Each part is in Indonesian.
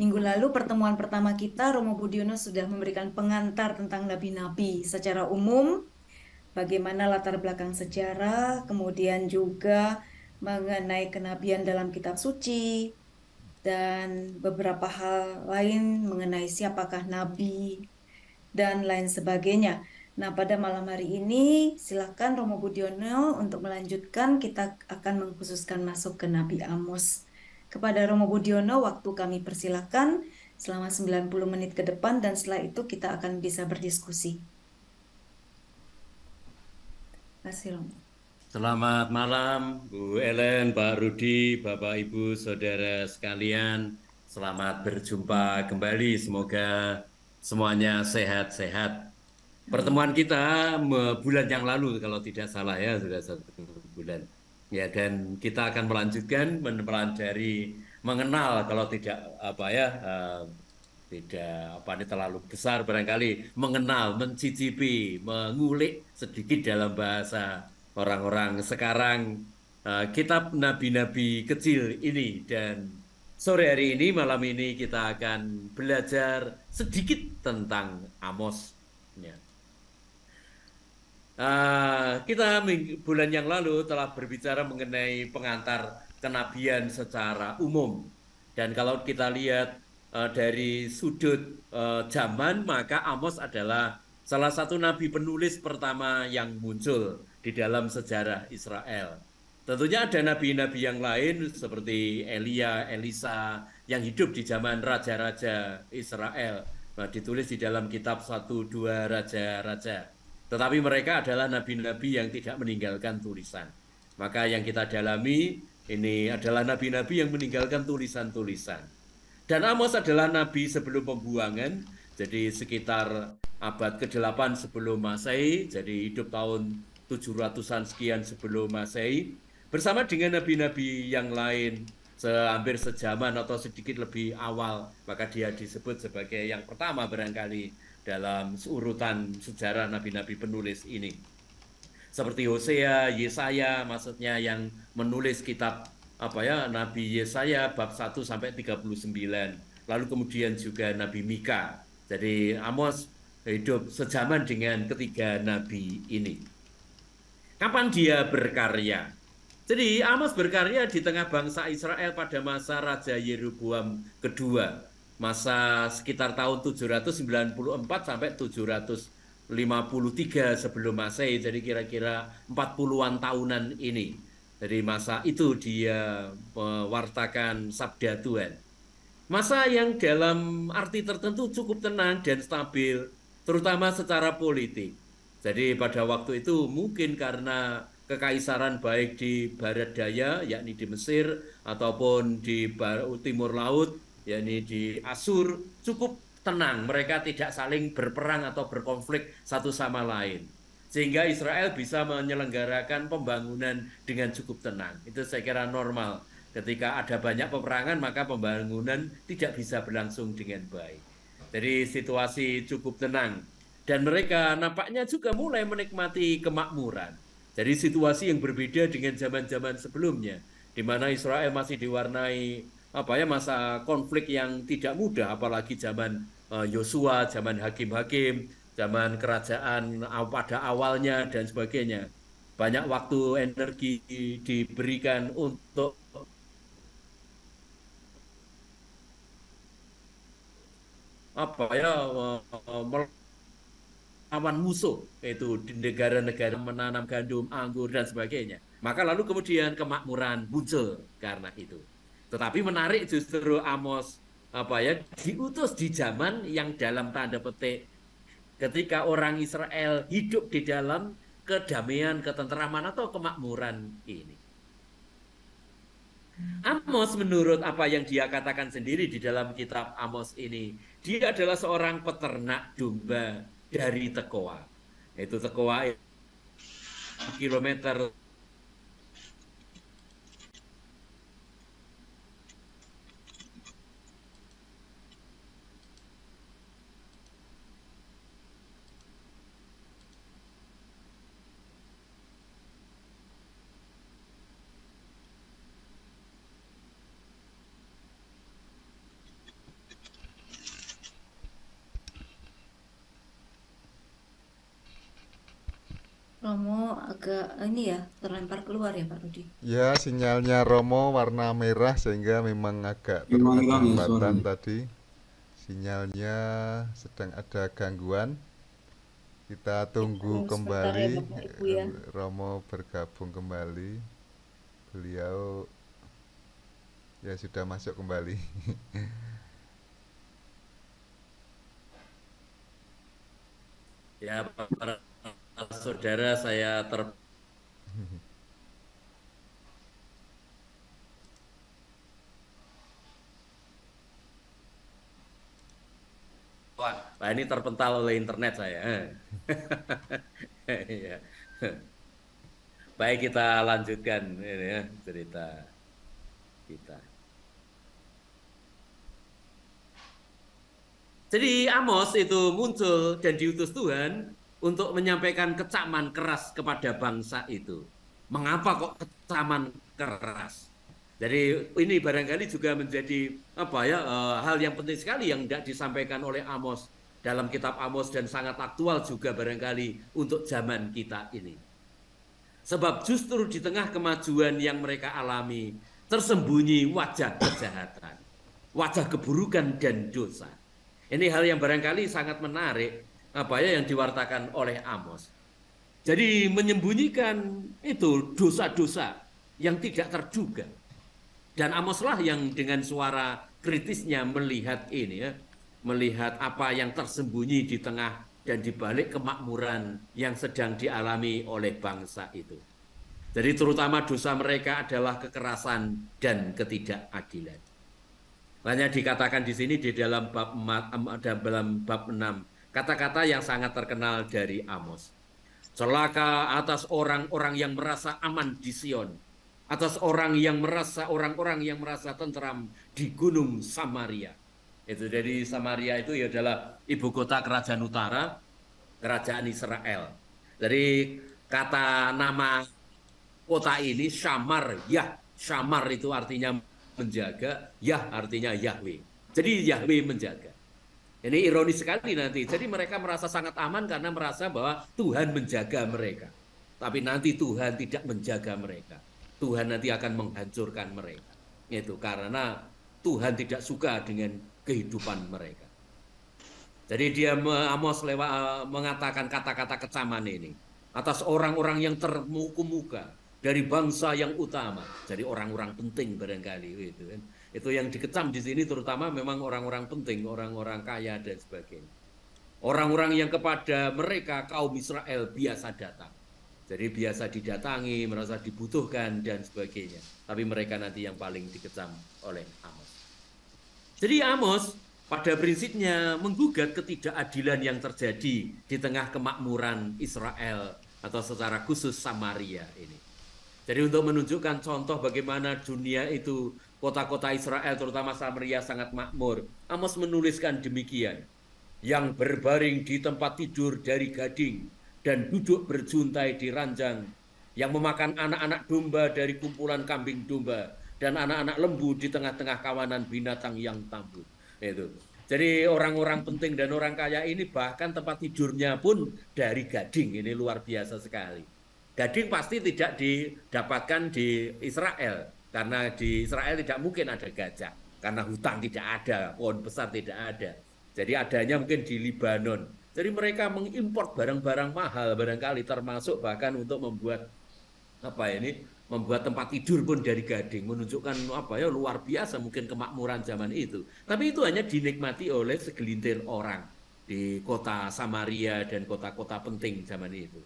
Minggu lalu pertemuan pertama kita, Romo Budiono sudah memberikan pengantar tentang nabi-nabi secara umum, bagaimana latar belakang sejarah, kemudian juga mengenai kenabian dalam kitab suci, dan beberapa hal lain mengenai siapakah nabi, dan lain sebagainya. Nah, pada malam hari ini, silakan Romo Budiono untuk melanjutkan. Kita akan mengkhususkan masuk ke Nabi Amos. Kepada Romo Budiono, waktu kami persilakan selama 90 menit ke depan, dan setelah itu kita akan bisa berdiskusi. Terima kasih, Romo. Selamat malam, Bu Ellen, Pak Rudi, Bapak Ibu, Saudara sekalian. Selamat berjumpa kembali. Semoga semuanya sehat-sehat. Amin. Pertemuan kita bulan yang lalu, kalau tidak salah ya, sudah 1 bulan. Ya, dan kita akan melanjutkan mempelajari mengenal kalau tidak apa ya, tidak apa ini terlalu besar barangkali mengenal, mencicipi, mengulik sedikit dalam bahasa orang-orang sekarang kitab nabi-nabi kecil ini dan sore hari ini malam ini kita akan belajar sedikit tentang Amos. Ya. Bulan yang lalu telah berbicara mengenai pengantar kenabian secara umum. Dan kalau kita lihat dari sudut zaman, maka Amos adalah salah satu nabi penulis pertama yang muncul di dalam sejarah Israel. Tentunya ada nabi-nabi yang lain seperti Elia, Elisa yang hidup di zaman raja-raja Israel. Nah, ditulis di dalam kitab 1-2 Raja-Raja. Tetapi mereka adalah nabi-nabi yang tidak meninggalkan tulisan. Maka yang kita dalami ini adalah nabi-nabi yang meninggalkan tulisan-tulisan. Dan Amos adalah nabi sebelum pembuangan, jadi sekitar abad ke-8 sebelum Masehi, jadi hidup tahun 700-an sekian sebelum Masehi, bersama dengan nabi-nabi yang lain hampir sejaman atau sedikit lebih awal, maka dia disebut sebagai yang pertama barangkali dalam urutan sejarah nabi-nabi penulis ini. Seperti Hosea, Yesaya maksudnya yang menulis kitab apa ya Nabi Yesaya bab 1 sampai 39. Lalu kemudian juga Nabi Mika. Jadi Amos hidup sejaman dengan ketiga nabi ini. Kapan dia berkarya? Jadi Amos berkarya di tengah bangsa Israel pada masa Raja Yeroboam kedua, masa sekitar tahun 794 sampai 753 sebelum Masehi, jadi kira-kira 40-an tahunan ini. Dari masa itu dia mewartakan sabda Tuhan. Masa yang dalam arti tertentu cukup tenang dan stabil, terutama secara politik. Jadi pada waktu itu mungkin karena kekaisaran baik di barat daya, yakni di Mesir, ataupun di timur laut, yakni di Asur, cukup tenang. Mereka tidak saling berperang atau berkonflik satu sama lain. Sehingga Israel bisa menyelenggarakan pembangunan dengan cukup tenang. Itu saya kira normal. Ketika ada banyak peperangan, maka pembangunan tidak bisa berlangsung dengan baik. Jadi situasi cukup tenang. Dan mereka nampaknya juga mulai menikmati kemakmuran. Jadi situasi yang berbeda dengan zaman-zaman sebelumnya, di mana Israel masih diwarnai apa ya masa konflik yang tidak mudah, apalagi zaman Yosua, zaman hakim-hakim, zaman kerajaan pada awalnya dan sebagainya. Banyak waktu energi diberikan untuk apa ya melawan musuh itu di negara-negara menanam gandum, anggur dan sebagainya. Maka lalu kemudian kemakmuran muncul karena itu. Tetapi menarik justru Amos apa ya diutus di zaman yang dalam tanda petik ketika orang Israel hidup di dalam kedamaian, ketentraman atau kemakmuran ini. Amos menurut apa yang dia katakan sendiri di dalam kitab Amos ini, dia adalah seorang peternak domba dari Tekoa. Itu Tekoa kilometer agak ini ya, terlempar keluar ya Pak Rudi. Ya, sinyalnya Romo warna merah sehingga memang agak Hilang-hilang ya berketerlambatan suaranya. tadi. Sinyalnya sedang ada gangguan. Kita Ya, tunggu tunggu sebentar ya kembali Bapak Ibu ya. Romo bergabung kembali. Beliau ya sudah masuk kembali. Ya, para saudara, saya Wah, ini terpental oleh internet saya. Iya. Baik, kita lanjutkan ini ya, cerita kita. Jadi Amos itu muncul dan diutus Tuhan untuk menyampaikan kecaman keras kepada bangsa itu. Mengapa kok kecaman keras? Jadi ini barangkali juga menjadi apa ya hal yang penting sekali yang tidak disampaikan oleh Amos dalam kitab Amos dan sangat aktual juga barangkali untuk zaman kita ini. Sebab justru di tengah kemajuan yang mereka alami tersembunyi wajah kejahatan, wajah keburukan dan dosa. Ini hal yang barangkali sangat menarik apa ya yang diwartakan oleh Amos. Jadi menyembunyikan itu dosa-dosa yang tidak terduga. Dan Amoslah yang dengan suara kritisnya melihat ini ya, melihat apa yang tersembunyi di tengah dan di balik kemakmuran yang sedang dialami oleh bangsa itu. Jadi terutama dosa mereka adalah kekerasan dan ketidakadilan. Hanya dikatakan di sini di dalam bab 6 kata-kata yang sangat terkenal dari Amos. Celaka atas orang-orang yang merasa aman di Sion, atas orang-orang yang merasa tentram di Gunung Samaria. Itu dari Samaria itu ya adalah ibu kota kerajaan utara, kerajaan Israel. Dari kata nama kota ini Syamar, Syamar itu artinya menjaga, artinya Yahweh. Jadi Yahweh menjaga. Ini ironis sekali nanti. Jadi mereka merasa sangat aman karena merasa bahwa Tuhan menjaga mereka. Tapi nanti Tuhan tidak menjaga mereka. Tuhan nanti akan menghancurkan mereka. Itu karena Tuhan tidak suka dengan kehidupan mereka. Jadi dia Amos mengatakan kata-kata kecaman ini atas orang-orang yang termuka-muka dari bangsa yang utama, jadi orang-orang penting barangkali itu kan. Itu yang dikecam di sini terutama memang orang-orang penting, orang-orang kaya dan sebagainya. Orang-orang yang kepada mereka kaum Israel biasa datang. Jadi biasa didatangi, merasa dibutuhkan dan sebagainya. Tapi mereka nanti yang paling dikecam oleh Amos. Jadi Amos pada prinsipnya menggugat ketidakadilan yang terjadi di tengah kemakmuran Israel atau secara khusus Samaria ini. Jadi untuk menunjukkan contoh bagaimana dunia itu, kota-kota Israel terutama Samaria sangat makmur, Amos menuliskan demikian. Yang berbaring di tempat tidur dari gading dan duduk berjuntai di ranjang, yang memakan anak-anak domba dari kumpulan kambing domba dan anak-anak lembu di tengah-tengah kawanan binatang yang tambun. Itu. Jadi orang-orang penting dan orang kaya ini bahkan tempat tidurnya pun dari gading. Ini luar biasa sekali. Gading pasti tidak didapatkan di Israel, karena di Israel tidak mungkin ada gajah, karena hutan tidak ada, pohon besar tidak ada. Jadi adanya mungkin di Libanon. Jadi mereka mengimpor barang-barang mahal barangkali, termasuk bahkan untuk membuat membuat tempat tidur pun dari gading, menunjukkan luar biasa mungkin kemakmuran zaman itu. Tapi itu hanya dinikmati oleh segelintir orang di kota Samaria dan kota-kota penting zaman itu.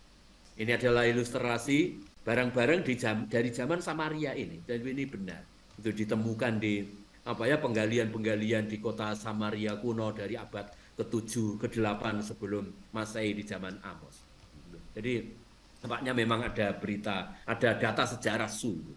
Ini adalah ilustrasi barang-barang dari zaman Samaria ini. Dan ini benar. Itu ditemukan di penggalian-penggalian di kota Samaria kuno dari abad ke-7, ke-8 sebelum Masehi di zaman Amos. Jadi tampaknya memang ada berita, ada data sejarah sungguh.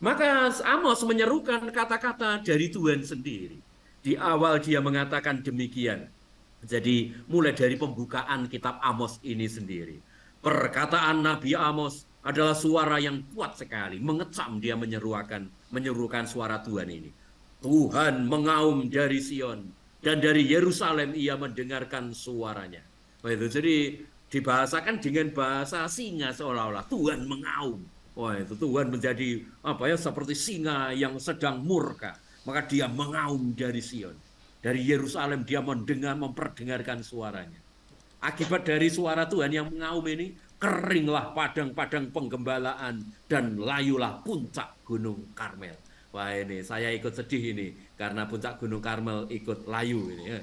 Maka Amos menyerukan kata-kata dari Tuhan sendiri. Di awal dia mengatakan demikian. Jadi mulai dari pembukaan kitab Amos ini sendiri. Perkataan Nabi Amos adalah suara yang kuat sekali, mengecam dia menyerukan suara Tuhan ini. Tuhan mengaum dari Sion dan dari Yerusalem ia mendengarkan suaranya. Jadi dibahasakan dengan bahasa singa seolah-olah Tuhan mengaum. Wah, itu Tuhan menjadi apa ya seperti singa yang sedang murka. Maka dia mengaum dari Sion. Dari Yerusalem dia mendengar memperdengarkan suaranya. Akibat dari suara Tuhan yang mengaum ini, keringlah padang-padang penggembalaan dan layulah puncak Gunung Karmel. Wah ini saya ikut sedih ini karena puncak Gunung Karmel ikut layu ini.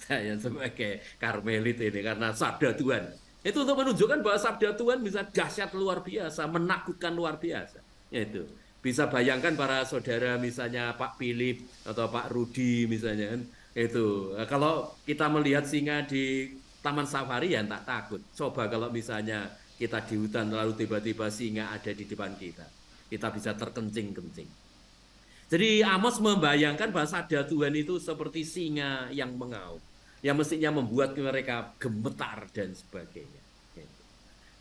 Saya sebagai Karmelit ini karena sabda Tuhan. Itu untuk menunjukkan bahwa sabda Tuhan bisa dahsyat luar biasa, menakutkan luar biasa. Itu bisa bayangkan para saudara misalnya Pak Philip atau Pak Rudi misalnya kan itu kalau kita melihat singa di taman safari ya tak takut. Coba kalau misalnya kita di hutan lalu tiba-tiba singa ada di depan kita bisa terkencing-kencing. Jadi Amos membayangkan bahwa sabda Tuhan itu seperti singa yang mengaum, yang mestinya membuat mereka gemetar dan sebagainya.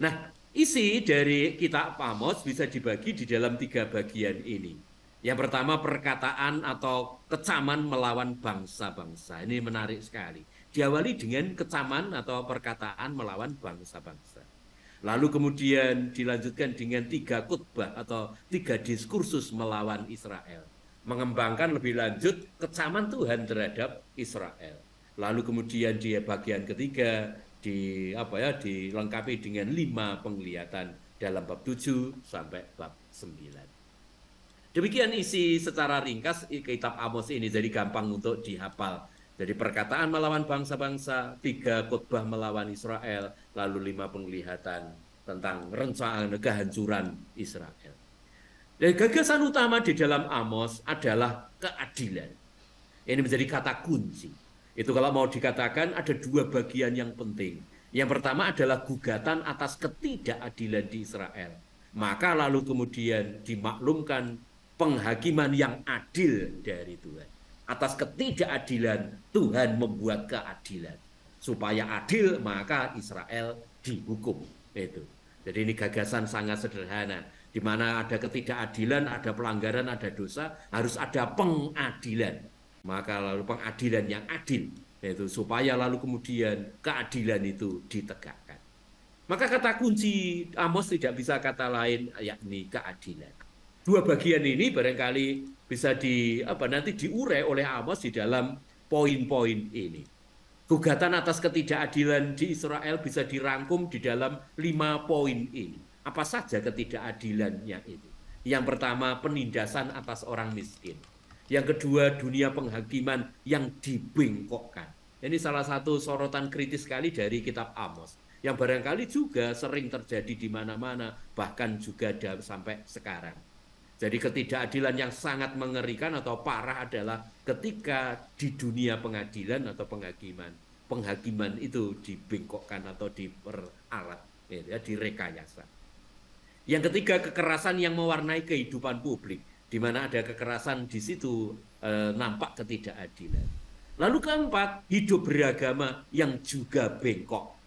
Nah, isi dari kitab Amos bisa dibagi di dalam 3 bagian ini. Yang pertama perkataan atau kecaman melawan bangsa-bangsa. Ini menarik sekali. Diawali dengan kecaman atau perkataan melawan bangsa-bangsa. Lalu kemudian dilanjutkan dengan 3 khotbah atau 3 diskursus melawan Israel. Mengembangkan lebih lanjut kecaman Tuhan terhadap Israel. Lalu kemudian di bagian ketiga dilengkapi dengan 5 penglihatan dalam bab 7 sampai bab 9. Demikian isi secara ringkas kitab Amos ini, jadi gampang untuk dihafal. Jadi perkataan melawan bangsa-bangsa, 3 khotbah melawan Israel, lalu 5 penglihatan tentang rencana kehancuran Israel. Dan gagasan utama di dalam Amos adalah keadilan. Ini menjadi kata kunci. Itu kalau mau dikatakan ada 2 bagian yang penting. Yang pertama adalah gugatan atas ketidakadilan di Israel. Maka lalu kemudian dimaklumkan penghakiman yang adil dari Tuhan. Atas ketidakadilan Tuhan membuat keadilan. Supaya adil maka Israel dihukum. Itu. Jadi ini gagasan sangat sederhana. Di mana ada ketidakadilan, ada pelanggaran, ada dosa, harus ada pengadilan. Maka lalu pengadilan yang adil, yaitu supaya lalu kemudian keadilan itu ditegakkan. Maka kata kunci Amos tidak bisa kata lain yakni keadilan. 2 bagian ini barangkali bisa nanti diurai oleh Amos di dalam poin-poin ini. Gugatan atas ketidakadilan di Israel bisa dirangkum di dalam 5 poin ini. Apa saja ketidakadilannya itu? Yang pertama, penindasan atas orang miskin. Yang kedua, dunia penghakiman yang dibengkokkan. Ini salah satu sorotan kritis sekali dari kitab Amos. Yang barangkali juga sering terjadi di mana-mana, bahkan juga sampai sekarang. Jadi ketidakadilan yang sangat mengerikan atau parah adalah ketika di dunia pengadilan atau penghakiman itu dibengkokkan atau diperalat, direkayasa. Yang ketiga, kekerasan yang mewarnai kehidupan publik, di mana ada kekerasan di situ nampak ketidakadilan. Lalu keempat, hidup beragama yang juga bengkok.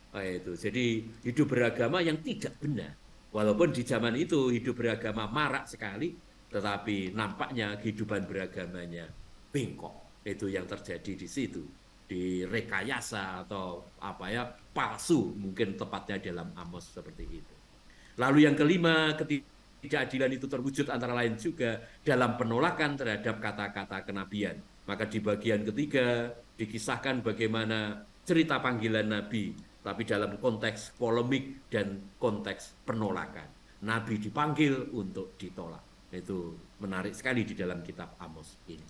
Jadi hidup beragama yang tidak benar. Walaupun di zaman itu hidup beragama marak sekali, tetapi nampaknya kehidupan beragamanya bengkok. Itu yang terjadi di situ, direkayasa atau palsu mungkin tepatnya dalam Amos seperti itu. Lalu yang kelima, ketidakadilan itu terwujud antara lain juga dalam penolakan terhadap kata-kata kenabian. Maka di bagian ketiga dikisahkan bagaimana cerita panggilan Nabi, tapi dalam konteks polemik dan konteks penolakan. Nabi dipanggil untuk ditolak. Itu menarik sekali di dalam kitab Amos ini.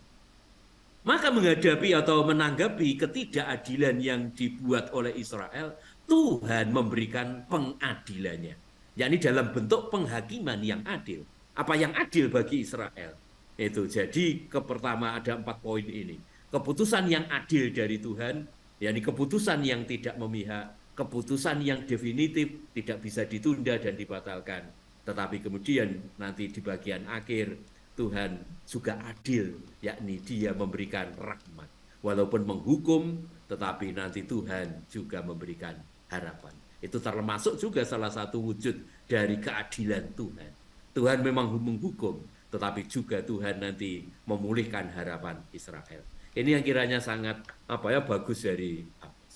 Maka menghadapi atau menanggapi ketidakadilan yang dibuat oleh Israel, Tuhan memberikan pengadilannya. Yakni dalam bentuk penghakiman yang adil. Apa yang adil bagi Israel? Itu jadi pertama ada 4 poin ini. Keputusan yang adil dari Tuhan, yakni keputusan yang tidak memihak, keputusan yang definitif, tidak bisa ditunda dan dibatalkan. Tetapi kemudian nanti di bagian akhir Tuhan juga adil, yakni Dia memberikan rahmat. Walaupun menghukum, tetapi nanti Tuhan juga memberikan harapan. Itu termasuk juga salah satu wujud dari keadilan Tuhan. Tuhan memang menghukum, tetapi juga Tuhan nanti memulihkan harapan Israel. Ini yang kiranya sangat bagus dari Amos.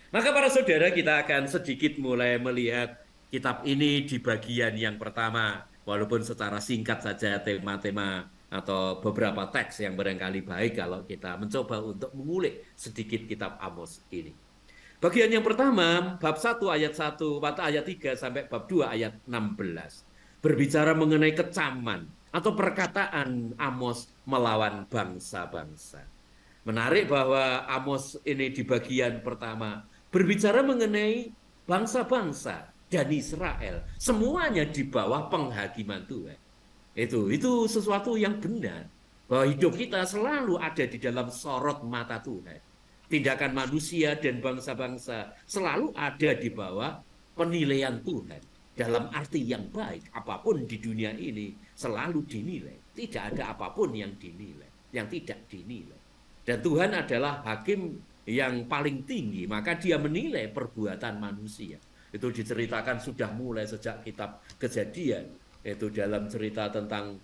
Maka para saudara, kita akan sedikit mulai melihat kitab ini di bagian yang pertama, walaupun secara singkat saja tema-tema atau beberapa teks yang barangkali baik kalau kita mencoba untuk mengulik sedikit kitab Amos ini. Bagian yang pertama, bab 1 ayat 1, atau ayat 3 sampai bab 2 ayat 16. Berbicara mengenai kecaman atau perkataan Amos melawan bangsa-bangsa. Menarik bahwa Amos ini di bagian pertama berbicara mengenai bangsa-bangsa dan Israel. Semuanya di bawah penghakiman Tuhan. Itu sesuatu yang benar. Bahwa hidup kita selalu ada di dalam sorot mata Tuhan. Tindakan manusia dan bangsa-bangsa selalu ada di bawah penilaian Tuhan. Dalam arti yang baik, apapun di dunia ini selalu dinilai. Tidak ada apapun yang dinilai, yang tidak dinilai. Dan Tuhan adalah hakim yang paling tinggi, maka dia menilai perbuatan manusia. Itu diceritakan sudah mulai sejak kitab Kejadian. Itu dalam cerita tentang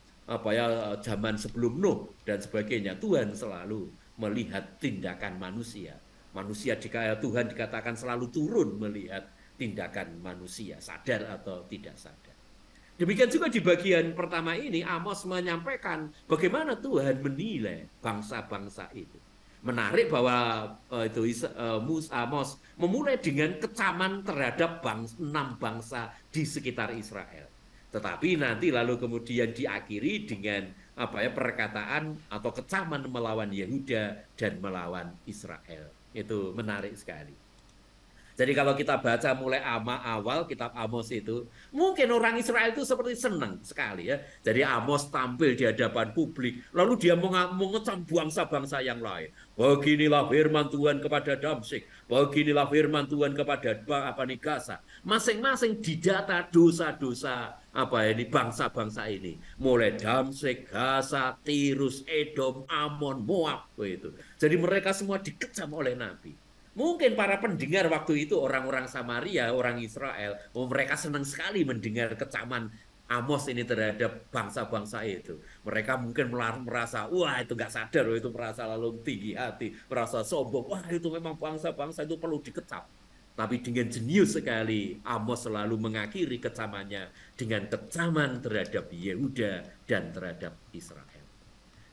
zaman sebelum Nuh dan sebagainya. Tuhan selalu melihat tindakan manusia. Tuhan dikatakan selalu turun melihat tindakan manusia, sadar atau tidak sadar. Demikian juga di bagian pertama ini Amos menyampaikan bagaimana Tuhan menilai bangsa-bangsa itu. Menarik bahwa Amos memulai dengan kecaman terhadap 6 bangsa di sekitar Israel. Tetapi nanti lalu kemudian diakhiri dengan perkataan atau kecaman melawan Yehuda dan melawan Israel. Itu menarik sekali. Jadi kalau kita baca mulai awal kitab Amos itu, mungkin orang Israel itu seperti senang sekali ya. Jadi Amos tampil di hadapan publik, lalu dia mengecam bangsa-bangsa yang lain. Beginilah firman Tuhan kepada Damsyik, beginilah firman Tuhan kepada Gaza. Masing-masing didata dosa-dosa bangsa-bangsa ini. Mulai Damsyik, Gaza, Tirus, Edom, Amon, Moab itu. Jadi mereka semua dikecam oleh Nabi. Mungkin para pendengar waktu itu orang-orang Samaria, orang Israel, mereka senang sekali mendengar kecaman Amos ini terhadap bangsa-bangsa itu. Mereka mungkin merasa, wah itu nggak sadar, itu merasa lalu tinggi hati, merasa sombong, wah itu memang bangsa-bangsa itu perlu dikecam. Tapi dengan jenius sekali, Amos selalu mengakhiri kecamannya dengan kecaman terhadap Yehuda dan terhadap Israel.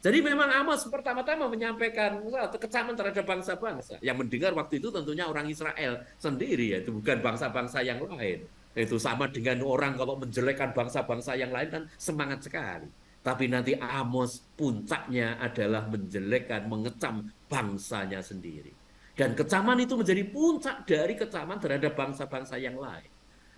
Jadi memang Amos pertama-tama menyampaikan kecaman terhadap bangsa-bangsa. Yang mendengar waktu itu tentunya orang Israel sendiri, yaitu bukan bangsa-bangsa yang lain. Itu sama dengan orang kalau menjelekkan bangsa-bangsa yang lain kan semangat sekali. Tapi nanti Amos puncaknya adalah menjelekkan, mengecam bangsanya sendiri. Dan kecaman itu menjadi puncak dari kecaman terhadap bangsa-bangsa yang lain.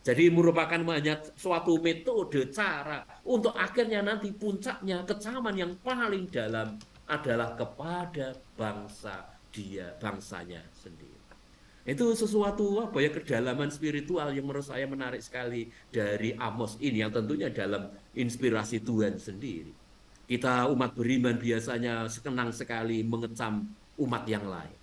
Jadi merupakan hanya suatu metode, cara untuk akhirnya nanti puncaknya kecaman yang paling dalam adalah kepada bangsanya sendiri. Itu sesuatu kedalaman spiritual yang menurut saya menarik sekali dari Amos ini, yang tentunya dalam inspirasi Tuhan sendiri. Kita umat beriman biasanya senang sekali mengecam umat yang lain.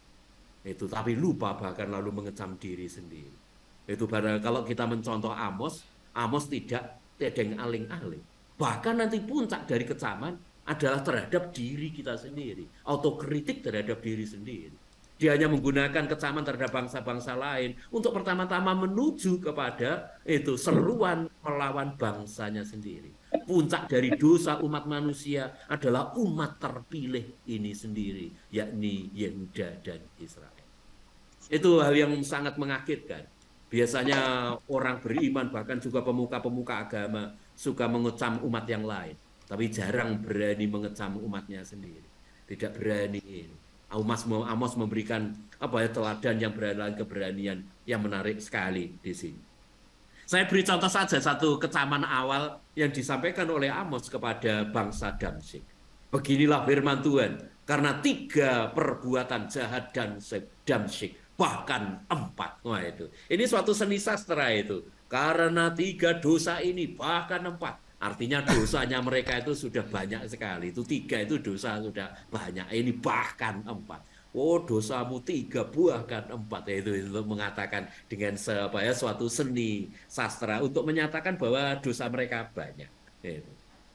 Itu tapi lupa bahkan lalu mengecam diri sendiri. Itu kalau kita mencontoh Amos tidak tedeng aling-aling. Bahkan nanti puncak dari kecaman adalah terhadap diri kita sendiri, autokritik terhadap diri sendiri. Dia hanya menggunakan kecaman terhadap bangsa-bangsa lain untuk pertama-tama menuju kepada seruan melawan bangsanya sendiri. Puncak dari dosa umat manusia adalah umat terpilih ini sendiri, yakni Yehuda dan Israel. Itu hal yang sangat mengagetkan. Biasanya orang beriman, bahkan juga pemuka-pemuka agama, suka mengecam umat yang lain. Tapi jarang berani mengecam umatnya sendiri. Tidak berani ini. Amos memberikan teladan yang keberanian yang menarik sekali di sini. Saya beri contoh saja satu kecaman awal yang disampaikan oleh Amos kepada bangsa Damsyik. Beginilah firman Tuhan, karena 3 perbuatan jahat Damsyik, bahkan 4. Wah itu. Ini suatu seni sastra itu. Karena 3 dosa ini bahkan 4. Artinya dosanya mereka itu sudah banyak sekali. Itu 3 itu dosa sudah banyak. Ini bahkan 4. Oh dosamu 3 bahkan 4. Itu untuk mengatakan dengan suatu seni sastra untuk menyatakan bahwa dosa mereka banyak. Itu.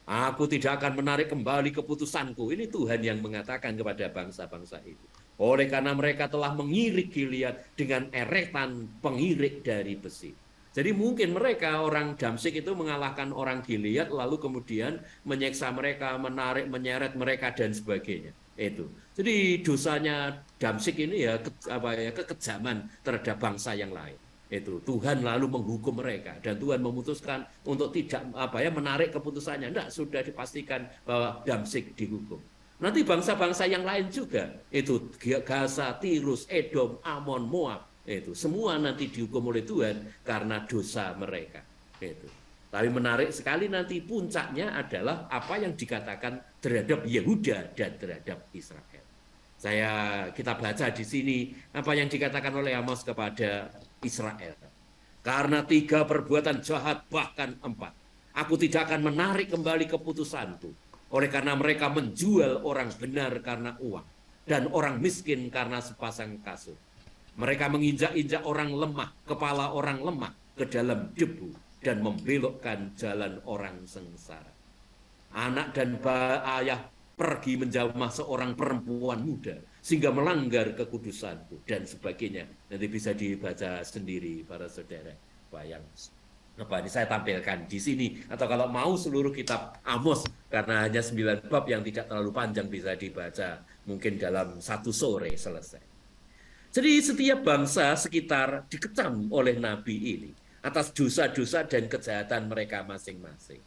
Aku tidak akan menarik kembali keputusanku. Ini Tuhan yang mengatakan kepada bangsa-bangsa itu. Oleh karena mereka telah mengirik Gilead dengan eretan pengirik dari besi. Jadi mungkin mereka orang Damsyik itu mengalahkan orang Gilead lalu kemudian menyiksa mereka, menarik, menyeret mereka dan sebagainya. Itu. Jadi dosanya Damsyik ini ya kekejaman terhadap bangsa yang lain. Itu Tuhan lalu menghukum mereka dan Tuhan memutuskan untuk tidak menarik keputusannya. Enggak, sudah dipastikan bahwa Damsyik dihukum. Nanti bangsa-bangsa yang lain juga, itu Gaza, Tirus, Edom, Amon, Moab, itu semua nanti dihukum oleh Tuhan karena dosa mereka. Itu. Tapi menarik sekali nanti puncaknya adalah apa yang dikatakan terhadap Yehuda dan terhadap Israel. Kita baca di sini apa yang dikatakan oleh Amos kepada Israel. Karena 3 perbuatan jahat bahkan 4, aku tidak akan menarik kembali keputusanku. Oleh karena mereka menjual orang benar karena uang dan orang miskin karena sepasang kasut. Mereka menginjak-injak orang lemah, kepala orang lemah ke dalam debu dan membelokkan jalan orang sengsara. Anak dan ayah pergi menjamah seorang perempuan muda sehingga melanggar kekudusanku dan sebagainya. Nanti bisa dibaca sendiri para saudara. Bayang. Ini saya tampilkan di sini, atau kalau mau seluruh kitab Amos, karena hanya 9 bab yang tidak terlalu panjang bisa dibaca mungkin dalam 1 sore selesai. Jadi setiap bangsa sekitar dikecam oleh nabi ini atas dosa-dosa dan kejahatan mereka masing-masing.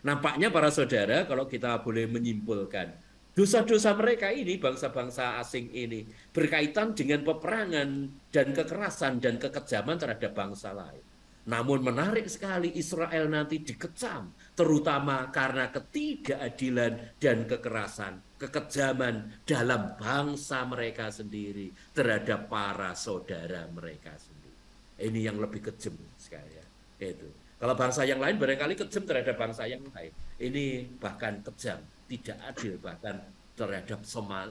Nampaknya para saudara, kalau kita boleh menyimpulkan, dosa-dosa mereka ini, bangsa-bangsa asing ini, berkaitan dengan peperangan dan kekerasan dan kekejaman terhadap bangsa lain. Namun menarik sekali Israel nanti dikecam, terutama karena ketidakadilan dan kekerasan, kekejaman dalam bangsa mereka sendiri terhadap para saudara mereka sendiri. Ini yang lebih kejam sekali ya. Itu. Kalau bangsa yang lain barangkali kejam terhadap bangsa yang lain. Ini bahkan kejam, tidak adil bahkan terhadap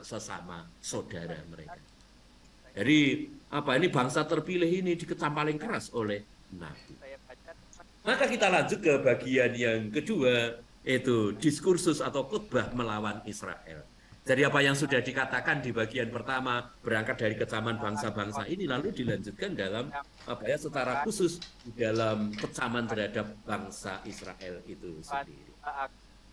sesama saudara mereka. Jadi ini bangsa terpilih ini dikecam paling keras oleh nabi. Maka kita lanjut ke bagian yang kedua, yaitu diskursus atau khotbah melawan Israel. Jadi apa yang sudah dikatakan di bagian pertama berangkat dari kecaman bangsa-bangsa ini lalu dilanjutkan dalam secara khusus dalam kecaman terhadap bangsa Israel itu sendiri.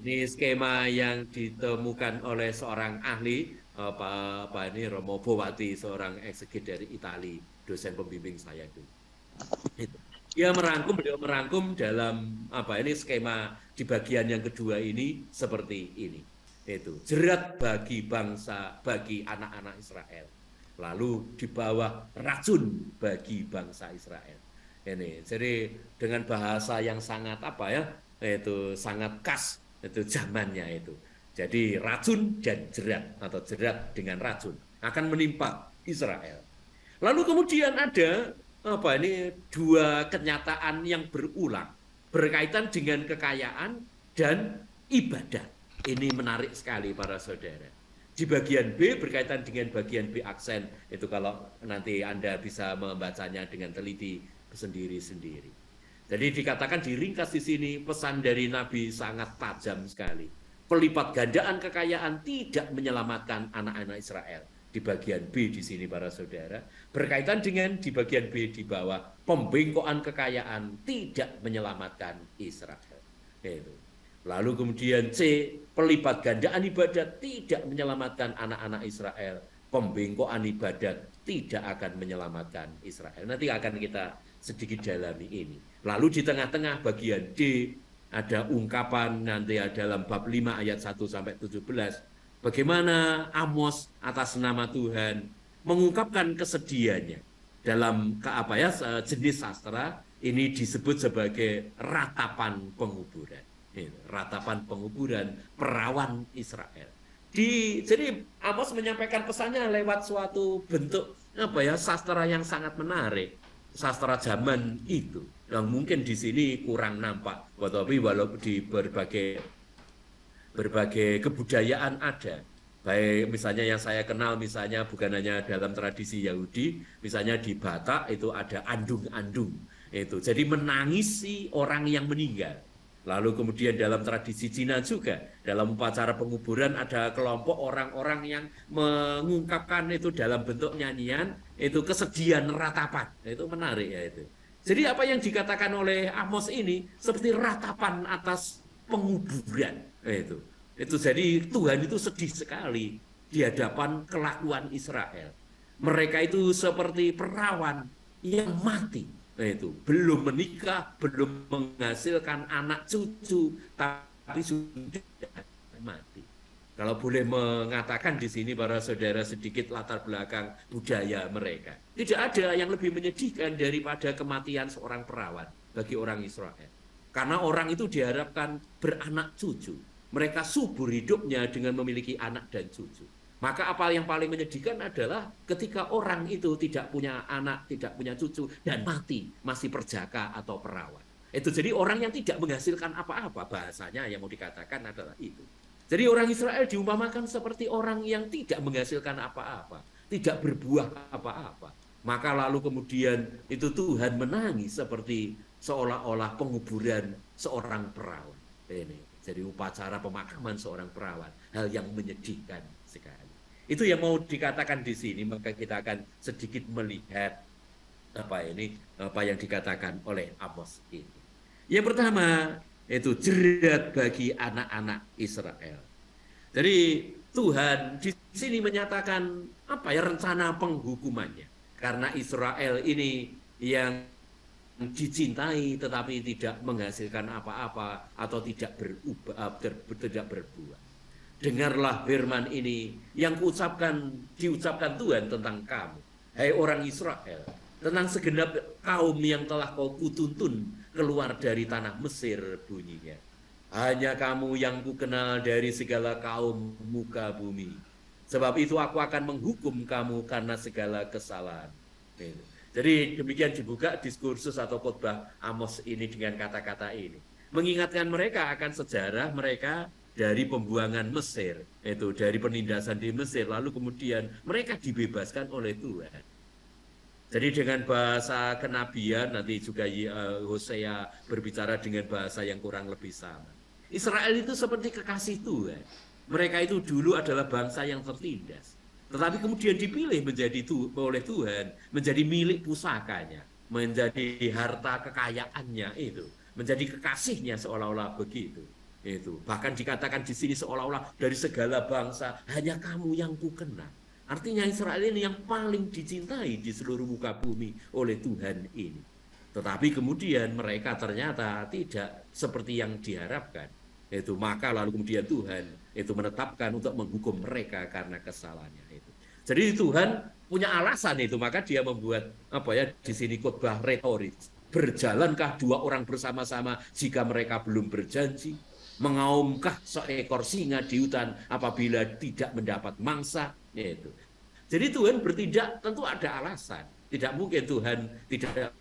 Ini skema yang ditemukan oleh seorang ahli ini Romo Bowati, seorang eksegit dari Italia, dosen pembimbing saya dulu. Beliau merangkum dalam skema di bagian yang kedua ini seperti ini. Itu jerat bagi bangsa, bagi anak-anak Israel. Lalu di bawah racun bagi bangsa Israel. Ini jadi dengan bahasa yang sangat itu sangat khas itu zamannya itu. Jadi racun dan jerat atau jerat dengan racun akan menimpa Israel. Lalu kemudian ada dua kenyataan yang berulang berkaitan dengan kekayaan dan ibadat. Ini menarik sekali para saudara. Di bagian B berkaitan dengan bagian B aksen, itu kalau nanti Anda bisa membacanya dengan teliti sendiri-sendiri. Jadi dikatakan diringkas di sini pesan dari Nabi sangat tajam sekali. Pelipat gandaan kekayaan tidak menyelamatkan anak-anak Israel. Di bagian B di sini para saudara, berkaitan dengan di bagian B di bawah, pembengkokan kekayaan tidak menyelamatkan Israel. Itu. Lalu kemudian C, pelipat gandaan ibadat tidak menyelamatkan anak-anak Israel. Pembengkokan ibadat tidak akan menyelamatkan Israel. Nanti akan kita sedikit dalami ini. Lalu di tengah-tengah bagian D ada ungkapan nanti dalam bab 5 ayat 1 sampai 17. Bagaimana Amos atas nama Tuhan mengungkapkan kesedihannya dalam jenis sastra ini disebut sebagai ratapan penguburan. Ratapan penguburan perawan Israel. Jadi Amos menyampaikan pesannya lewat suatu bentuk sastra yang sangat menarik, sastra zaman itu. Yang mungkin di sini kurang nampak, tapi walaupun di berbagai kebudayaan ada. Baik misalnya yang saya kenal misalnya bukan hanya dalam tradisi Yahudi, misalnya di Batak itu ada andung-andung. Itu. Jadi menangisi orang yang meninggal. Lalu kemudian dalam tradisi Cina juga, dalam upacara penguburan ada kelompok orang-orang yang mengungkapkan itu dalam bentuk nyanyian, itu kesedihan ratapan. Itu menarik ya itu. Jadi apa yang dikatakan oleh Amos ini seperti ratapan atas penguburan. Itu jadi Tuhan itu sedih sekali di hadapan kelakuan Israel. Mereka itu seperti perawan yang mati. Itu belum menikah, belum menghasilkan anak cucu, tapi sudah mati. Kalau boleh mengatakan di sini para saudara sedikit latar belakang budaya mereka. Tidak ada yang lebih menyedihkan daripada kematian seorang perawan bagi orang Israel. Karena orang itu diharapkan beranak cucu. Mereka subur hidupnya dengan memiliki anak dan cucu. Maka apa yang paling menyedihkan adalah ketika orang itu tidak punya anak, tidak punya cucu, dan mati, masih perjaka atau perawan. Itu jadi orang yang tidak menghasilkan apa-apa, bahasanya yang mau dikatakan adalah itu. Jadi orang Israel diumpamakan seperti orang yang tidak menghasilkan apa-apa, tidak berbuah apa-apa. Maka lalu kemudian itu Tuhan menangis seperti seolah-olah penguburan seorang perawan. Ini jadi upacara pemakaman seorang perawan, hal yang menyedihkan sekali. Itu yang mau dikatakan di sini, maka kita akan sedikit melihat apa yang dikatakan oleh Amos ini. Yang pertama itu jerat bagi anak-anak Israel. Jadi Tuhan di sini menyatakan rencana penghukumannya, karena Israel ini yang dicintai tetapi tidak menghasilkan apa-apa atau tidak berbuah. Dengarlah firman ini yang diucapkan Tuhan tentang kamu, hai orang Israel, tentang segenap kaum yang telah kau kutuntun keluar dari tanah Mesir, bunyinya. Hanya kamu yang kukenal dari segala kaum muka bumi. Sebab itu aku akan menghukum kamu karena segala kesalahan. Jadi demikian dibuka diskursus atau khotbah Amos ini dengan kata-kata ini. Mengingatkan mereka akan sejarah mereka dari pembuangan Mesir, itu dari penindasan di Mesir, lalu kemudian mereka dibebaskan oleh Tuhan. Jadi dengan bahasa kenabian, nanti juga Hosea berbicara dengan bahasa yang kurang lebih sama. Israel itu seperti kekasih Tuhan. Mereka itu dulu adalah bangsa yang tertindas. Tetapi kemudian dipilih oleh Tuhan, menjadi milik pusakanya, menjadi harta kekayaannya itu, menjadi kekasihnya seolah-olah begitu. Itu bahkan dikatakan di sini seolah-olah dari segala bangsa hanya kamu yang kukenal. Artinya Israel ini yang paling dicintai di seluruh muka bumi oleh Tuhan ini. Tetapi kemudian mereka ternyata tidak seperti yang diharapkan. Itu maka lalu kemudian Tuhan itu menetapkan untuk menghukum mereka karena kesalahannya itu. Jadi Tuhan punya alasan itu, maka dia membuat di sini khotbah retoris. Berjalankah dua orang bersama-sama jika mereka belum berjanji? Mengaumkah seekor singa di hutan apabila tidak mendapat mangsa? Itu. Jadi Tuhan bertindak tentu ada alasan. Tidak mungkin Tuhan tidak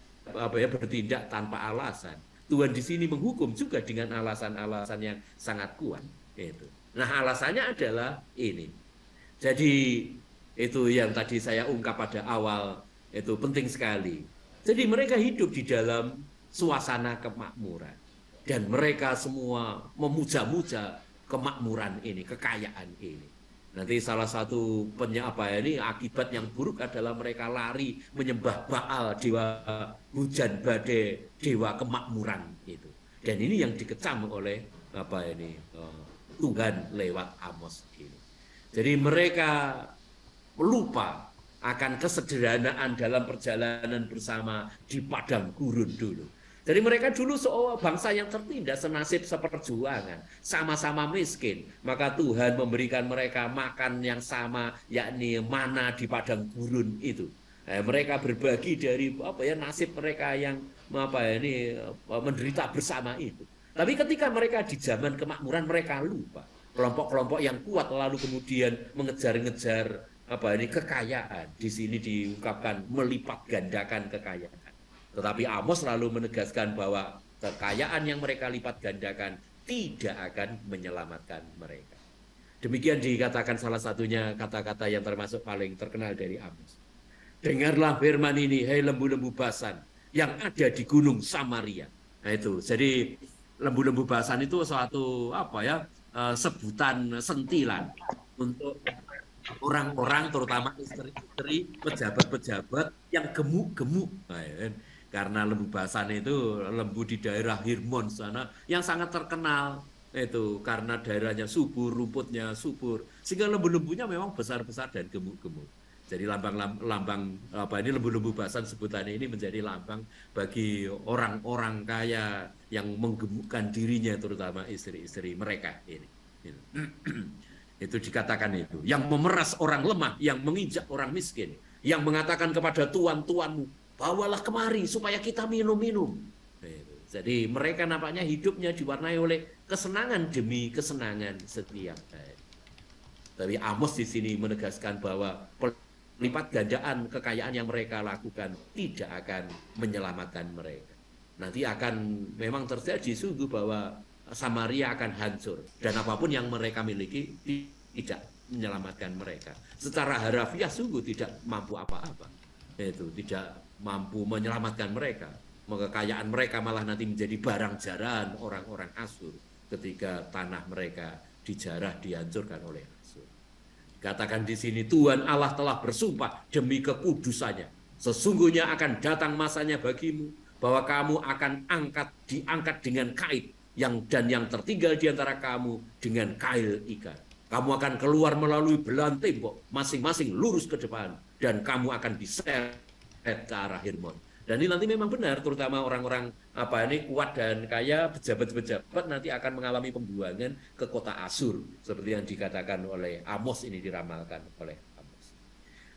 bertindak tanpa alasan. Tuhan di sini menghukum juga dengan alasan-alasan yang sangat kuat. Itu. Nah, alasannya adalah ini. Jadi itu yang tadi saya ungkap pada awal, itu penting sekali. Jadi mereka hidup di dalam suasana kemakmuran. Dan mereka semua memuja-muja kemakmuran ini, kekayaan ini. Nanti salah satu akibat yang buruk adalah mereka lari menyembah Baal, dewa hujan badai, dewa kemakmuran itu. Dan ini yang dikecam oleh Tuhan lewat Amos ini. Jadi mereka lupa akan kesederhanaan dalam perjalanan bersama di padang gurun dulu. Jadi mereka dulu bangsa yang tertindas, senasib seperjuangan, sama-sama miskin. Maka Tuhan memberikan mereka makan yang sama, yakni mana di padang gurun itu. Mereka berbagi dari nasib mereka yang menderita bersama itu. Tapi ketika mereka di zaman kemakmuran, mereka lupa. Kelompok-kelompok yang kuat lalu kemudian mengejar-ngejar kekayaan. Di sini diungkapkan melipat gandakan kekayaan. Tetapi Amos selalu menegaskan bahwa kekayaan yang mereka lipat gandakan tidak akan menyelamatkan mereka. Demikian dikatakan salah satunya kata-kata yang termasuk paling terkenal dari Amos. Dengarlah firman ini, hai lembu-lembu Basan yang ada di gunung Samaria. Nah itu, jadi lembu-lembu basan itu suatu apa ya sebutan sentilan untuk orang-orang terutama istri-istri pejabat-pejabat yang gemuk-gemuk. Nah, ya kan? Karena lembu basan itu lembu di daerah Hirmon sana yang sangat terkenal itu karena daerahnya subur, rumputnya subur, sehingga lembu-lembunya memang besar-besar dan gemuk-gemuk. Jadi lambang apa ini lembu-lembu basan sebutannya ini menjadi lambang bagi orang-orang kaya yang menggemukkan dirinya terutama istri-istri mereka ini. Itu dikatakan itu. Yang memeras orang lemah, yang menginjak orang miskin, yang mengatakan kepada tuan-tuanmu, bawalah kemari supaya kita minum-minum. Jadi mereka nampaknya hidupnya diwarnai oleh kesenangan demi kesenangan setiap hari. Tapi Amos di sini menegaskan bahwa lipat gandaan kekayaan yang mereka lakukan tidak akan menyelamatkan mereka. Nanti akan memang terjadi sungguh bahwa Samaria akan hancur dan apapun yang mereka miliki tidak menyelamatkan mereka. Secara harafiah sungguh tidak mampu apa-apa. Itu tidak mampu menyelamatkan mereka. Kekayaan mereka malah nanti menjadi barang jarahan orang-orang Asyur ketika tanah mereka dijarah dihancurkan oleh Asyur. Katakan di sini Tuhan Allah telah bersumpah demi kekudusannya. Sesungguhnya akan datang masanya bagimu bahwa kamu akan diangkat dengan kait dan yang tertinggal di antara kamu dengan kail ikan. Kamu akan keluar melalui belahan tembok, masing-masing lurus ke depan, dan kamu akan diseret ke arah Hirmon. Dan ini nanti memang benar, terutama orang-orang kuat dan kaya, pejabat-pejabat nanti akan mengalami pembuangan ke kota Asyur, seperti yang dikatakan oleh Amos ini diramalkan oleh Amos.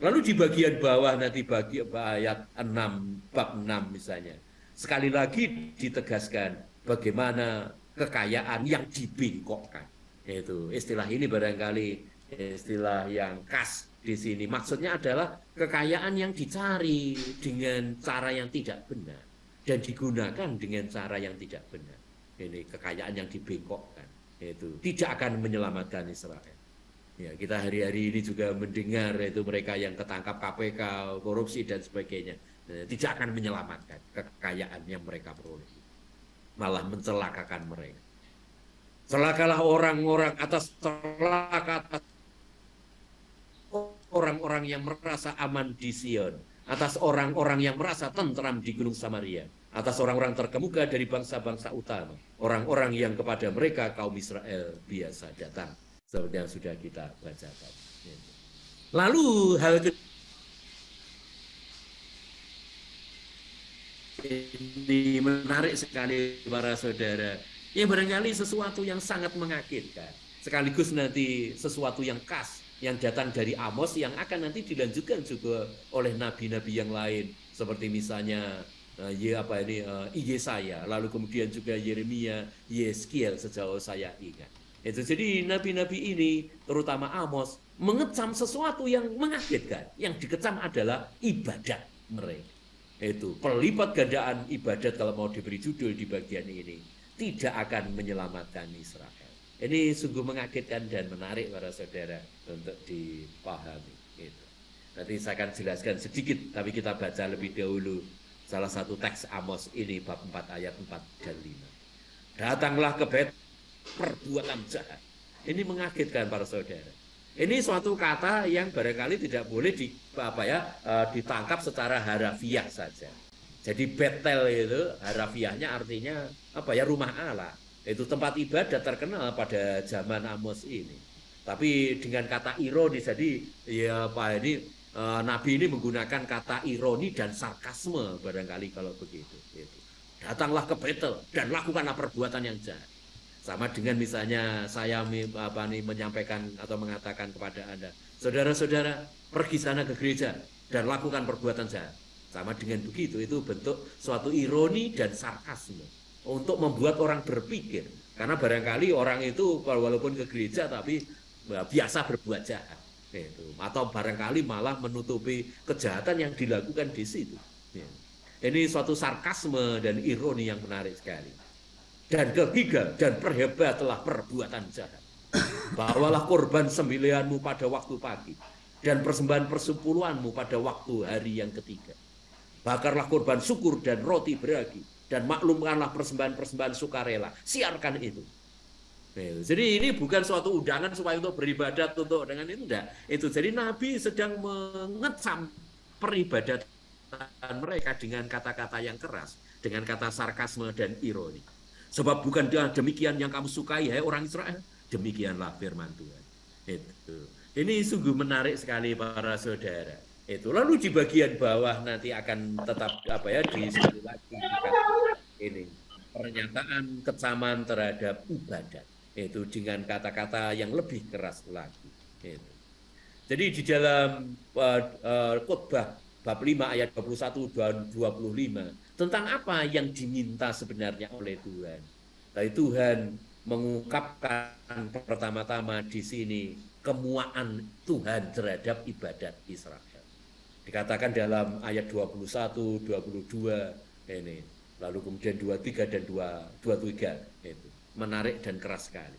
Lalu di bagian bawah nanti bagi ayat 6 bab 6 misalnya, sekali lagi ditegaskan bagaimana kekayaan yang dibengkokkan. Itu istilah ini barangkali istilah yang khas di sini. Maksudnya adalah kekayaan yang dicari dengan cara yang tidak benar dan digunakan dengan cara yang tidak benar. Ini kekayaan yang dibengkokkan. Itu tidak akan menyelamatkan Israel. Ya, kita hari-hari ini juga mendengar itu mereka yang ketangkap KPK, korupsi dan sebagainya. Tidak akan menyelamatkan kekayaan yang mereka peroleh. Malah mencelakakan mereka. Celakalah orang-orang atas orang-orang yang merasa aman di Sion, atas orang-orang yang merasa tentram di Gunung Samaria, atas orang-orang terkemuka dari bangsa-bangsa utama, orang-orang yang kepada mereka kaum Israel biasa datang, seperti yang sudah kita bacakan. Lalu hal ini menarik sekali para saudara. Yang barangkali sesuatu yang sangat mengagetkan. Sekaligus nanti sesuatu yang khas yang datang dari Amos yang akan nanti dilanjutkan juga oleh nabi-nabi yang lain. Seperti misalnya Yesaya, lalu kemudian juga Yeremia, Yeskiel sejauh saya ingat. Itu jadi nabi-nabi ini, terutama Amos, mengecam sesuatu yang mengagetkan. Yang dikecam adalah ibadat mereka. Itu pelipat gandaan ibadat kalau mau diberi judul di bagian ini. Tidak akan menyelamatkan Israel. Ini sungguh mengagetkan dan menarik para saudara untuk dipahami. Itu. Nanti saya akan jelaskan sedikit, tapi kita baca lebih dahulu salah satu teks Amos ini bab 4 ayat 4 dan 5. Datanglah ke Bet perbuatan jahat. Ini mengagetkan para saudara. Ini suatu kata yang barangkali tidak boleh ditangkap secara harafiah saja. Jadi Betel itu harafiahnya artinya rumah Allah. Itu tempat ibadah terkenal pada zaman Amos ini. Tapi dengan kata ironi, jadi Nabi ini menggunakan kata ironi dan sarkasme barangkali kalau begitu. Gitu. Datanglah ke Betel dan lakukanlah perbuatan yang jahat. Sama dengan misalnya saya menyampaikan atau mengatakan kepada Anda, saudara-saudara pergi sana ke gereja dan lakukan perbuatan jahat. Sama dengan begitu, itu bentuk suatu ironi dan sarkasme untuk membuat orang berpikir. Karena barangkali orang itu walaupun ke gereja tapi biasa berbuat jahat. Atau barangkali malah menutupi kejahatan yang dilakukan di situ. Ini suatu sarkasme dan ironi yang menarik sekali. Dan ketiga, dan perhebatlah perbuatan jahat. Bawalah korban sembelihanmu pada waktu pagi, dan persembahan persepuluhanmu pada waktu hari yang ketiga. Bakarlah korban syukur dan roti beragi, dan maklumkanlah persembahan-persembahan sukarela. Siarkan itu. Jadi ini bukan suatu undangan supaya untuk beribadat untuk dengan itu enggak. Itu jadi Nabi sedang mengecam peribadatan mereka dengan kata-kata yang keras, dengan kata sarkasme dan ironi. Sebab bukan demikian yang kamu sukai, hai orang Israel. Demikianlah firman Tuhan. Itu. Ini sungguh menarik sekali para saudara. Itu lalu di bagian bawah nanti akan tetap sekali lagi ini pernyataan kecaman terhadap ibadat. Itu dengan kata-kata yang lebih keras lagi. Itu. Jadi di dalam khotbah bab 5 ayat 21 dan 25 tentang apa yang diminta sebenarnya oleh Tuhan. Tapi Tuhan mengungkapkan pertama-tama di sini kemuaan Tuhan terhadap ibadat Israel. Dikatakan dalam ayat 21, 22 ini. Lalu kemudian 23 dan 23 itu. Menarik dan keras sekali.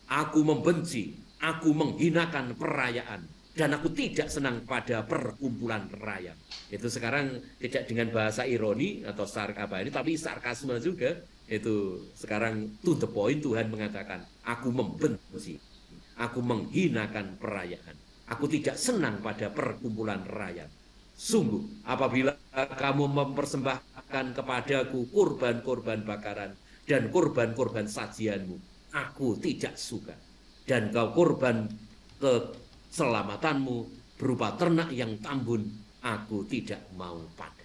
Aku membenci, aku menghinakan perayaan, dan aku tidak senang pada perkumpulan raya. Itu sekarang tidak dengan bahasa ironi atau tapi sarkasme juga. Itu sekarang to the point Tuhan mengatakan, aku membenci, aku menghinakan perayaan, aku tidak senang pada perkumpulan raya. Sungguh apabila kamu mempersembahkan kepadaku korban-korban bakaran dan korban-korban sajianmu, aku tidak suka. Dan kau korban keselamatanmu berupa ternak yang tambun, aku tidak mau pada.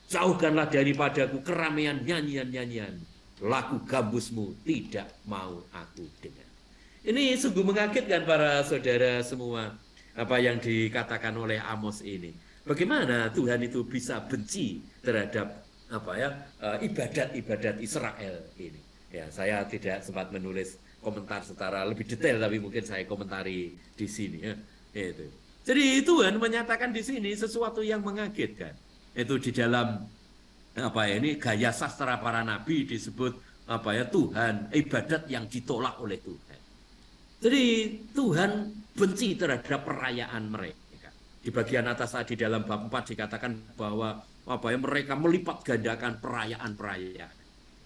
Jauhkanlah daripadaku keramaian nyanyian-nyanyian, lagu gambusmu tidak mau aku dengar. Ini sungguh mengagetkan para saudara semua, apa yang dikatakan oleh Amos ini. Bagaimana Tuhan itu bisa benci terhadap ibadat-ibadat Israel ini. Ya, saya tidak sempat menulis komentar secara lebih detail, tapi mungkin saya komentari di sini ya. Itu. Jadi Tuhan menyatakan di sini sesuatu yang mengagetkan. Itu di dalam gaya sastra para nabi disebut Tuhan, ibadat yang ditolak oleh Tuhan. Jadi Tuhan benci terhadap perayaan mereka. Di bagian atas tadi dalam bab 4 dikatakan bahwa mereka melipat gandakan perayaan-perayaan.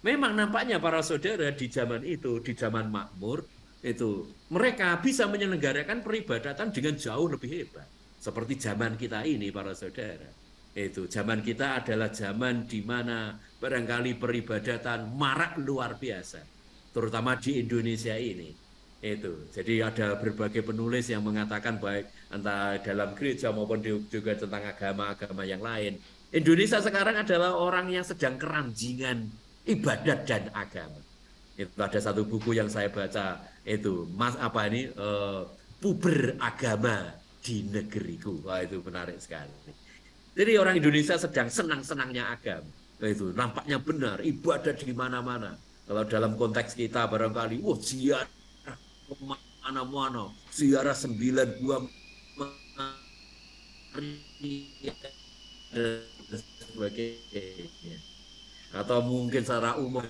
Memang nampaknya para saudara di zaman itu, di zaman makmur, itu mereka bisa menyelenggarakan peribadatan dengan jauh lebih hebat. Seperti zaman kita ini para saudara. Itu zaman kita adalah zaman di mana barangkali peribadatan marak luar biasa. Terutama di Indonesia ini. Itu. Jadi ada berbagai penulis yang mengatakan baik entah dalam gereja maupun juga tentang agama-agama yang lain. Indonesia sekarang adalah orang yang sedang keranjingan ibadat dan agama. Itu ada satu buku yang saya baca itu puber agama di negeriku. Wah, itu menarik sekali. Jadi orang Indonesia sedang senang-senangnya agama. Itu nampaknya benar ibadat di mana-mana. Kalau dalam konteks kita barangkali ziarah mana-mana, ziarah 9 buah sebagainya. Atau mungkin secara umum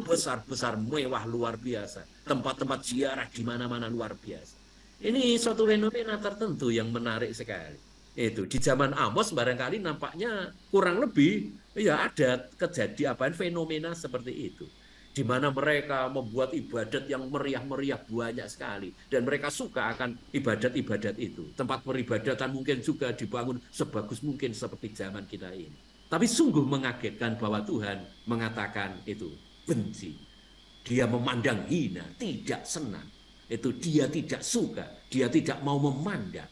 besar-besar mewah luar biasa, tempat-tempat ziarah di mana-mana luar biasa. Ini suatu fenomena tertentu yang menarik sekali. Itu di zaman Amos barangkali nampaknya kurang lebih ya ada fenomena seperti itu, di mana mereka membuat ibadat yang meriah-meriah banyak sekali, dan mereka suka akan ibadat-ibadat itu. Tempat peribadatan mungkin juga dibangun sebagus mungkin seperti zaman kita ini. Tapi sungguh mengagetkan bahwa Tuhan mengatakan itu benci. Dia memandang hina, tidak senang. Itu dia tidak suka, dia tidak mau memandang.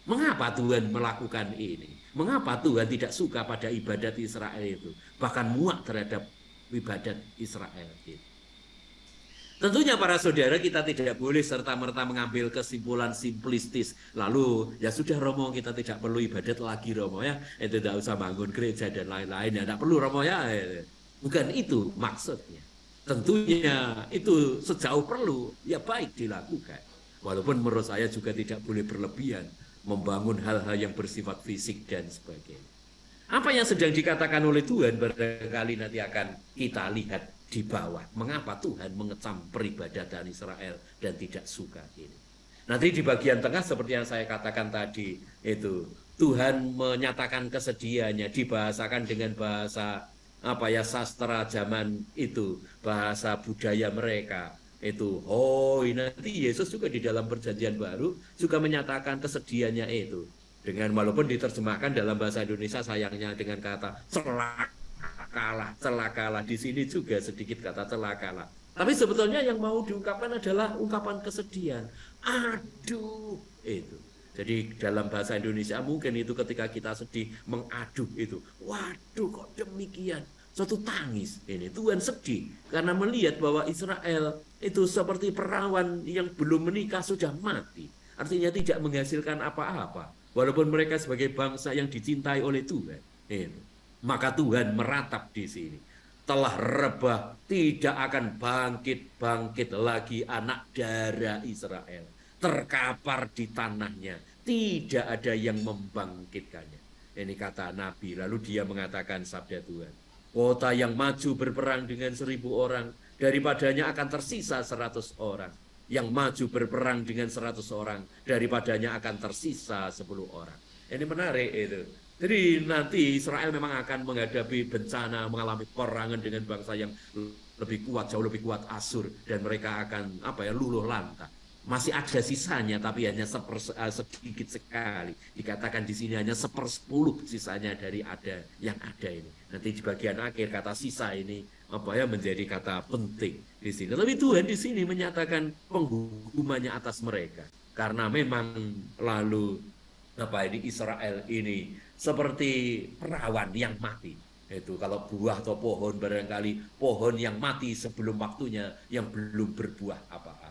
Mengapa Tuhan melakukan ini? Mengapa Tuhan tidak suka pada ibadat Israel itu? Bahkan muak terhadap ibadat Israel itu. Tentunya para saudara kita tidak boleh serta-merta mengambil kesimpulan simplistis. Lalu ya sudah Romo, kita tidak perlu ibadat lagi Romo ya. Itu tidak usah bangun gereja dan lain-lain. Ya tidak perlu Romo ya. Bukan itu maksudnya. Tentunya itu sejauh perlu ya baik dilakukan. Walaupun menurut saya juga tidak boleh berlebihan membangun hal-hal yang bersifat fisik dan sebagainya. Apa yang sedang dikatakan oleh Tuhan barangkali nanti akan kita lihat di bawah. Mengapa Tuhan mengecam peribadatan Israel dan tidak suka ini. Nanti di bagian tengah seperti yang saya katakan tadi, itu Tuhan menyatakan kesedihannya, dibahasakan dengan bahasa apa ya, sastra zaman itu, bahasa budaya mereka. Itu, oh nanti Yesus juga di dalam perjanjian baru juga menyatakan kesedihannya itu. Dengan walaupun diterjemahkan dalam bahasa Indonesia sayangnya dengan kata celakalah, celakalah. Di sini juga sedikit kata celakalah. Tapi sebetulnya yang mau diungkapkan adalah ungkapan kesedihan. Aduh, itu. Jadi dalam bahasa Indonesia mungkin itu ketika kita sedih mengaduh itu. Waduh, kok demikian? Suatu tangis ini. Tuhan sedih karena melihat bahwa Israel itu seperti perawan yang belum menikah sudah mati. Artinya tidak menghasilkan apa-apa. Walaupun mereka sebagai bangsa yang dicintai oleh Tuhan. Itu. Maka Tuhan meratap di sini. Telah rebah, tidak akan bangkit-bangkit lagi anak darah Israel. Terkapar di tanahnya, tidak ada yang membangkitkannya. Ini kata Nabi, lalu dia mengatakan sabda Tuhan. Kota yang maju berperang dengan 1.000 orang, daripadanya akan tersisa 100 orang. Yang maju berperang dengan 100 orang, daripadanya akan tersisa 10 orang. Ini menarik itu. Jadi nanti Israel memang akan menghadapi bencana, mengalami perangan dengan bangsa yang lebih kuat, jauh lebih kuat Asur, dan mereka akan luluh lantang. Masih ada sisanya, tapi hanya sedikit sekali. Dikatakan di sini hanya 1/10 sisanya dari yang ada ini. Nanti di bagian akhir kata sisa ini menjadi kata penting di sini. Tapi Tuhan di sini menyatakan penghukumannya atas mereka, karena memang lalu Israel ini seperti perawan yang mati. Itu kalau buah atau pohon, barangkali pohon yang mati sebelum waktunya, yang belum berbuah apa-apa.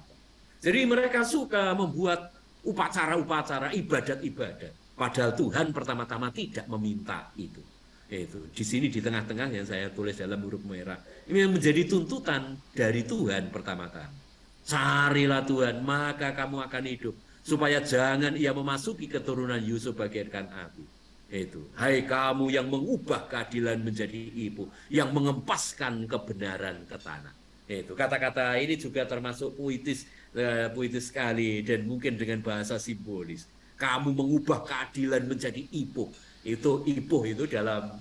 Jadi mereka suka membuat upacara-upacara, ibadat-ibadat. Padahal Tuhan pertama-tama tidak meminta itu. Itu di sini di tengah-tengah yang saya tulis dalam huruf merah. Ini yang menjadi tuntutan dari Tuhan pertama-tama. Carilah Tuhan, maka kamu akan hidup. Supaya jangan ia memasuki keturunan Yusuf bagaikan api. Itu, hai kamu yang mengubah keadilan menjadi ibu, yang mengempaskan kebenaran ke tanah. Itu kata-kata ini juga termasuk puitis sekali, dan mungkin dengan bahasa simbolis. Kamu mengubah keadilan menjadi ipuh. Itu ipuh itu dalam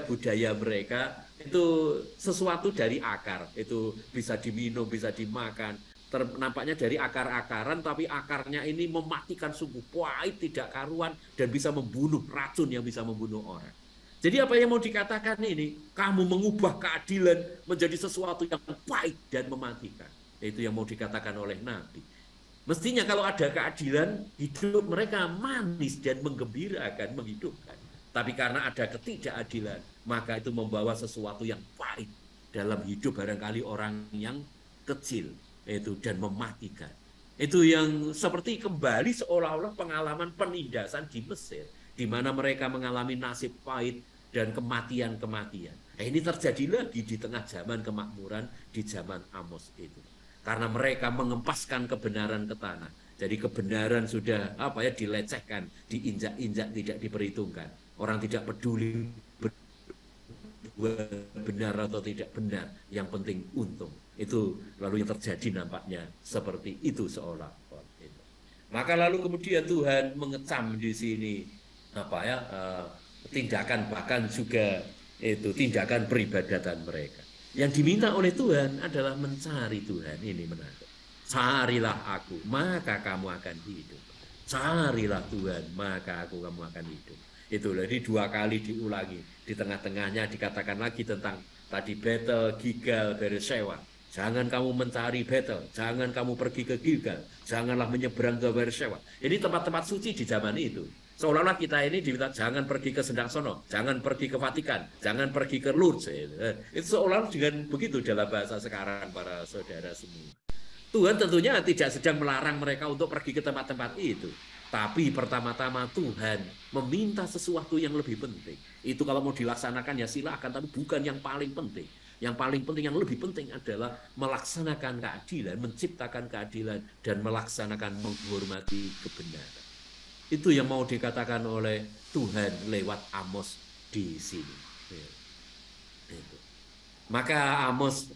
budaya mereka itu sesuatu dari akar. Itu bisa diminum, bisa dimakan. Nampaknya dari akar-akaran, tapi akarnya ini mematikan, sungguh pahit, tidak karuan, dan bisa membunuh, racun yang bisa membunuh orang. Jadi apa yang mau dikatakan ini? Kamu mengubah keadilan menjadi sesuatu yang pahit dan mematikan. Itu yang mau dikatakan oleh Nabi. Mestinya kalau ada keadilan, hidup mereka manis dan menggembirakan, menghidupkan. Tapi karena ada ketidakadilan, maka itu membawa sesuatu yang pahit dalam hidup barangkali orang yang kecil. Itu dan mematikan. Itu yang seperti kembali seolah-olah pengalaman penindasan di Mesir, di mana mereka mengalami nasib pahit dan kematian-kematian. Ini terjadi lagi di tengah zaman kemakmuran di zaman Amos itu. Karena mereka mengempaskan kebenaran ke tanah. Jadi kebenaran sudah dilecehkan, diinjak-injak, tidak diperhitungkan. Orang tidak peduli benar atau tidak benar, yang penting untung. Itu lalu yang terjadi nampaknya seperti itu seolah-olah. Maka lalu kemudian Tuhan mengecam di sini tindakan, bahkan juga itu tindakan peribadatan mereka. Yang diminta oleh Tuhan adalah mencari Tuhan. Ini menarik. Carilah aku, maka kamu akan hidup. Carilah Tuhan, maka kamu akan hidup. Itu jadi 2 kali diulangi. Di tengah-tengahnya dikatakan lagi tentang tadi Betel, Gilgal, Bershewa. Jangan kamu mencari Betel, jangan kamu pergi ke Gilgal, janganlah menyeberang ke Bershewa. Ini tempat-tempat suci di zaman itu. Seolah-olah kita ini diminta jangan pergi ke Sendangsono, jangan pergi ke Vatikan, jangan pergi ke Lourdes. Itu seolah-olah dengan begitu dalam bahasa sekarang para saudara semua. Tuhan tentunya tidak sedang melarang mereka untuk pergi ke tempat-tempat itu. Tapi pertama-tama Tuhan meminta sesuatu yang lebih penting. Itu kalau mau dilaksanakan ya silakan, tapi bukan yang paling penting. Yang paling penting, yang lebih penting adalah melaksanakan keadilan, menciptakan keadilan, dan melaksanakan menghormati kebenaran. Itu yang mau dikatakan oleh Tuhan lewat Amos di sini. Maka Amos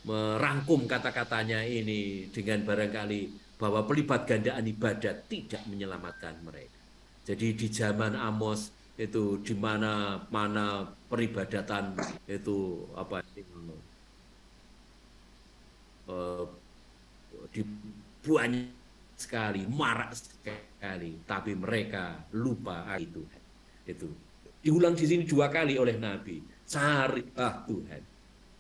merangkum kata-katanya ini dengan barangkali bahwa pelipat gandaan ibadat tidak menyelamatkan mereka. Jadi di zaman Amos itu di mana peribadatan itu banyak sekali, marak sekali, tapi mereka lupa itu. Itu diulang di sini 2 kali oleh Nabi. Carilah Tuhan.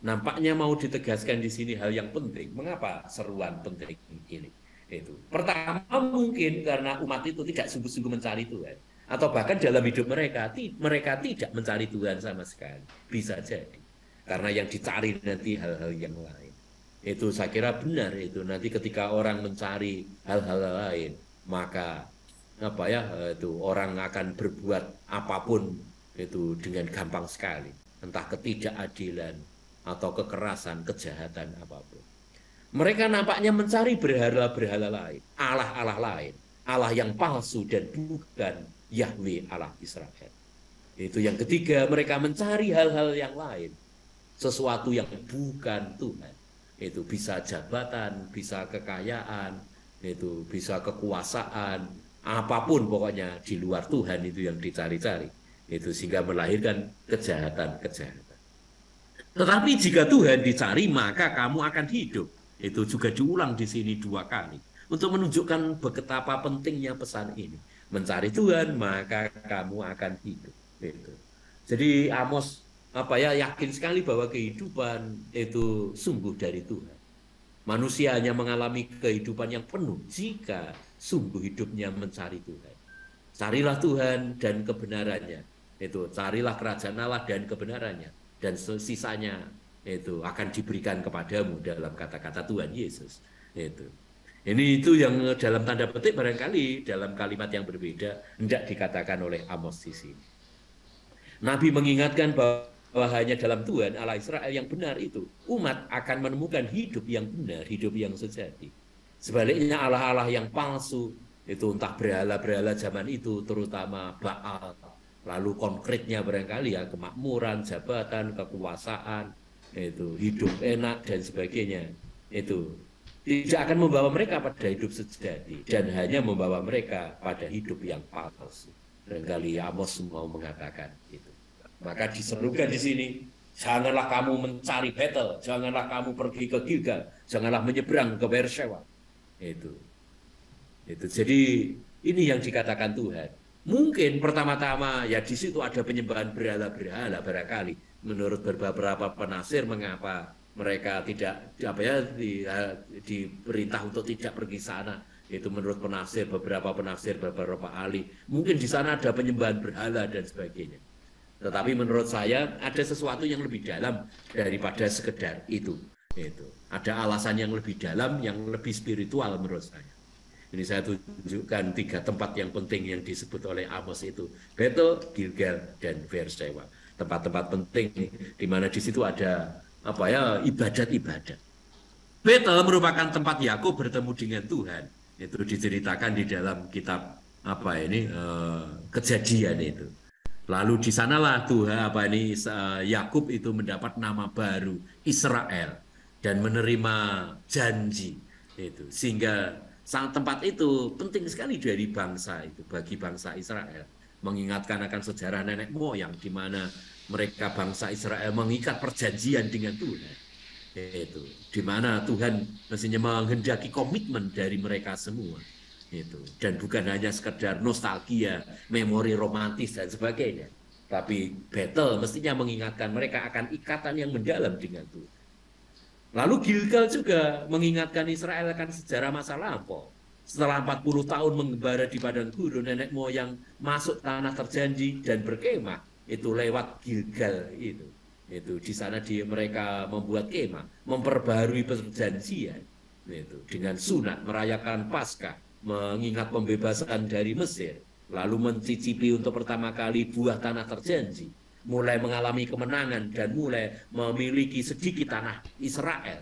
Nampaknya mau ditegaskan di sini hal yang penting. Mengapa seruan penting ini? Itu. Pertama mungkin karena umat itu tidak sungguh-sungguh mencari Tuhan. Atau bahkan dalam hidup mereka tidak mencari Tuhan sama sekali. Bisa jadi. Karena yang dicari nanti hal-hal yang lain. Itu saya kira benar itu. Nanti ketika orang mencari hal-hal lain, maka itu orang akan berbuat apapun itu dengan gampang sekali. Entah ketidakadilan atau kekerasan, kejahatan apapun. Mereka nampaknya mencari berhala-berhala lain, Allah-Allah lain, Allah yang palsu dan bukan Yahweh Allah Israel. Itu yang ketiga, mereka mencari hal-hal yang lain, sesuatu yang bukan Tuhan. Itu bisa jabatan, bisa kekayaan, itu bisa kekuasaan, apapun pokoknya di luar Tuhan itu yang dicari-cari. Itu sehingga melahirkan kejahatan-kejahatan. Tetapi jika Tuhan dicari, maka kamu akan hidup. Itu juga diulang di sini 2 kali. Untuk menunjukkan betapa pentingnya pesan ini. Mencari Tuhan, maka kamu akan hidup. Itu. Jadi Amos yakin sekali bahwa kehidupan itu sungguh dari Tuhan. Manusia hanya mengalami kehidupan yang penuh jika sungguh hidupnya mencari Tuhan. Carilah Tuhan dan kebenarannya. Itu, carilah kerajaan Allah dan kebenarannya. Dan sisanya itu akan diberikan kepadamu dalam kata-kata Tuhan Yesus. Itu yang dalam tanda petik barangkali dalam kalimat yang berbeda hendak dikatakan oleh Amos di sini. Nabi mengingatkan bahwa hanya dalam Tuhan Allah Israel yang benar itu umat akan menemukan hidup yang benar, hidup yang sejati. Sebaliknya Allah-Allah yang palsu itu entah berhala-berhala zaman itu terutama Baal. Lalu konkretnya barangkali kemakmuran, jabatan, kekuasaan, itu hidup enak dan sebagainya. Itu tidak akan membawa mereka pada hidup sejati dan hanya membawa mereka pada hidup yang palsu. Barangkali Amos mau mengatakan itu. Maka diserukan di sini, janganlah kamu mencari Betel, janganlah kamu pergi ke Gilgal, janganlah menyeberang ke Beersheba. Itu. Jadi ini yang dikatakan Tuhan. Mungkin pertama-tama ya di situ ada penyembahan berhala-berhala barangkali menurut beberapa penafsir mengapa mereka tidak diperintah untuk tidak pergi sana. Itu menurut beberapa penafsir beberapa ahli. Mungkin di sana ada penyembahan berhala dan sebagainya. Tetapi menurut saya ada sesuatu yang lebih dalam daripada sekedar itu. Ada alasan yang lebih dalam, yang lebih spiritual menurut saya. Ini saya tunjukkan 3 tempat yang penting yang disebut oleh Amos itu. Betel, Gilgal, dan Beersheba. Tempat-tempat penting di mana di situ ada ibadat-ibadat. Betel merupakan tempat Yakub bertemu dengan Tuhan. Itu diceritakan di dalam kitab Kejadian itu. Lalu di sanalah Yakub itu mendapat nama baru Israel dan menerima janji itu sehingga tempat itu penting sekali dari bangsa itu bagi bangsa Israel, mengingatkan akan sejarah nenek moyang di mana mereka bangsa Israel mengikat perjanjian dengan Tuhan. Itu di mana Tuhan mestinya menghendaki komitmen dari mereka semua. Dan bukan hanya sekedar nostalgia, memori romantis dan sebagainya. Tapi Betel mestinya mengingatkan mereka akan ikatan yang mendalam dengan Tuhan. Lalu Gilgal juga mengingatkan Israel akan sejarah masa lampau. Setelah 40 tahun mengembara di padang gurun, nenek moyang masuk tanah terjanji dan berkemah. Itu lewat Gilgal itu. Di sana mereka membuat kemah, memperbaharui perjanjian. Dengan sunat merayakan Paskah, mengingat pembebasan dari Mesir, lalu mencicipi untuk pertama kali buah tanah terjanji. Mulai mengalami kemenangan dan mulai memiliki sedikit tanah Israel.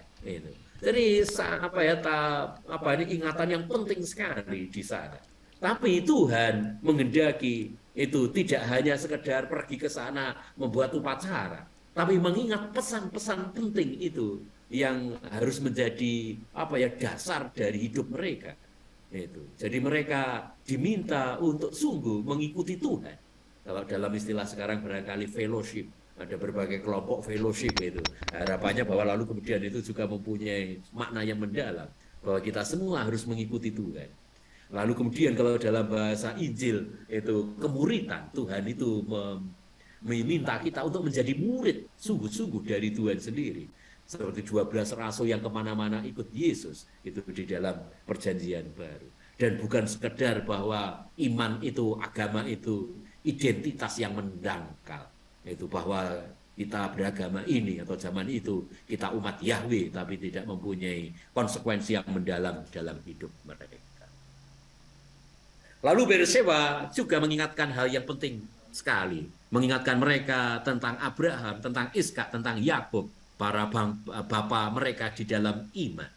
Jadi ini ingatan yang penting sekali di sana. Tapi Tuhan menghendaki itu tidak hanya sekedar pergi ke sana membuat upacara, tapi mengingat pesan-pesan penting itu yang harus menjadi apa ya dasar dari hidup mereka. Itu. Jadi mereka diminta untuk sungguh mengikuti Tuhan. Kalau dalam istilah sekarang barangkali fellowship, ada berbagai kelompok fellowship itu. Harapannya bahwa lalu kemudian itu juga mempunyai makna yang mendalam, bahwa kita semua harus mengikuti Tuhan. Lalu kemudian kalau dalam bahasa Injil itu kemuritan, Tuhan itu meminta kita untuk menjadi murid sungguh-sungguh dari Tuhan sendiri. Seperti 12 rasul yang kemana-mana ikut Yesus itu di dalam perjanjian baru. Dan bukan sekedar bahwa iman itu, agama itu identitas yang mendangkal. Itu bahwa kita beragama ini atau zaman itu kita umat Yahweh tapi tidak mempunyai konsekuensi yang mendalam dalam hidup mereka. Lalu Bersewa juga mengingatkan hal yang penting sekali. Mengingatkan mereka tentang Abraham, tentang Iskak, tentang Yakub, para bapa mereka di dalam iman.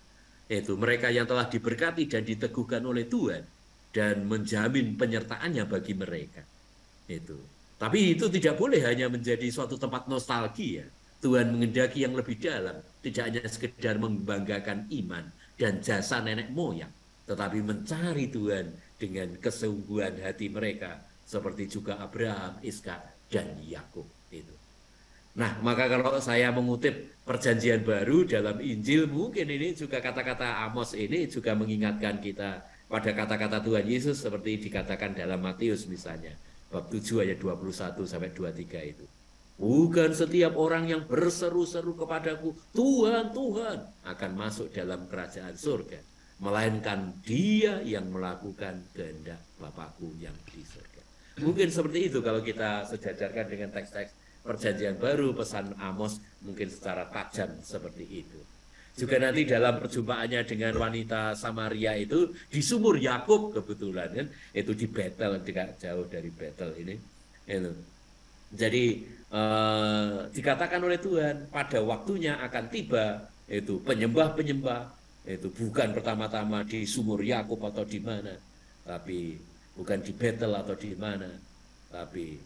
Itu mereka yang telah diberkati dan diteguhkan oleh Tuhan dan menjamin penyertaannya bagi mereka. Itu. Tapi itu tidak boleh hanya menjadi suatu tempat nostalgia. Tuhan mengendaki yang lebih dalam, tidak hanya sekedar membanggakan iman dan jasa nenek moyang, tetapi mencari Tuhan dengan kesungguhan hati mereka, seperti juga Abraham, Iskak, dan Yakub itu. Nah, maka kalau saya mengutip perjanjian baru dalam Injil, mungkin ini juga kata-kata Amos ini juga mengingatkan kita pada kata-kata Tuhan Yesus seperti dikatakan dalam Matius misalnya, bab 7 ayat 21 sampai 23 itu. Bukan setiap orang yang berseru-seru kepadaku, Tuhan, Tuhan, akan masuk dalam kerajaan surga, melainkan dia yang melakukan kehendak Bapakku yang di surga. Mungkin seperti itu kalau kita sejajarkan dengan teks-teks perjanjian baru, pesan Amos mungkin secara tajam seperti itu. Juga nanti dalam perjumpaannya dengan wanita Samaria itu di sumur Yakub kebetulan kan, itu di Betel, tidak jauh dari Betel ini. Itu. Jadi dikatakan oleh Tuhan pada waktunya akan tiba itu penyembah-penyembah itu bukan pertama-tama di sumur Yakub atau di mana, tapi bukan di Betel atau di mana, tapi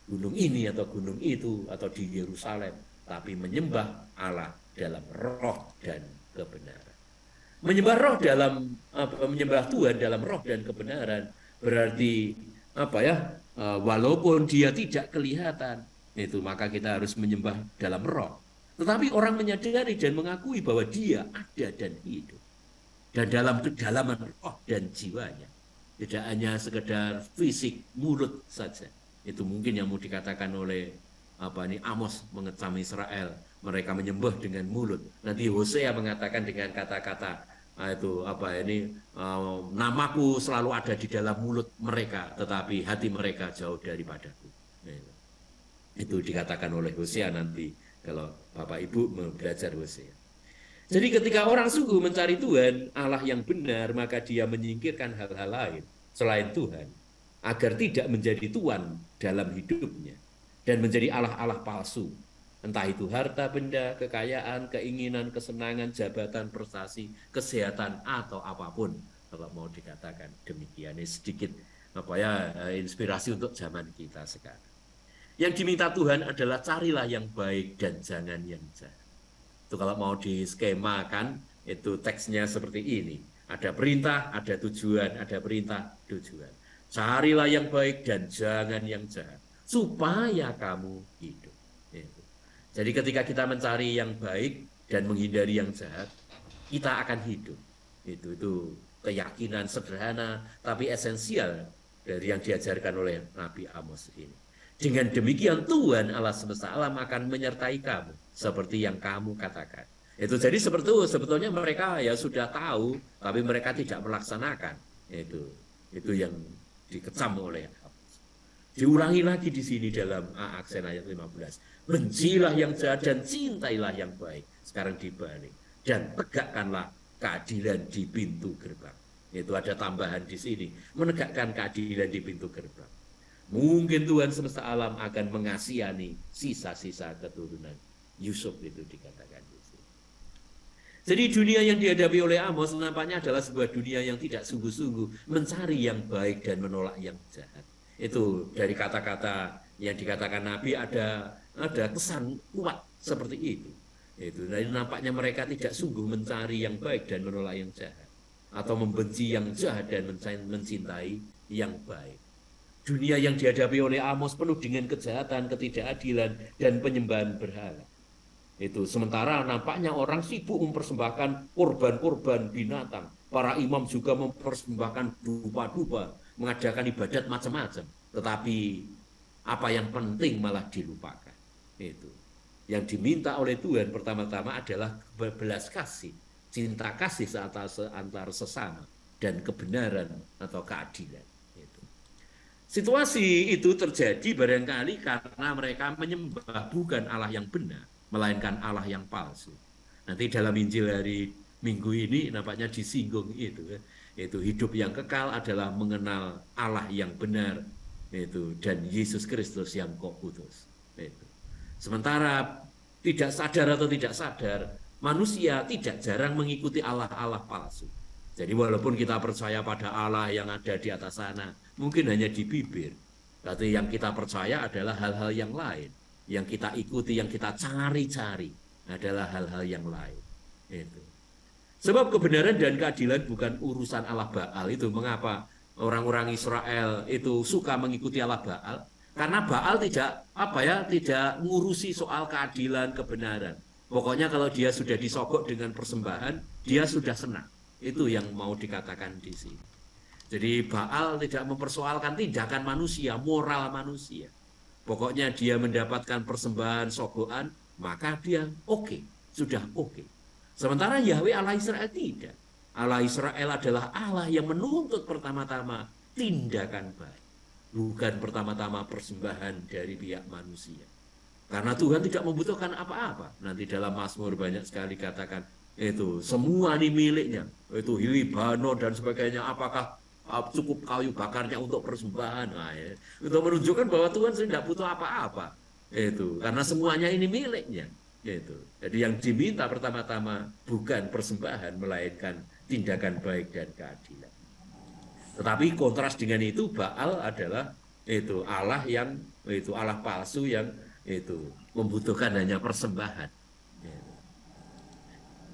gunung ini atau gunung itu atau di Yerusalem, tapi menyembah Allah dalam roh dan kebenaran. Menyembah roh dalam menyembah Tuhan dalam roh dan kebenaran berarti apa ya? Walaupun dia tidak kelihatan, itu maka kita harus menyembah dalam roh. Tetapi orang menyadari dan mengakui bahwa dia ada dan hidup. Dan dalam kedalaman roh dan jiwanya. Tidak hanya sekedar fisik, mulut saja. Itu mungkin yang mau dikatakan oleh Amos mengecam Israel. Mereka menyembah dengan mulut. Nanti Hosea mengatakan dengan kata-kata namaku selalu ada di dalam mulut mereka, tetapi hati mereka jauh daripadaku. Itu dikatakan oleh Hosea nanti kalau Bapak Ibu belajar Hosea. Jadi ketika orang sungguh mencari Tuhan, Allah yang benar, maka dia menyingkirkan hal-hal lain selain Tuhan, agar tidak menjadi tuan dalam hidupnya dan menjadi Allah-Allah palsu. Entah itu harta benda, kekayaan, keinginan, kesenangan, jabatan, prestasi, kesehatan, atau apapun. Kalau mau dikatakan demikian, ini sedikit inspirasi untuk zaman kita sekarang. Yang diminta Tuhan adalah carilah yang baik dan jangan yang jahat. Itu kalau mau diskemakan, itu teksnya seperti ini. Ada perintah, ada tujuan, ada perintah, tujuan. Carilah yang baik dan jangan yang jahat, supaya kamu hidup. Itu. Jadi ketika kita mencari yang baik dan menghindari yang jahat, kita akan hidup. Itu keyakinan sederhana, tapi esensial dari yang diajarkan oleh Nabi Amos ini. Dengan demikian Tuhan Allah semesta alam akan menyertai kamu seperti yang kamu katakan. Itu jadi sebetulnya mereka ya sudah tahu, tapi mereka tidak melaksanakan. Itu yang dikecam oleh Amos. Diulangi lagi di sini dalam aksen ayat 15. Bencilah yang jahat dan cintailah yang baik. Sekarang dibalik. Dan tegakkanlah keadilan di pintu gerbang. Itu ada tambahan di sini. Menegakkan keadilan di pintu gerbang. Mungkin Tuhan semesta alam akan mengasihani sisa-sisa keturunan Yusuf itu dikatakan di sini. Jadi dunia yang dihadapi oleh Amos nampaknya adalah sebuah dunia yang tidak sungguh-sungguh mencari yang baik dan menolak yang jahat. Itu dari kata-kata yang dikatakan Nabi ada kesan kuat seperti itu. Itu dari nampaknya mereka tidak sungguh mencari yang baik dan menolak yang jahat, atau membenci yang jahat dan mencintai yang baik. Dunia yang dihadapi oleh Amos penuh dengan kejahatan, ketidakadilan, dan penyembahan berhala. Itu sementara nampaknya orang sibuk mempersembahkan korban-korban binatang. Para imam juga mempersembahkan dupa-dupa, mengadakan ibadat macam-macam. Tetapi apa yang penting malah dilupakan. Itu. Yang diminta oleh Tuhan pertama-tama adalah belas kasih, cinta kasih antar sesama, dan kebenaran atau keadilan. Itu. Situasi itu terjadi barangkali karena mereka menyembah bukan Allah yang benar, melainkan Allah yang palsu. Nanti dalam Injil hari Minggu ini nampaknya disinggung itu. Itu hidup yang kekal adalah mengenal Allah yang benar, itu, dan Yesus Kristus yang kau utus. Itu. Sementara tidak sadar atau tidak sadar, manusia tidak jarang mengikuti Allah-Allah palsu. Jadi walaupun kita percaya pada Allah yang ada di atas sana, mungkin hanya di bibir. Tapi yang kita percaya adalah hal-hal yang lain. Yang kita ikuti, yang kita cari-cari adalah hal-hal yang lain. Itu. Sebab kebenaran dan keadilan bukan urusan Allah Baal. Itu mengapa orang-orang Israel itu suka mengikuti Allah Baal. Karena Baal tidak ngurusi soal keadilan, kebenaran. Pokoknya kalau dia sudah disogok dengan persembahan, dia sudah senang. Itu yang mau dikatakan di sini. Jadi Baal tidak mempersoalkan tindakan manusia, moral manusia. Pokoknya dia mendapatkan persembahan sogokan, maka dia oke, sudah oke. Sementara Yahweh Allah Israel tidak. Allah Israel adalah Allah yang menuntut pertama-tama tindakan baik. Bukan pertama-tama persembahan dari pihak manusia. Karena Tuhan tidak membutuhkan apa-apa. Nanti dalam Mazmur banyak sekali katakan, itu semua ini miliknya. Itu Libanon dan sebagainya. Apakah cukup kayu bakarnya untuk persembahan? Nah, ya. Untuk menunjukkan bahwa Tuhan tidak butuh apa-apa. Itu karena semuanya ini miliknya. Itu. Jadi yang diminta pertama-tama bukan persembahan, melainkan tindakan baik dan keadilan. Tetapi kontras dengan itu, Baal adalah itu Allah yang itu Allah palsu yang itu membutuhkan hanya persembahan.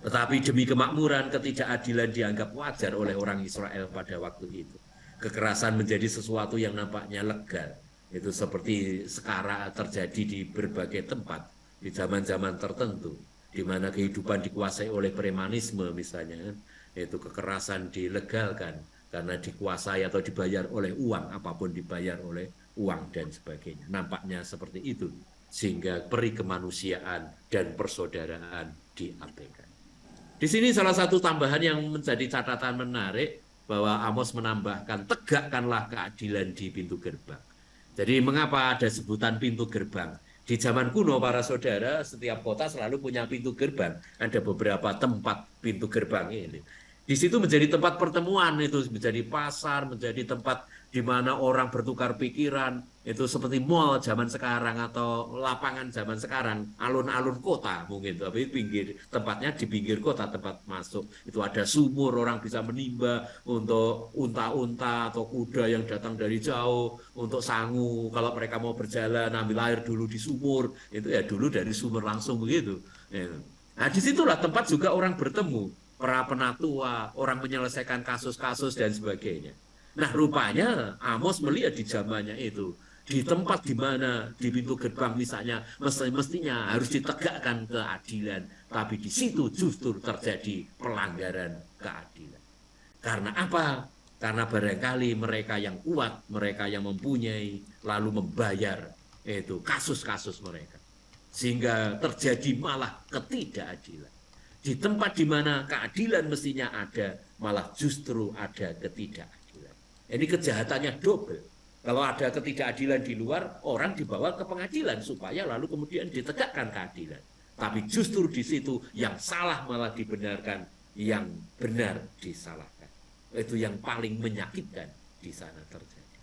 Tetapi demi kemakmuran, ketidakadilan dianggap wajar oleh orang Israel pada waktu itu. Kekerasan menjadi sesuatu yang nampaknya legal. Itu seperti sekarang terjadi di berbagai tempat di zaman-zaman tertentu, di mana kehidupan dikuasai oleh premanisme misalnya, itu kekerasan dilegalkan karena dikuasai atau dibayar oleh uang, apapun dibayar oleh uang dan sebagainya. Nampaknya seperti itu, sehingga peri kemanusiaan dan persaudaraan diabaikan. Di sini salah satu tambahan yang menjadi catatan menarik, bahwa Amos menambahkan, tegakkanlah keadilan di pintu gerbang. Jadi mengapa ada sebutan pintu gerbang? Di zaman kuno para saudara, setiap kota selalu punya pintu gerbang. Ada beberapa tempat pintu gerbang ini. Di situ menjadi tempat pertemuan, itu menjadi pasar, menjadi tempat di mana orang bertukar pikiran, itu seperti mall zaman sekarang atau lapangan zaman sekarang, alun-alun kota mungkin, tapi tempatnya di pinggir kota tempat masuk. Itu ada sumur, orang bisa menimba untuk unta-unta atau kuda yang datang dari jauh, untuk sangu, kalau mereka mau berjalan ambil air dulu di sumur, itu ya dulu dari sumur langsung begitu. Nah disitulah tempat juga orang bertemu. Para penatua, orang menyelesaikan kasus-kasus dan sebagainya. Nah rupanya Amos melihat di zamannya itu, di tempat di mana di pintu gerbang misalnya mestinya harus ditegakkan keadilan, tapi di situ justru terjadi pelanggaran keadilan. Karena apa? Karena barangkali mereka yang kuat, mereka yang mempunyai, lalu membayar itu kasus-kasus mereka, sehingga terjadi malah ketidakadilan. Di tempat di mana keadilan mestinya ada, malah justru ada ketidakadilan. Ini kejahatannya double. Kalau ada ketidakadilan di luar, orang dibawa ke pengadilan supaya lalu kemudian ditegakkan keadilan. Tapi justru di situ yang salah malah dibenarkan, yang benar disalahkan. Itu yang paling menyakitkan di sana terjadi.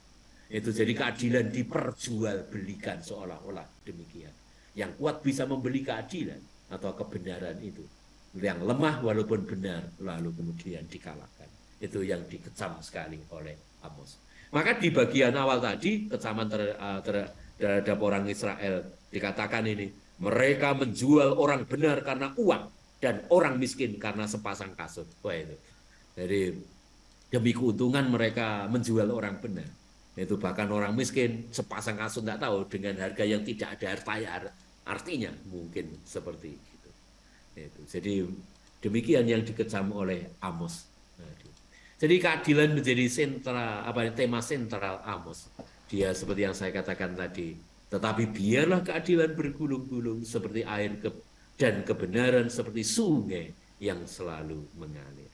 Itu jadi keadilan diperjualbelikan seolah-olah demikian. Yang kuat bisa membeli keadilan atau kebenaran itu. Yang lemah walaupun benar lalu kemudian dikalahkan. Itu yang dikecam sekali oleh Amos. Maka di bagian awal tadi kecaman terhadap orang Israel dikatakan ini, Mereka menjual orang benar karena uang dan orang miskin karena sepasang kasut. Wah itu. Jadi demi keuntungan mereka menjual orang benar. Itu bahkan orang miskin sepasang kasut nggak tahu dengan harga yang tidak ada artinya mungkin seperti itu. Itu. Jadi demikian yang dikecam oleh Amos. Jadi keadilan menjadi tema sentral Amos. Dia seperti yang saya katakan tadi. Tetapi biarlah keadilan bergulung-gulung seperti air dan kebenaran seperti sungai yang selalu mengalir.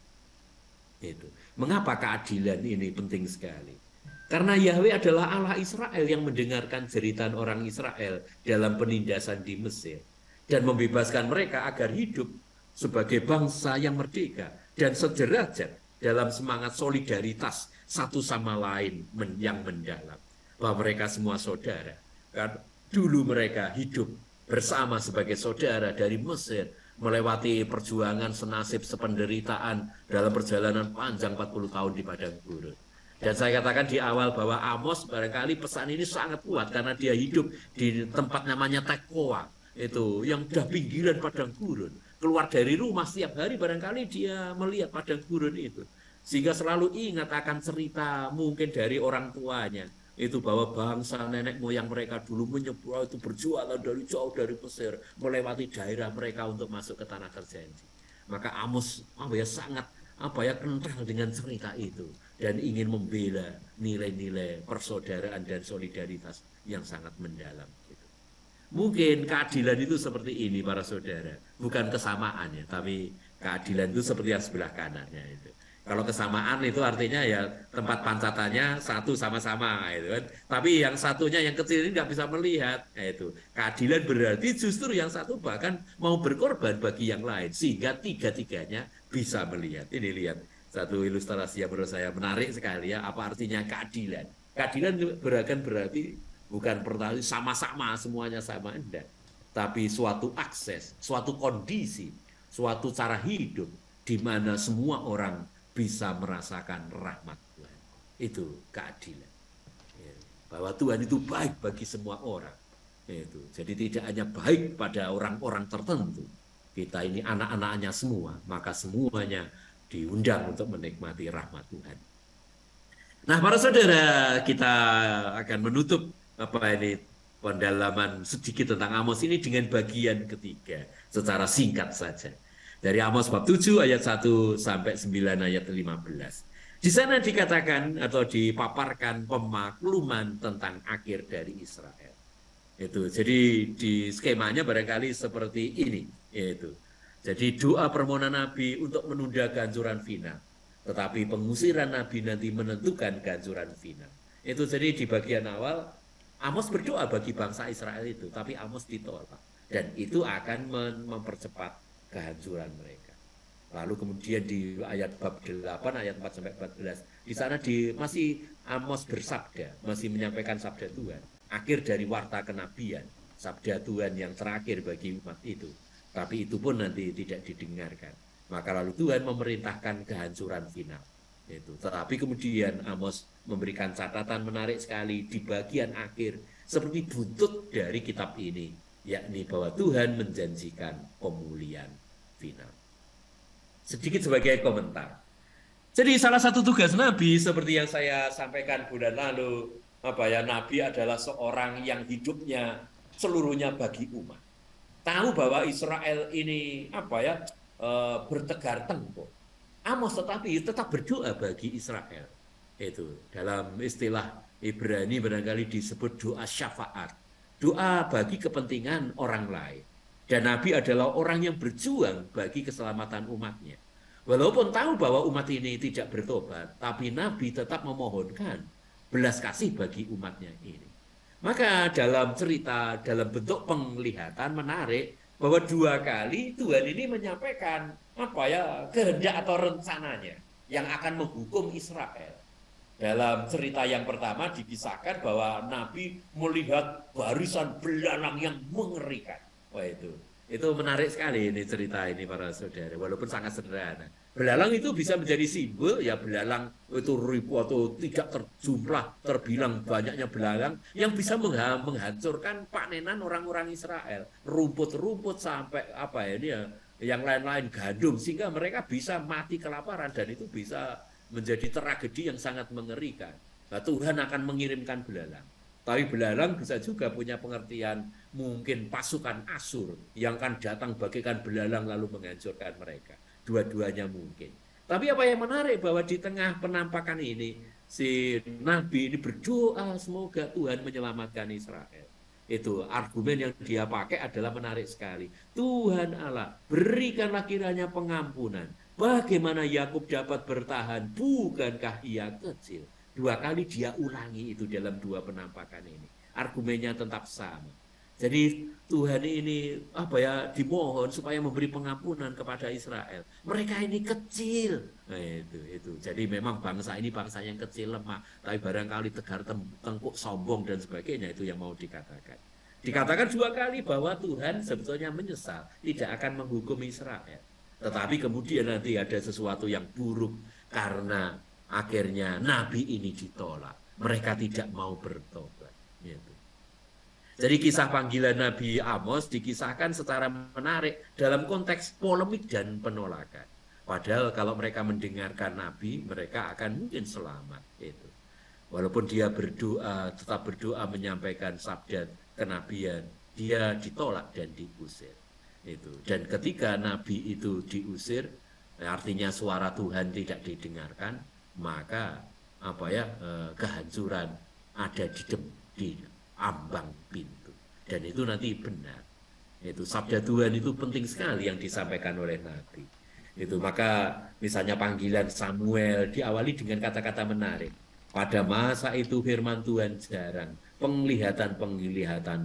Itu. Mengapa keadilan ini penting sekali? Karena Yahweh adalah Allah Israel yang mendengarkan jeritan orang Israel dalam penindasan di Mesir dan membebaskan mereka agar hidup sebagai bangsa yang merdeka dan sederajat dalam semangat solidaritas satu sama lain yang mendalam. Bahwa mereka semua saudara. Kan dulu mereka hidup bersama sebagai saudara dari Mesir, melewati perjuangan senasib sependeritaan dalam perjalanan panjang 40 tahun di padang gurun. Dan saya katakan di awal bahwa Amos barangkali pesan ini sangat kuat karena dia hidup di tempat namanya Tekoa, itu yang udah pinggiran padang gurun. Keluar dari rumah setiap hari barangkali dia melihat padang gurun itu. Sehingga selalu ingat akan cerita mungkin dari orang tuanya. Itu bahwa bangsa nenek moyang mereka dulu menyeberang itu berjualan dari jauh dari Mesir, melewati daerah mereka untuk masuk ke tanah terjanji. Maka Amos sangat kental dengan cerita itu dan ingin membela nilai-nilai persaudaraan dan solidaritas yang sangat mendalam. Gitu. Mungkin keadilan itu seperti ini para saudara, bukan kesamaan ya, tapi keadilan itu seperti yang sebelah kanannya itu. Kalau kesamaan itu artinya ya tempat pancatannya satu sama-sama gitu kan. Tapi yang satunya yang kecil ini nggak bisa melihat. Itu. Keadilan berarti justru yang satu bahkan mau berkorban bagi yang lain sehingga tiga-tiganya bisa melihat. Ini lihat satu ilustrasi yang menurut saya menarik sekali ya. Apa artinya keadilan? Keadilan berarti bukan berarti sama-sama semuanya sama, enggak. Tapi suatu akses, suatu kondisi, suatu cara hidup di mana semua orang bisa merasakan rahmat Tuhan. Itu keadilan. Bahwa Tuhan itu baik bagi semua orang. Itu. Jadi tidak hanya baik pada orang-orang tertentu. Kita ini anak-anaknya semua, maka semuanya diundang untuk menikmati rahmat Tuhan. Nah, para saudara, kita akan menutup pendalaman sedikit tentang Amos ini dengan bagian ketiga secara singkat saja. Dari Amos bab 7 ayat 1 sampai 9 ayat 15. Di sana dikatakan atau dipaparkan pemakluman tentang akhir dari Israel. Itu. Jadi di skemanya barangkali seperti ini, yaitu. Jadi doa permohonan Nabi untuk menunda kehancuran final. Tetapi pengusiran Nabi nanti menentukan kehancuran final. Itu jadi di bagian awal Amos berdoa bagi bangsa Israel itu, tapi Amos ditolak. Dan itu akan mempercepat kehancuran mereka. Lalu kemudian di ayat bab 8 ayat 4 sampai 14 di sana masih Amos bersabda, masih menyampaikan sabda Tuhan, akhir dari warta kenabian, sabda Tuhan yang terakhir bagi umat itu. Tapi itu pun nanti tidak didengarkan. Maka lalu Tuhan memerintahkan kehancuran final. Itu. Tetapi kemudian Amos memberikan catatan menarik sekali di bagian akhir seperti buntut dari kitab ini, yakni bahwa Tuhan menjanjikan pemulihan final. Sedikit sebagai komentar. Jadi salah satu tugas Nabi seperti yang saya sampaikan bulan lalu, Nabi adalah seorang yang hidupnya seluruhnya bagi umat. Tahu bahwa Israel ini bertegar tengkuk. Amos tetapi tetap berdoa bagi Israel. Itu dalam istilah Ibrani barangkali disebut doa syafaat. Doa bagi kepentingan orang lain. Dan Nabi adalah orang yang berjuang bagi keselamatan umatnya. Walaupun tahu bahwa umat ini tidak bertobat, tapi Nabi tetap memohonkan belas kasih bagi umatnya ini. Maka dalam cerita, dalam bentuk penglihatan menarik, bahwa 2 kali Tuhan ini menyampaikan kehendak atau rencananya yang akan menghukum Israel. Dalam cerita yang pertama dikisahkan bahwa Nabi melihat barisan belalang yang mengerikan. Itu Itu menarik sekali ini cerita ini para saudara, walaupun sangat sederhana. Belalang itu bisa menjadi simbol, ya belalang itu ribu atau tidak terjumlah, terbilang banyaknya belalang yang bisa menghancurkan panenan orang-orang Israel. Rumput-rumput sampai apa ya ini ya, yang lain-lain gandum, sehingga mereka bisa mati kelaparan dan itu bisa menjadi tragedi yang sangat mengerikan. Nah, Tuhan akan mengirimkan belalang. Tapi belalang bisa juga punya pengertian mungkin pasukan Asyur yang akan datang bagaikan belalang lalu menghancurkan mereka. Dua-duanya mungkin. Tapi apa yang menarik bahwa di tengah penampakan ini si Nabi ini berdoa semoga Tuhan menyelamatkan Israel. Itu argumen yang dia pakai adalah menarik sekali. Tuhan Allah, berikanlah kiranya pengampunan. Bagaimana Yakub dapat bertahan? Bukankah ia kecil? 2 kali dia ulangi itu dalam 2 penampakan ini. Argumennya tetap sama. Jadi Tuhan ini apa ya dimohon supaya memberi pengampunan kepada Israel. Mereka ini kecil. Nah, itu. Jadi memang bangsa ini bangsa yang kecil lemah, tapi barangkali tegar tengkuk sombong dan sebagainya itu yang mau dikatakan. Dikatakan 2 kali bahwa Tuhan sebetulnya menyesal tidak akan menghukum Israel. Tetapi kemudian nanti ada sesuatu yang buruk karena akhirnya nabi ini ditolak. Mereka tidak mau bertobat. Gitu. Jadi kisah panggilan Nabi Amos dikisahkan secara menarik dalam konteks polemik dan penolakan. Padahal kalau mereka mendengarkan nabi, mereka akan mungkin selamat. Itu. Walaupun dia berdoa, tetap berdoa menyampaikan sabda kenabian, dia ditolak dan diusir. Itu. Dan ketika nabi itu diusir, artinya suara Tuhan tidak didengarkan, maka apa ya kehancuran ada di ambang pintu. Dan itu nanti benar. Itu sabda Tuhan itu penting sekali yang disampaikan oleh nabi. Itu maka misalnya panggilan Samuel diawali dengan kata-kata menarik. Pada masa itu firman Tuhan jarang, penglihatan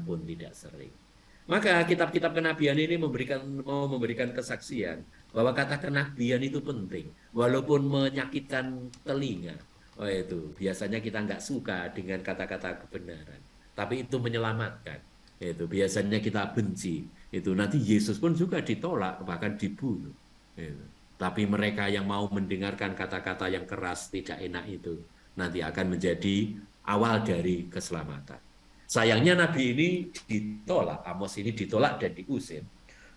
pun tidak sering. Maka kitab-kitab kenabian ini mau memberikan kesaksian bahwa kata kenabian itu penting, walaupun menyakitkan telinga. Oh itu biasanya kita nggak suka dengan kata-kata kebenaran, tapi itu menyelamatkan. Itu biasanya kita benci. Itu nanti Yesus pun juga ditolak, bahkan dibunuh. Itu. Tapi mereka yang mau mendengarkan kata-kata yang keras tidak enak itu nanti akan menjadi awal dari keselamatan. Sayangnya nabi ini ditolak, Amos ini ditolak dan diusir.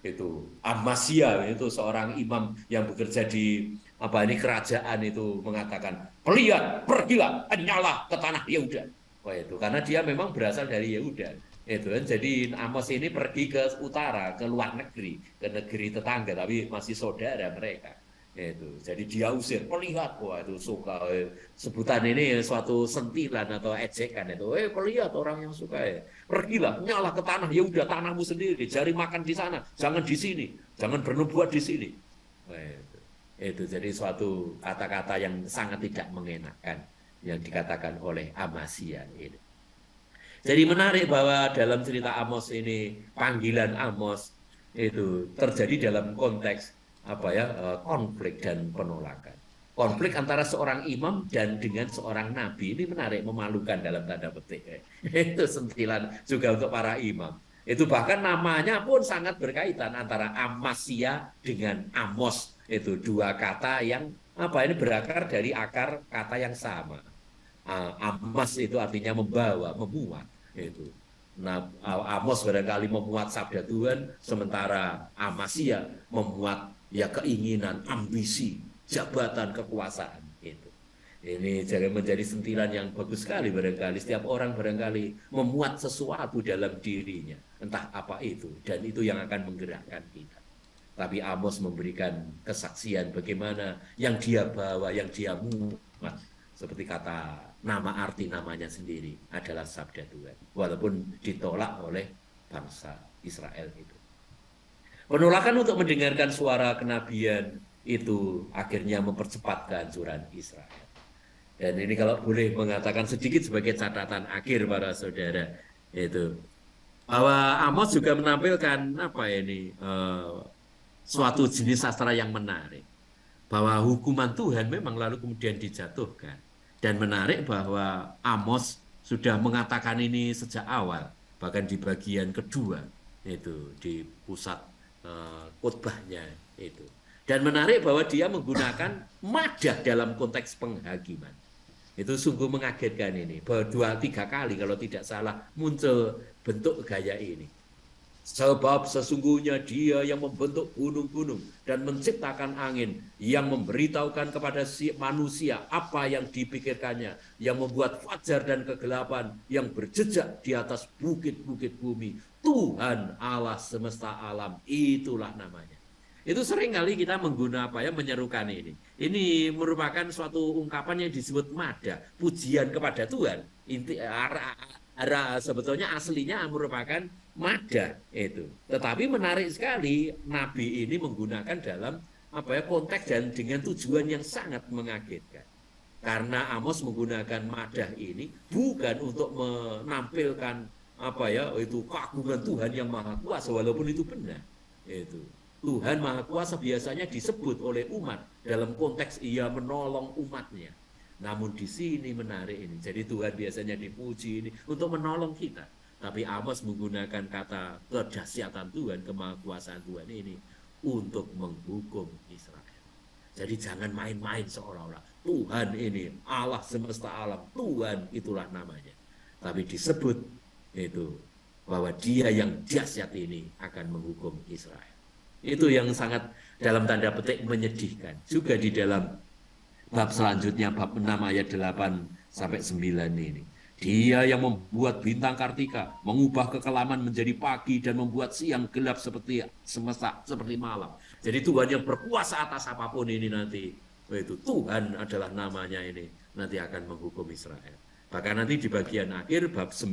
Itu Amasya itu seorang imam yang bekerja di kerajaan itu mengatakan, "Lihat, pergilah, hanyalah ke tanah Yehuda." Wah itu karena dia memang berasal dari Yehuda. Itu kan jadi Amos ini pergi ke utara, ke luar negeri, ke negeri tetangga tapi masih saudara mereka. Itu jadi dia usir, "Lihat." Wah itu suka sebutan ini suatu sentilan atau ejekan itu. "Lihat orang yang suka ya. Pergilah, nyalah ke tanah Yehuda, tanahmu sendiri, cari makan di sana, jangan di sini, jangan bernubuat di sini." Itu jadi suatu kata-kata yang sangat tidak mengenakan yang dikatakan oleh Amasya ini. Jadi menarik bahwa dalam cerita Amos ini panggilan Amos itu terjadi dalam konteks konflik dan penolakan. Konflik antara seorang imam dan dengan seorang nabi ini menarik, memalukan dalam tanda petik. Itu sentilan juga untuk para imam. Itu bahkan namanya pun sangat berkaitan antara Amasya dengan Amos. Itu 2 kata yang berakar dari akar kata yang sama. Amas itu artinya membawa, memuat. Itu. Nah, Amos barangkali memuat sabda Tuhan, sementara Amasya memuat ya keinginan, ambisi, jabatan, kekuasaan itu. Ini jangan menjadi sentilan yang bagus sekali barangkali. Setiap orang barangkali memuat sesuatu dalam dirinya, entah apa itu, dan itu yang akan menggerakkan kita. Tapi Amos memberikan kesaksian bagaimana yang dia bawa, yang dia muat, seperti kata nama arti namanya sendiri adalah sabda Tuhan, walaupun ditolak oleh bangsa Israel itu. Penolakan untuk mendengarkan suara kenabian itu akhirnya mempercepat kehancuran Israel. Dan ini kalau boleh mengatakan sedikit sebagai catatan akhir para saudara, itu bahwa Amos juga menampilkan suatu jenis sastra yang menarik, bahwa hukuman Tuhan memang lalu kemudian dijatuhkan. Dan menarik bahwa Amos sudah mengatakan ini sejak awal, bahkan di bagian kedua itu di pusat khotbahnya itu. Dan menarik bahwa dia menggunakan madah dalam konteks penghakiman. Itu sungguh mengagetkan ini. Bahwa 2-3 kali kalau tidak salah muncul bentuk gaya ini. Sebab sesungguhnya dia yang membentuk gunung-gunung dan menciptakan angin, yang memberitahukan kepada si manusia apa yang dipikirkannya, yang membuat fajar dan kegelapan, yang berjejak di atas bukit-bukit bumi. Tuhan Allah semesta alam, itulah namanya. Itu sering kali kita menyerukan ini. Ini merupakan suatu ungkapan yang disebut madah, pujian kepada Tuhan. Sebetulnya aslinya merupakan madah itu. Tetapi menarik sekali Nabi ini menggunakan dalam konteks dan dengan tujuan yang sangat mengagetkan. Karena Amos menggunakan madah ini bukan untuk menampilkan itu keagungan Tuhan yang maha kuasa, walaupun itu benar. Itu Tuhan Maha Kuasa biasanya disebut oleh umat dalam konteks ia menolong umatnya. Namun di sini menarik ini. Jadi Tuhan biasanya dipuji ini untuk menolong kita. Tapi Amos menggunakan kata kedahsyatan Tuhan, kemahakuasaan Tuhan ini untuk menghukum Israel. Jadi jangan main-main seolah-olah Tuhan ini Allah semesta alam, Tuhan itulah namanya. Tapi disebut itu bahwa dia yang dahsyat ini akan menghukum Israel. Itu yang sangat dalam tanda petik menyedihkan. Juga di dalam bab selanjutnya, bab 6 ayat 8-9 ini. Dia yang membuat bintang kartika, mengubah kekelaman menjadi pagi dan membuat siang gelap seperti semesta, seperti malam. Jadi Tuhan yang berkuasa atas apapun ini nanti. Itu Tuhan adalah namanya ini. Nanti akan menghukum Israel. Bahkan nanti di bagian akhir bab 9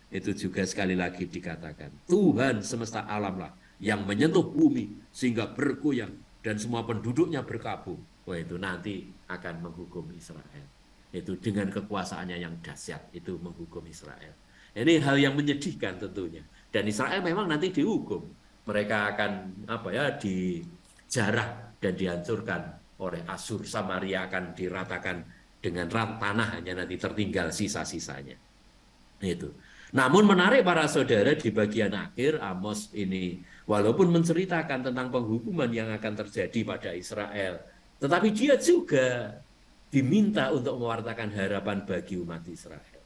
itu juga sekali lagi dikatakan. Tuhan semesta alam lah yang menyentuh bumi sehingga bergoyang dan semua penduduknya berkabung. Wah, itu nanti akan menghukum Israel. Itu dengan kekuasaannya yang dahsyat itu menghukum Israel. Ini hal yang menyedihkan tentunya. Dan Israel memang nanti dihukum. Mereka akan dijarah dan dihancurkan oleh Asyur. Samaria akan diratakan dengan tanah, hanya nanti tertinggal sisa-sisanya. Itu. Namun menarik para saudara, di bagian akhir Amos ini walaupun menceritakan tentang penghukuman yang akan terjadi pada Israel, tetapi dia juga diminta untuk mewartakan harapan bagi umat Israel.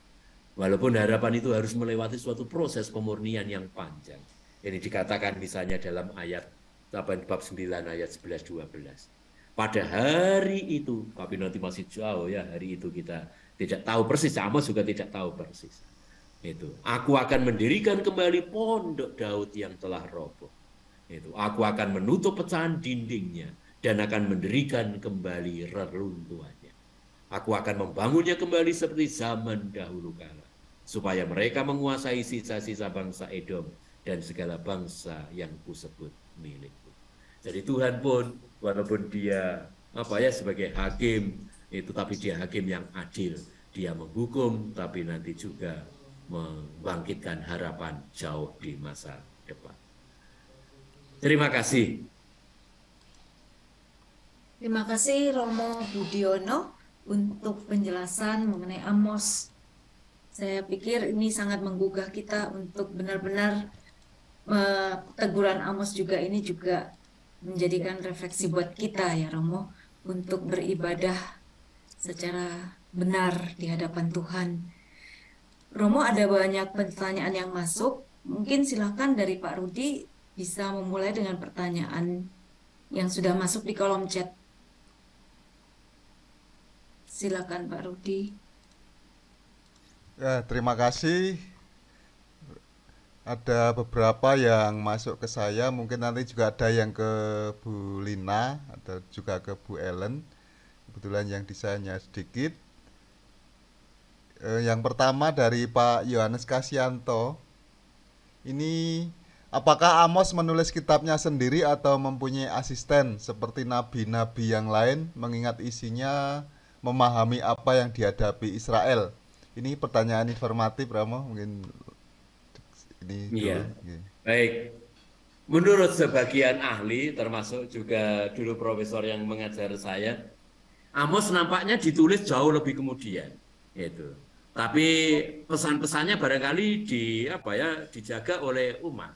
Walaupun harapan itu harus melewati suatu proses pemurnian yang panjang. Ini dikatakan misalnya dalam ayat bab 9 ayat 11-12. Pada hari itu, tapi nanti masih jauh ya, hari itu kita tidak tahu persis, Amos juga tidak tahu persis. Itu, aku akan mendirikan kembali pondok Daud yang telah roboh. Itu, aku akan menutup pecahan dindingnya dan akan mendirikan kembali reruntuhannya. Aku akan membangunnya kembali seperti zaman dahulu kala, supaya mereka menguasai sisa-sisa bangsa Edom dan segala bangsa yang kusebut milikku. Jadi Tuhan pun walaupun dia sebagai hakim itu, tapi dia hakim yang adil. Dia menghukum tapi nanti juga membangkitkan harapan jauh di masa depan. Terima kasih. Terima kasih Romo Budiono untuk penjelasan mengenai Amos. Saya pikir ini sangat menggugah kita untuk benar-benar teguran Amos juga ini juga menjadikan refleksi buat kita ya Romo, untuk beribadah secara benar di hadapan Tuhan. Romo, ada banyak pertanyaan yang masuk. Mungkin silakan dari Pak Rudi bisa memulai dengan pertanyaan yang sudah masuk di kolom chat. Silakan Pak Rudi. Ya, terima kasih. Ada beberapa yang masuk ke saya, mungkin nanti juga ada yang ke Bu Lina atau juga ke Bu Ellen. Kebetulan yang desainnya sedikit. Yang pertama dari Pak Yohanes Kasyanto. Ini, apakah Amos menulis kitabnya sendiri atau mempunyai asisten seperti nabi-nabi yang lain, mengingat isinya memahami apa yang dihadapi Israel? Ini pertanyaan informatif, Ramo, mungkin ini dulu. Iya. Baik. Menurut sebagian ahli, termasuk juga dulu profesor yang mengajar saya, Amos nampaknya ditulis jauh lebih kemudian. Itu. Tapi pesan-pesannya barangkali dijaga oleh umat.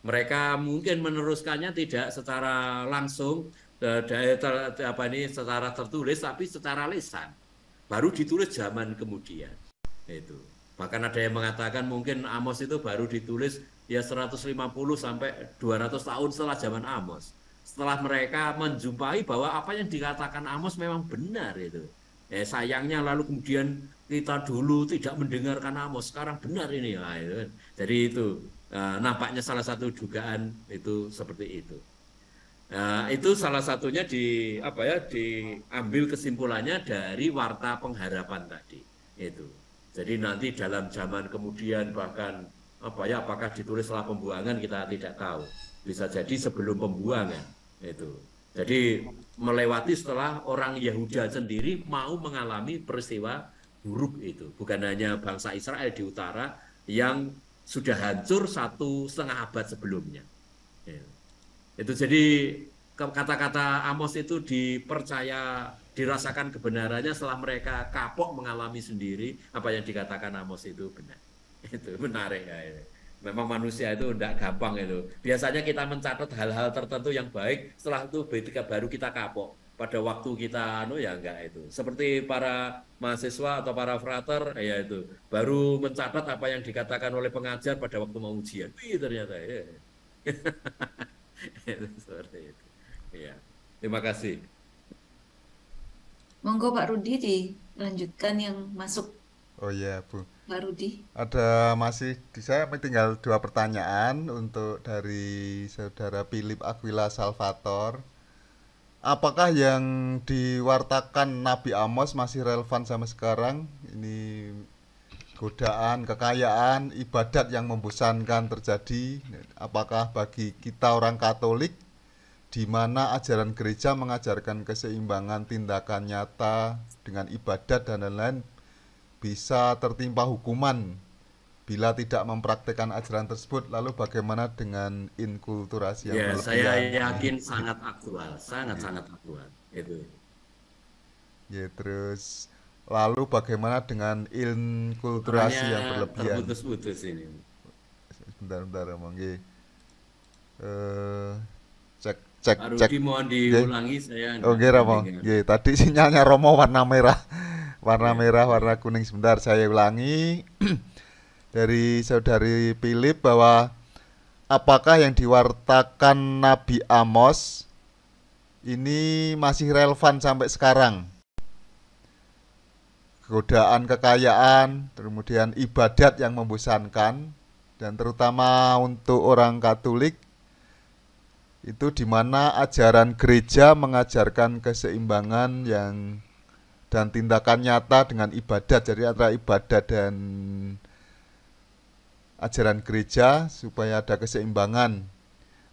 Mereka mungkin meneruskannya tidak secara langsung secara tertulis, tapi secara lisan. Baru ditulis zaman kemudian. Itu. Bahkan ada yang mengatakan mungkin Amos itu baru ditulis ya 150 sampai 200 tahun setelah zaman Amos. Setelah mereka menjumpai bahwa apa yang dikatakan Amos memang benar itu. Sayangnya lalu kemudian kita dulu tidak mendengarkan Amos, sekarang benar ini. Nah, itu. Jadi itu nampaknya salah satu dugaan itu seperti itu. Itu salah satunya diambil kesimpulannya dari warta pengharapan tadi. Itu. Jadi nanti dalam zaman kemudian bahkan apakah ditulis setelah pembuangan kita tidak tahu. Bisa jadi sebelum pembuangan itu. Jadi melewati setelah orang Yehuda sendiri mau mengalami peristiwa buruk itu. Bukan hanya bangsa Israel di utara yang sudah hancur 1,5 abad sebelumnya. Itu jadi kata-kata Amos itu dirasakan kebenarannya setelah mereka kapok mengalami sendiri apa yang dikatakan Amos itu benar. Itu menarik ya. Memang manusia itu tidak gampang itu. Biasanya kita mencatat hal-hal tertentu yang baik, setelah itu baru kita kapok. Pada waktu kita ya enggak itu. Seperti para mahasiswa atau para frater ya itu baru mencatat apa yang dikatakan oleh pengajar pada waktu mau ujian. Wih, ternyata ya. Seperti itu. Ya. Terima kasih. Monggo Pak Rudi dilanjutkan yang masuk. Oh iya, Bu. Pak Rudi. Ada saya tinggal 2 pertanyaan untuk dari Saudara Philip Aquila Salvator. Apakah yang diwartakan Nabi Amos masih relevan sampai sekarang? Ini godaan, kekayaan, ibadat yang membosankan terjadi. Apakah bagi kita orang Katolik, di mana ajaran gereja mengajarkan keseimbangan tindakan nyata dengan ibadat dan lain-lain, bisa tertimpa hukuman bila tidak mempraktikkan ajaran tersebut? Lalu bagaimana dengan inkulturasi yang berlebihan? Saya yakin sangat aktual, sangat aktual itu. Ya, terus lalu bagaimana dengan inkulturasi yang berlebihan? Terputus-putus ini. Bentar, monggo. Cek. Pak Rudi mohon diulangi, saya. Oke, Romo. Tadi sinyalnya Romo warna merah. Warna merah, warna kuning. Sebentar, saya ulangi. Dari Saudari Philip bahwa apakah yang diwartakan Nabi Amos ini masih relevan sampai sekarang? Godaan kekayaan, kemudian ibadat yang membosankan, dan terutama untuk orang Katolik, itu di mana ajaran gereja mengajarkan keseimbangan dan tindakan nyata dengan ibadat. Jadi antara ibadat dan ajaran gereja supaya ada keseimbangan.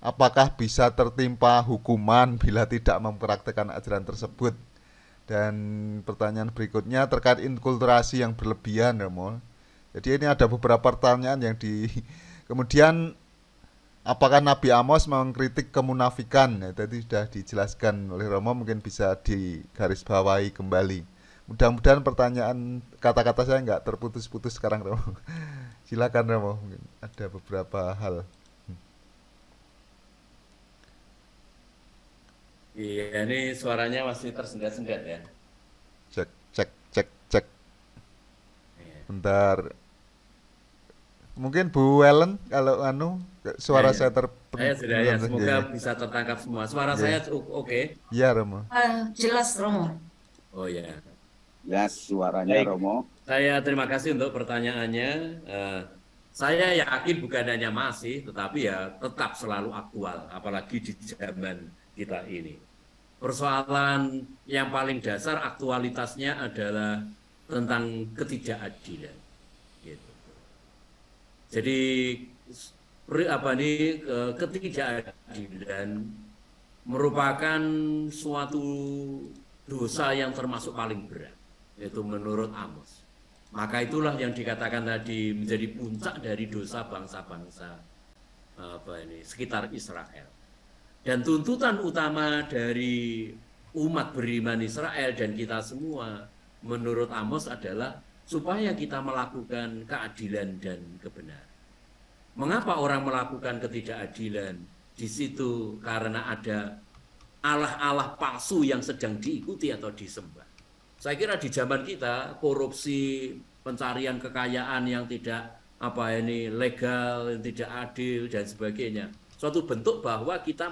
Apakah bisa tertimpa hukuman bila tidak mempraktikkan ajaran tersebut? Dan pertanyaan berikutnya terkait inkulturasi yang berlebihan, Romo. Jadi ini ada beberapa pertanyaan yang kemudian apakah Nabi Amos mengkritik kemunafikan? Tadi sudah dijelaskan oleh Romo, mungkin bisa digarisbawahi kembali. Mudah-mudahan pertanyaan kata-kata saya nggak terputus-putus sekarang, Romo. Silakan, Romo, mungkin ada beberapa hal. Iya, ini suaranya masih tersendat-sendat ya. Cek. Bentar. Mungkin Bu Ellen kalau suara saya Saya sudah ya, semoga bisa tertangkap semua. Suara saya oke. Iya, Romo. Jelas, Romo. Oh ya. Jelas suaranya, Romo. Saya terima kasih untuk pertanyaannya. Saya yakin bukan hanya masih, tetapi ya tetap selalu aktual, apalagi di zaman kita ini. Persoalan yang paling dasar aktualitasnya adalah tentang ketidakadilan. Gitu. Jadi ketidakadilan merupakan suatu dosa yang termasuk paling berat, yaitu menurut Amos. Maka itulah yang dikatakan tadi menjadi puncak dari dosa bangsa-bangsa sekitar Israel. Dan tuntutan utama dari umat beriman Israel dan kita semua menurut Amos adalah supaya kita melakukan keadilan dan kebenaran. Mengapa orang melakukan ketidakadilan? Di situ karena ada Allah-Allah palsu yang sedang diikuti atau disembah. Saya kira di zaman kita korupsi, pencarian kekayaan yang tidak legal, yang tidak adil dan sebagainya. Suatu bentuk bahwa kita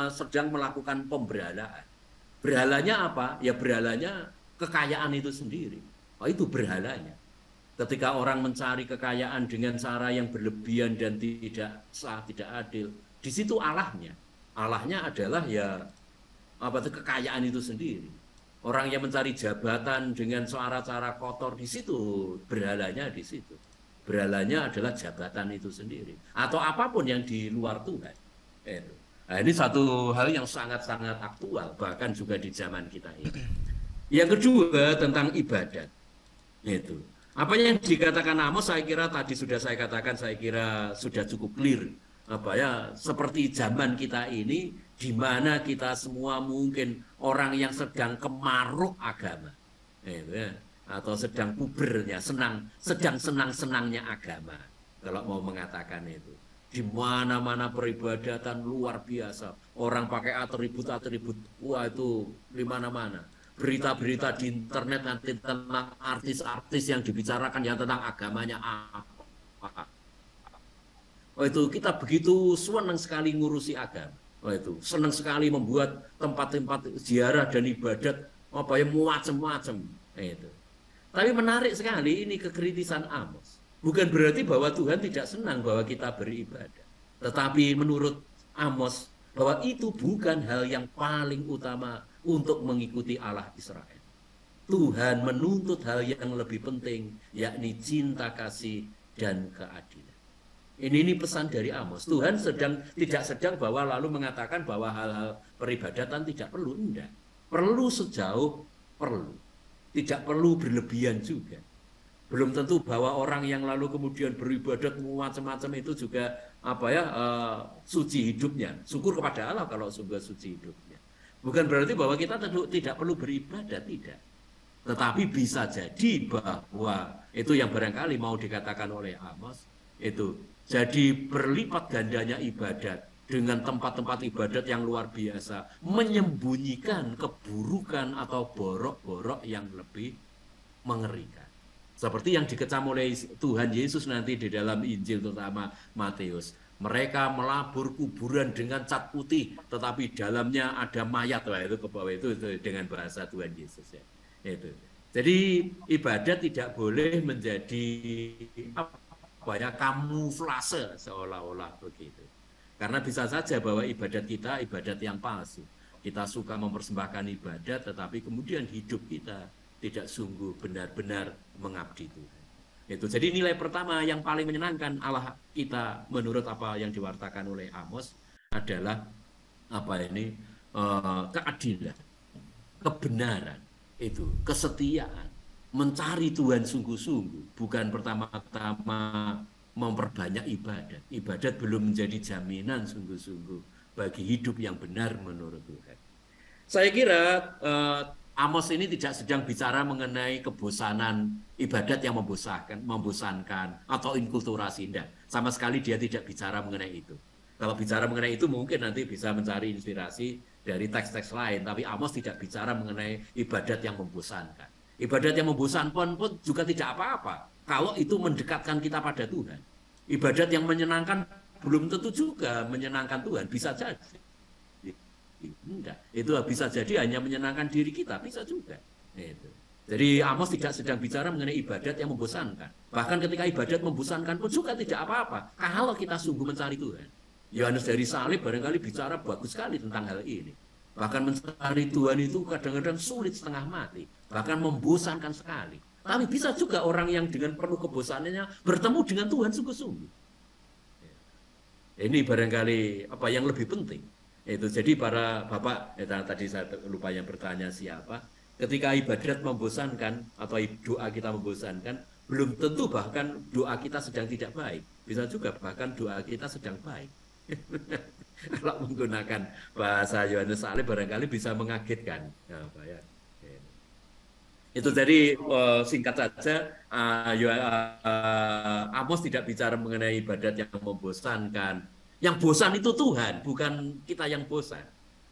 sedang melakukan pemberhalaan. Berhalanya apa? Ya berhalanya kekayaan itu sendiri. Oh, itu berhalanya. Ketika orang mencari kekayaan dengan cara yang berlebihan dan tidak sah, tidak adil, di situ Allahnya. Allahnya adalah ya kekayaan itu sendiri. Orang yang mencari jabatan dengan cara-cara kotor, di situ berhalanya di situ. Berhalanya adalah jabatan itu sendiri atau apapun yang di luar Tuhan. Nah, ini satu hal yang sangat-sangat aktual bahkan juga di zaman kita ini. Yang kedua tentang ibadat. Itu. Apa yang dikatakan Amos saya kira tadi sudah saya katakan, saya kira sudah cukup clear. Seperti zaman kita ini di mana kita semua mungkin orang yang sedang kemaruk agama. Atau sedang pubernya, sedang senang-senangnya agama. Kalau mau mengatakan itu. Di mana-mana peribadatan luar biasa. Orang pakai atribut-atribut. Wah, itu di mana-mana. Berita-berita di internet nanti tentang artis-artis yang dibicarakan yang tentang agamanya apa. Oh, itu kita begitu senang sekali ngurusi agama. Oh, itu senang sekali membuat tempat-tempat ziarah dan ibadat macam-macam. Itu. Tapi menarik sekali ini kekritisan Amos. Bukan berarti bahwa Tuhan tidak senang bahwa kita beribadah. Tetapi menurut Amos bahwa itu bukan hal yang paling utama untuk mengikuti Allah Israel. Tuhan menuntut hal yang lebih penting, yakni cinta kasih dan keadilan. Ini pesan dari Amos. Tuhan tidak sedang bahwa lalu mengatakan bahwa hal-hal peribadatan tidak perlu. Enggak. Perlu sejauh perlu. Tidak perlu berlebihan juga. Belum tentu bahwa orang yang lalu kemudian beribadat macam-macam itu juga suci hidupnya. Syukur kepada Allah kalau sudah suci hidupnya. Bukan berarti bahwa kita tidak perlu beribadah, tidak. Tetapi bisa jadi bahwa itu yang barangkali mau dikatakan oleh Amos, itu jadi berlipat gandanya ibadat dengan tempat-tempat ibadat yang luar biasa, menyembunyikan keburukan atau borok-borok yang lebih mengerikan. Seperti yang dikecam oleh Tuhan Yesus nanti di dalam Injil terutama Matius. Mereka melabur kuburan dengan cat putih, tetapi dalamnya ada mayat. Wah, itu ke bawah itu dengan bahasa Tuhan Yesus ya. Itu. Jadi ibadat tidak boleh menjadi kamuflase seolah-olah begitu. Karena bisa saja bahwa ibadat kita ibadat yang palsu. Kita suka mempersembahkan ibadat, tetapi kemudian hidup kita tidak sungguh benar-benar mengabdi Tuhan. Itu. Jadi nilai pertama yang paling menyenangkan Allah kita menurut apa yang diwartakan oleh Amos adalah keadilan, kebenaran, itu kesetiaan, mencari Tuhan sungguh-sungguh, bukan pertama-tama memperbanyak ibadat. Ibadat belum menjadi jaminan sungguh-sungguh bagi hidup yang benar menurut Tuhan. Saya kira Amos ini tidak sedang bicara mengenai kebosanan ibadat yang membosankan atau inkulturasi. Tidak. Sama sekali dia tidak bicara mengenai itu. Kalau bicara mengenai itu mungkin nanti bisa mencari inspirasi dari teks-teks lain. Tapi Amos tidak bicara mengenai ibadat yang membosankan. Ibadat yang membosankan pun juga tidak apa-apa. Kalau itu mendekatkan kita pada Tuhan. Ibadat yang menyenangkan belum tentu juga menyenangkan Tuhan. Bisa jadi. Enggak. Itu bisa jadi hanya menyenangkan diri kita, bisa juga. Itu. Jadi Amos tidak sedang bicara mengenai ibadat yang membosankan. Bahkan ketika ibadat membosankan pun juga tidak apa-apa. Kalau kita sungguh mencari Tuhan. Yohanes dari Salib barangkali bicara bagus sekali tentang hal ini. Bahkan mencari Tuhan itu kadang-kadang sulit setengah mati. Bahkan membosankan sekali. Tapi bisa juga orang yang dengan penuh kebosanannya bertemu dengan Tuhan sungguh-sungguh. Ini barangkali apa yang lebih penting. Itu jadi para bapak, tadi saya lupa yang bertanya siapa, ketika ibadat membosankan atau doa kita membosankan, belum tentu bahkan doa kita sedang tidak baik. Bisa juga bahkan doa kita sedang baik. Kalau menggunakan bahasa Yohanes Salib barangkali bisa mengagetkan. Itu jadi singkat saja, Amos tidak bicara mengenai ibadat yang membosankan. Yang bosan itu Tuhan, bukan kita yang bosan.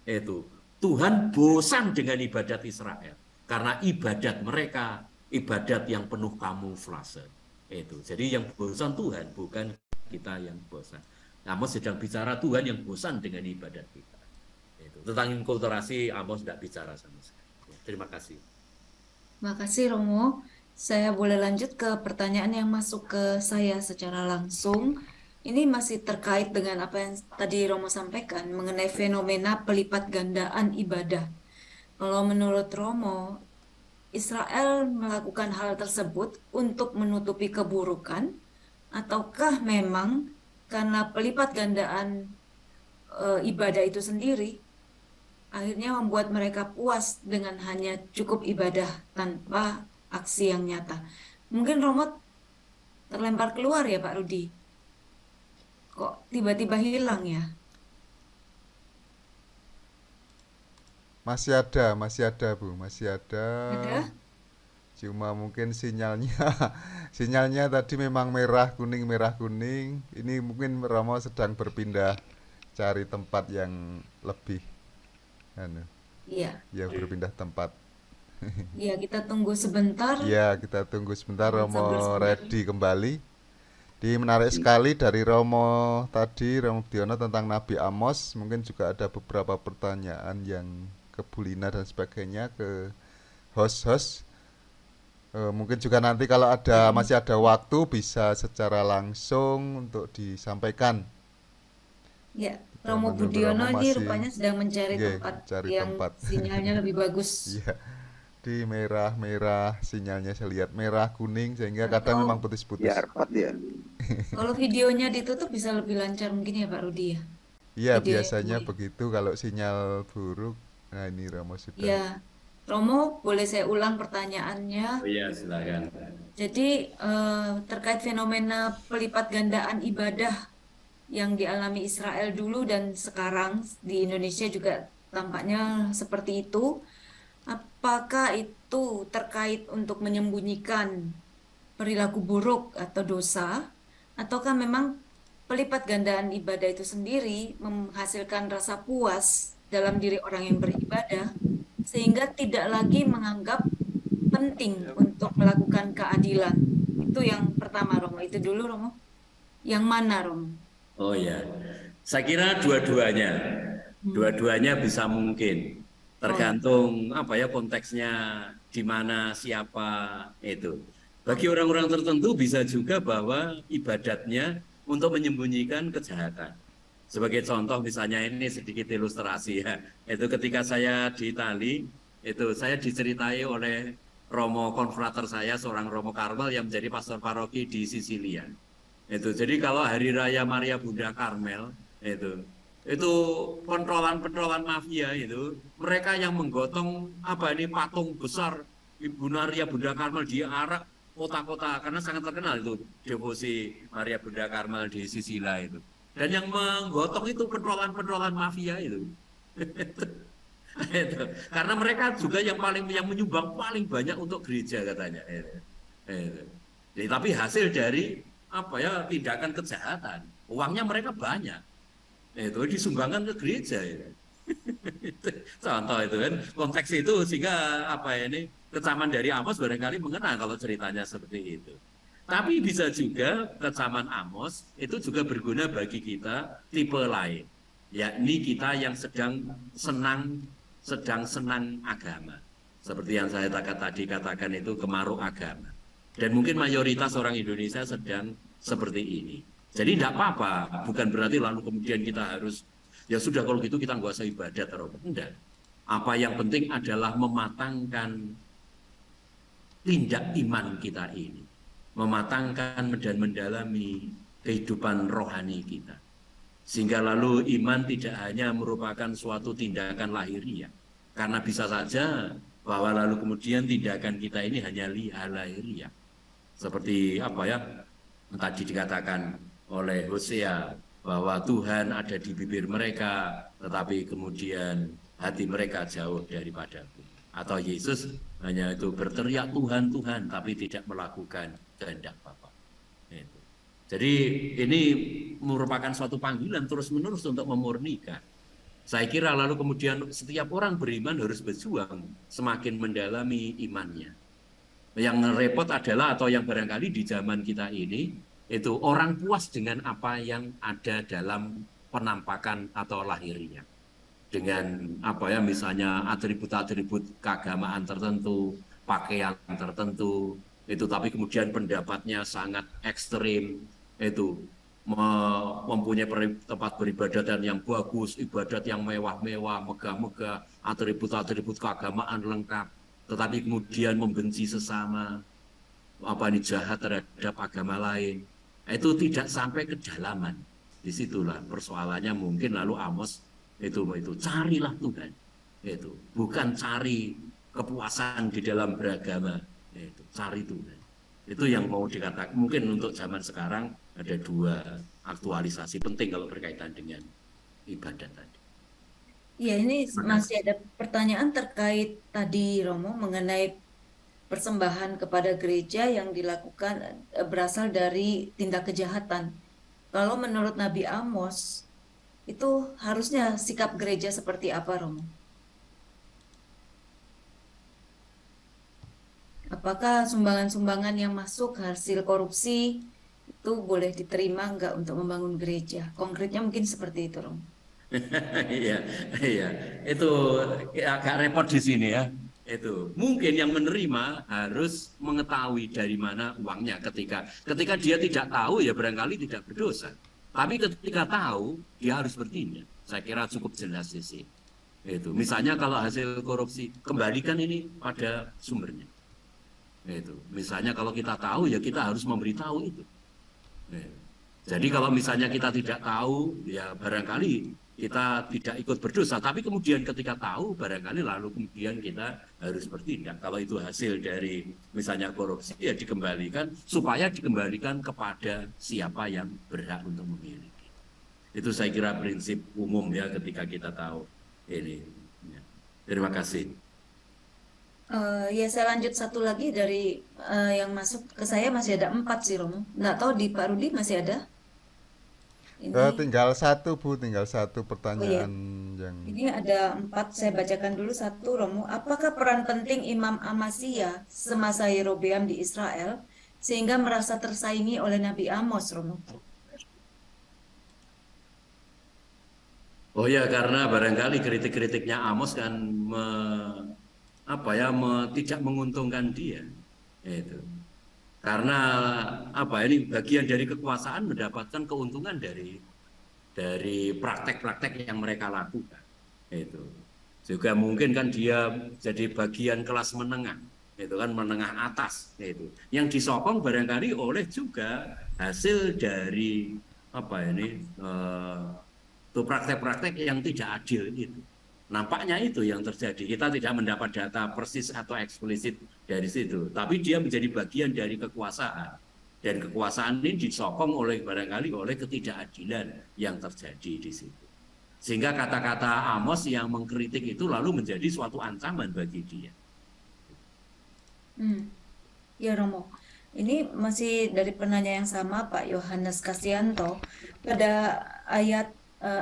Itu Tuhan bosan dengan ibadat Israel karena ibadat mereka ibadat yang penuh kamuflase. Itu. Jadi yang bosan Tuhan, bukan kita yang bosan. Amos sedang bicara Tuhan yang bosan dengan ibadat kita. Itu. Tentang inkulturasi Amos tidak bicara sama sekali. Terima kasih. Makasih Romo. Saya boleh lanjut ke pertanyaan yang masuk ke saya secara langsung. Ini masih terkait dengan apa yang tadi Romo sampaikan mengenai fenomena pelipat gandaan ibadah. Kalau menurut Romo, Israel melakukan hal tersebut untuk menutupi keburukan, ataukah memang karena pelipat gandaan ibadah itu sendiri akhirnya membuat mereka puas dengan hanya cukup ibadah tanpa aksi yang nyata. Mungkin Romo terlempar keluar ya Pak Rudi. Kok tiba-tiba hilang ya? Masih ada Bu, masih ada. Ada? Cuma mungkin sinyalnya sinyalnya tadi memang merah kuning. Ini mungkin Romo sedang berpindah cari tempat yang lebih Iya. ya, berpindah tempat. Iya, kita tunggu sebentar. Ya, kita tunggu sebentar Sabar Romo sebentar. ready kembali. Menarik sekali dari Romo tadi, Romo Budiono tentang Nabi Amos. Mungkin juga ada beberapa pertanyaan yang ke Bu Lina dan sebagainya, ke host-host. Mungkin juga nanti kalau masih ada waktu bisa secara langsung untuk disampaikan. Ya, Kita Romo menunggu Budiono Romo ini masih rupanya sedang mencari tempat cari yang tempat. sinyalnya lebih bagus. Iya, di merah sinyalnya saya lihat merah kuning sehingga kadang memang putus-putus. Biar Pak ya. Kalau videonya ditutup bisa lebih lancar mungkin ya Pak Rudi ya. Iya, Videonya biasanya dua. begitu kalau sinyal buruk. Nah, ini Romo sudah. Ya, Romo boleh saya ulang pertanyaannya. Oh iya, silakan. Jadi terkait fenomena pelipat gandaan ibadah yang dialami Israel dulu dan sekarang di Indonesia juga tampaknya seperti itu. Apakah itu terkait untuk menyembunyikan perilaku buruk atau dosa, ataukah memang pelipat gandaan ibadah itu sendiri menghasilkan rasa puas dalam diri orang yang beribadah, sehingga tidak lagi menganggap penting untuk melakukan keadilan? Itu yang pertama, Romo. Itu dulu, Romo. Yang mana, Romo? Oh ya, saya kira dua-duanya bisa mungkin, tergantung apa ya konteksnya, di mana, siapa itu. Bagi orang-orang tertentu bisa juga bahwa ibadatnya untuk menyembunyikan kejahatan. Sebagai contoh misalnya ini sedikit ilustrasi ya, itu ketika saya di Itali, itu saya diceritai oleh Romo konfrater saya, seorang Romo Karmel yang menjadi pastor paroki di Sisilia. Itu jadi kalau hari raya Maria Bunda Karmel itu pentolan mafia itu mereka yang menggotong ini patung besar Ibu Maria Bunda Karmel di arak kota-kota, karena sangat terkenal itu devosi Maria Bunda Karmel di Sisilia itu, dan yang menggotong itu pentolan mafia itu. Itu karena mereka juga yang menyumbang paling banyak untuk gereja katanya itu. Jadi, tapi hasil dari tindakan kejahatan, uangnya mereka banyak, itu disumbangkan ke gereja itu. Contoh itu kan konteks itu, sehingga kecaman dari Amos barangkali mengenal kalau ceritanya seperti itu. Tapi bisa juga kecaman Amos itu juga berguna bagi kita tipe lain, yakni kita yang sedang senang agama, seperti yang saya katakan itu kemaruk agama. Dan mungkin mayoritas orang Indonesia sedang seperti ini. Jadi tidak apa-apa, bukan berarti lalu kemudian kita harus, ya sudah kalau gitu kita nggak usah ibadat atau enggak. Apa yang penting adalah mematangkan tindak iman kita ini, mematangkan dan mendalami kehidupan rohani kita. Sehingga lalu iman tidak hanya merupakan suatu tindakan lahiriah, karena bisa saja bahwa lalu kemudian tindakan kita ini hanya lahiriah. Seperti tadi dikatakan oleh Hosea bahwa Tuhan ada di bibir mereka, tetapi kemudian hati mereka jauh daripadaku. Atau Yesus hanya itu berteriak Tuhan, Tuhan, tapi tidak melakukan kehendak Bapa. Itu. Jadi ini merupakan suatu panggilan terus-menerus untuk memurnikan. Saya kira lalu kemudian setiap orang beriman harus berjuang semakin mendalami imannya. Yang repot adalah atau yang barangkali di zaman kita ini itu orang puas dengan apa yang ada dalam penampakan atau lahirnya. Dengan apa ya misalnya atribut-atribut keagamaan tertentu, pakaian tertentu, itu tapi kemudian pendapatnya sangat ekstrim, itu mempunyai tempat beribadatan yang bagus, ibadat yang mewah-mewah, megah-megah, atribut-atribut keagamaan lengkap, tetapi kemudian membenci sesama, apa ini jahat terhadap agama lain, itu tidak sampai kedalaman. Disitulah persoalannya mungkin lalu Amos itu carilah Tuhan, itu bukan cari kepuasan di dalam beragama, itu cari Tuhan. Itu yang mau dikatakan. Mungkin untuk zaman sekarang ada dua aktualisasi penting kalau berkaitan dengan ibadat tadi. Ya, ini masih ada pertanyaan terkait tadi Romo mengenai persembahan kepada gereja yang dilakukan berasal dari tindak kejahatan. Kalau menurut Nabi Amos, itu harusnya sikap gereja seperti apa, Romo? Apakah sumbangan-sumbangan yang masuk hasil korupsi itu boleh diterima enggak untuk membangun gereja? Konkretnya mungkin seperti itu, Romo. Iya, iya. Itu agak repot di sini ya. Itu mungkin yang menerima harus mengetahui dari mana uangnya ketika dia tidak tahu ya barangkali tidak berdosa. Tapi ketika tahu dia harus bertindak. Saya kira cukup jelas di sini. Itu misalnya kalau hasil korupsi kembalikan ini pada sumbernya. Itu misalnya kalau kita tahu ya kita harus memberitahu itu. Jadi kalau misalnya kita tidak tahu ya barangkali kita tidak ikut berdosa, tapi kemudian ketika tahu barangkali lalu kemudian kita harus bertindak. Kalau itu hasil dari misalnya korupsi ya dikembalikan supaya dikembalikan kepada siapa yang berhak untuk memiliki. Itu saya kira prinsip umum ya ketika kita tahu ini. Ya. Terima kasih. Ya saya lanjut satu lagi dari yang masuk ke saya masih ada 4 sih Romo. Nggak tahu di Pak Rudi masih ada? Ini, Tinggal satu Bu, tinggal satu oh iya, pertanyaan yang ini ada 4, saya bacakan dulu satu Romo. Apakah peran penting Imam Amasya semasa Yerobeam di Israel sehingga merasa tersaingi oleh Nabi Amos, Romo? Oh ya, karena barangkali kritik-kritiknya Amos kan tidak menguntungkan dia. Itu. Karena ini bagian dari kekuasaan mendapatkan keuntungan dari praktek-praktek yang mereka lakukan. Itu. Juga mungkin kan dia jadi bagian kelas menengah, itu kan menengah atas, itu. Yang disokong barangkali oleh juga hasil dari praktek-praktek yang tidak adil itu. Nampaknya itu yang terjadi. Kita tidak mendapat data persis atau eksplisit dari situ. Tapi dia menjadi bagian dari kekuasaan. Dan kekuasaan ini disokong barangkali oleh ketidakadilan yang terjadi di situ. Sehingga kata-kata Amos yang mengkritik itu lalu menjadi suatu ancaman bagi dia. Ya Romo, ini masih dari penanya yang sama Pak Yohanes Kasianto. Pada ayat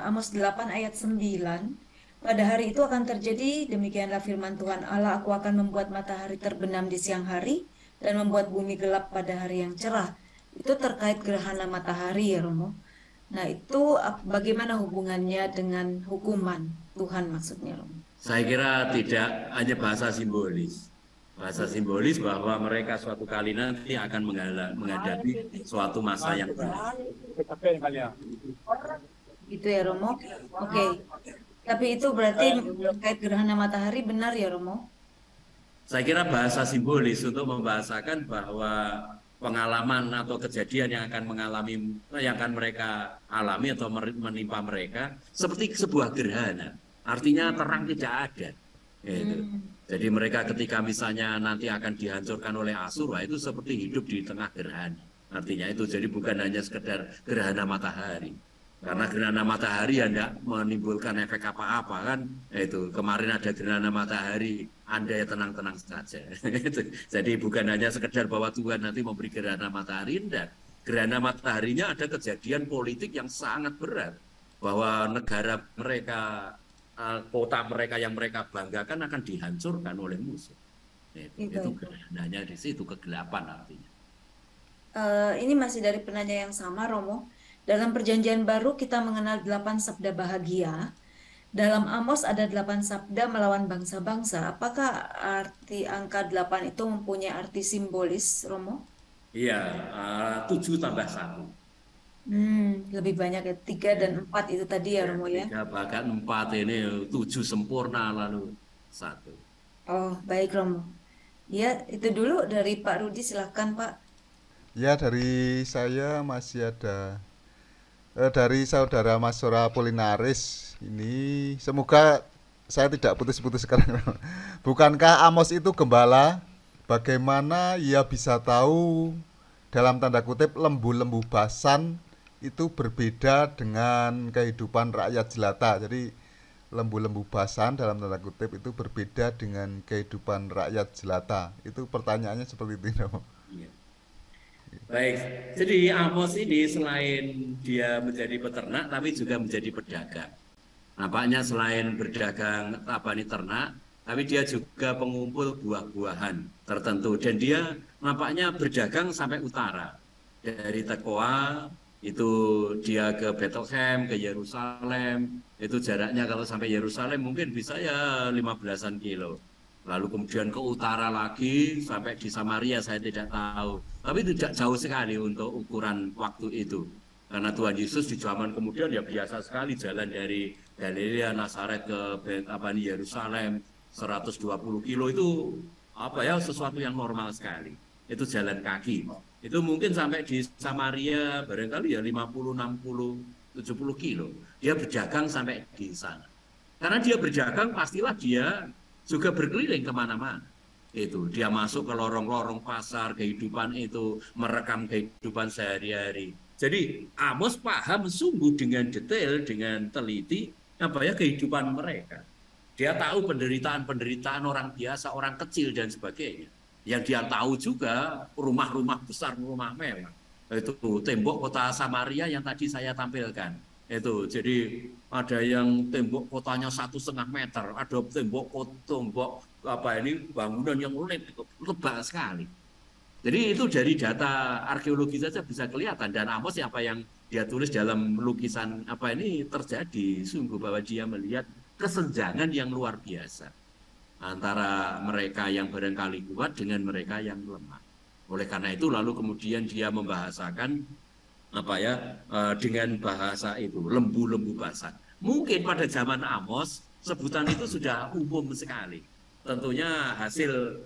Amos 8 ayat 9, pada hari itu akan terjadi, demikianlah firman Tuhan Allah, aku akan membuat matahari terbenam di siang hari dan membuat bumi gelap pada hari yang cerah. Itu terkait gerhana matahari ya Romo. Nah itu bagaimana hubungannya dengan hukuman Tuhan maksudnya Romo? Saya kira tidak hanya bahasa simbolis. Bahasa simbolis bahwa mereka suatu kali nanti akan menghadapi suatu masa yang berat. Gitu ya Romo. Oke. Tapi itu berarti terkait gerhana matahari benar ya Romo? Saya kira bahasa simbolis untuk membahasakan bahwa pengalaman atau kejadian yang akan mereka alami atau menimpa mereka seperti sebuah gerhana. Artinya terang tidak ada. Gitu. Jadi mereka ketika misalnya nanti akan dihancurkan oleh Asur, itu seperti hidup di tengah gerhana. Artinya itu jadi bukan hanya sekedar gerhana matahari. Karena gerhana matahari tidak menimbulkan efek apa-apa kan. Itu kemarin ada gerhana matahari Anda ya tenang-tenang saja. Jadi bukan hanya sekedar bahwa Tuhan nanti memberi gerhana matahari, dan gerhana mataharinya ada kejadian politik yang sangat berat, bahwa negara mereka, kota mereka yang mereka banggakan akan dihancurkan oleh musuh. Itu gerhananya di situ, kegelapan artinya. Ini masih dari penanya yang sama, Romo. Dalam perjanjian baru kita mengenal 8 sabda bahagia. Dalam Amos ada 8 sabda melawan bangsa-bangsa. Apakah arti angka 8 itu mempunyai arti simbolis, Romo? Iya, 7 tambah 1. Lebih banyak ya, 3 dan 4 itu tadi ya, Romo ya? 3 bahkan 4 ini, 7 sempurna lalu 1. Oh, baik, Romo. Ya, itu dulu dari Pak Rudi, silakan Pak. Ya, dari saya masih ada dari saudara Mas Sora Polinaris. Ini semoga saya tidak putus-putus sekarang. Bukankah Amos itu gembala? Bagaimana ia bisa tahu dalam tanda kutip lembu-lembu Basan itu berbeda dengan kehidupan rakyat jelata? Jadi lembu-lembu Basan dalam tanda kutip itu berbeda dengan kehidupan rakyat jelata. Itu pertanyaannya seperti itu. Iya. Baik, jadi Amos ini selain dia menjadi peternak, tapi juga menjadi pedagang. Nampaknya selain berdagang ternak, tapi dia juga pengumpul buah-buahan tertentu. Dan dia nampaknya berdagang sampai utara. Dari Tekoa, itu dia ke Bethlehem, ke Yerusalem. Itu jaraknya kalau sampai Yerusalem mungkin bisa ya 15-an kilo. Lalu kemudian ke utara lagi sampai di Samaria, saya tidak tahu. Tapi tidak jauh sekali untuk ukuran waktu itu. Karena Tuhan Yesus di zaman kemudian ya biasa sekali jalan dari Galilea, Nazaret ke Yerusalem 120 kilo itu sesuatu yang normal sekali. Itu jalan kaki. Itu mungkin sampai di Samaria barangkali ya 50, 60, 70 kilo. Dia berdagang sampai di sana. Karena dia berdagang pastilah dia juga berkeliling kemana-mana. Itu dia masuk ke lorong-lorong pasar, kehidupan itu merekam kehidupan sehari-hari. Jadi Amos paham sungguh dengan detail, dengan teliti kehidupan mereka. Dia tahu penderitaan orang biasa, orang kecil dan sebagainya. Yang dia tahu juga rumah-rumah besar, rumah mewah. Itu tembok kota Samaria yang tadi saya tampilkan. Itu jadi ada yang tembok kotanya 1,5 meter, ada tembok bangunan yang lebar sekali. Jadi itu dari data arkeologi saja bisa kelihatan, dan Amos apa yang dia tulis dalam lukisan terjadi sungguh bahwa dia melihat kesenjangan yang luar biasa antara mereka yang barangkali kuat dengan mereka yang lemah. Oleh karena itu lalu kemudian dia membahasakan dengan bahasa itu lembu-lembu Basan. Mungkin pada zaman Amos sebutan itu sudah umum sekali. Tentunya hasil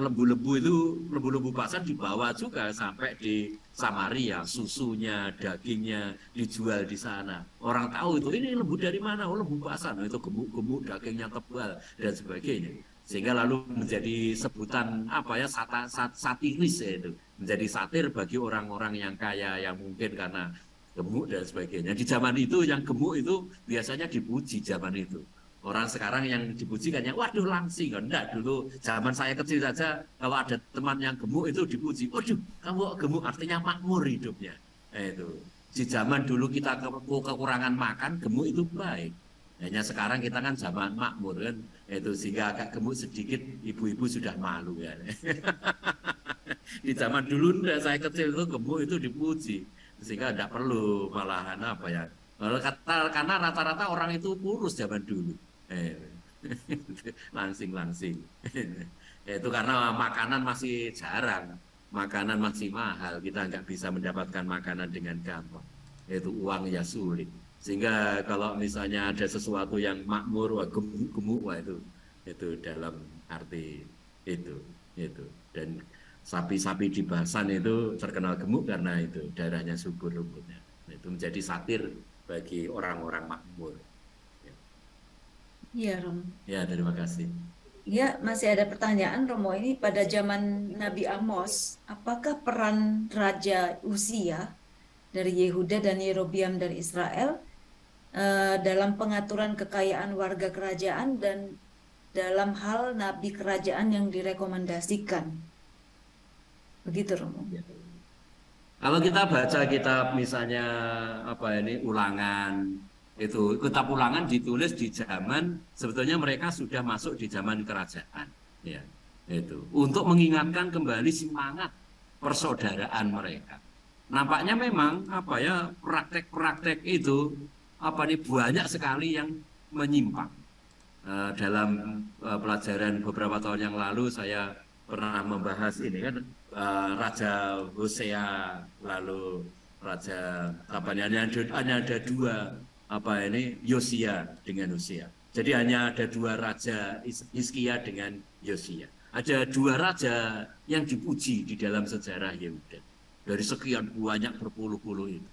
lembu-lembu Basan dibawa juga sampai di Samaria, susunya, dagingnya dijual di sana. Orang tahu itu ini lembu dari mana? Oh, lembu Basan. Itu gemuk-gemuk, dagingnya tebal dan sebagainya. Sehingga lalu menjadi sebutan satiris itu, menjadi satir bagi orang-orang yang kaya yang mungkin karena gemuk dan sebagainya. Di zaman itu yang gemuk itu biasanya dipuji zaman itu. Orang sekarang yang dipuji kan waduh langsing kan. Enggak, dulu zaman saya kecil saja kalau ada teman yang gemuk itu dipuji. Waduh, kamu gemuk artinya makmur hidupnya. Itu. Di zaman dulu kita kekurangan makan, gemuk itu baik. Hanya sekarang kita kan zaman makmur kan, itu sehingga agak gemuk sedikit ibu-ibu sudah malu ya. Di zaman dulu saya kecil itu gemuk itu dipuji, sehingga tidak perlu malahan karena rata-rata orang itu kurus zaman dulu, langsing. Itu karena makanan masih jarang, makanan masih mahal, kita nggak bisa mendapatkan makanan dengan gampang, itu uang ya sulit. Sehingga kalau misalnya ada sesuatu yang makmur, gemuk, itu dalam arti itu. Dan sapi-sapi di Basan itu terkenal gemuk karena itu darahnya subur rumputnya. Itu menjadi satir bagi orang-orang makmur. Iya, Romo. Ya, terima kasih. Ya, masih ada pertanyaan, Romo. Ini pada zaman Nabi Amos, apakah peran Raja Uzia dari Yehuda dan Yerobiam dari Israel dalam pengaturan kekayaan warga kerajaan dan dalam hal nabi kerajaan yang direkomendasikan. Begitu, Romo. Kalau kita baca kitab misalnya Ulangan, itu kitab Ulangan ditulis di zaman sebetulnya mereka sudah masuk di zaman kerajaan, ya, itu untuk mengingatkan kembali semangat persaudaraan mereka. Nampaknya memang praktek-praktek itu banyak sekali yang menyimpang. Dalam pelajaran beberapa tahun yang lalu saya pernah membahas ini kan, Raja Hosea, lalu Raja hanya ada dua Yosia dengan Hosea. Jadi hanya ada dua raja, Hizkia dengan Yosia. Ada dua raja yang dipuji di dalam sejarah Yehuda dari sekian banyak berpuluh-puluh itu.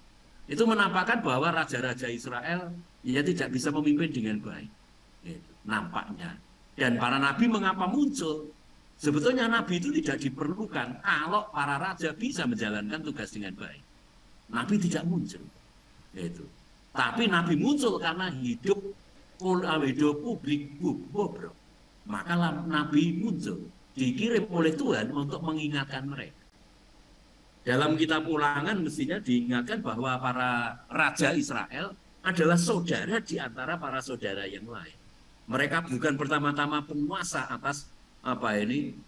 Itu menampakkan bahwa raja-raja Israel tidak bisa memimpin dengan baik. Itu nampaknya. Dan para nabi mengapa muncul? Sebetulnya nabi itu tidak diperlukan kalau para raja bisa menjalankan tugas dengan baik. Nabi tidak muncul. Itu. Tapi nabi muncul karena hidup publik bobrok. Maka nabi muncul, dikirim oleh Tuhan untuk mengingatkan mereka. Dalam kitab Ulangan mestinya diingatkan bahwa para raja Israel adalah saudara di antara para saudara yang lain. Mereka bukan pertama-tama penguasa atas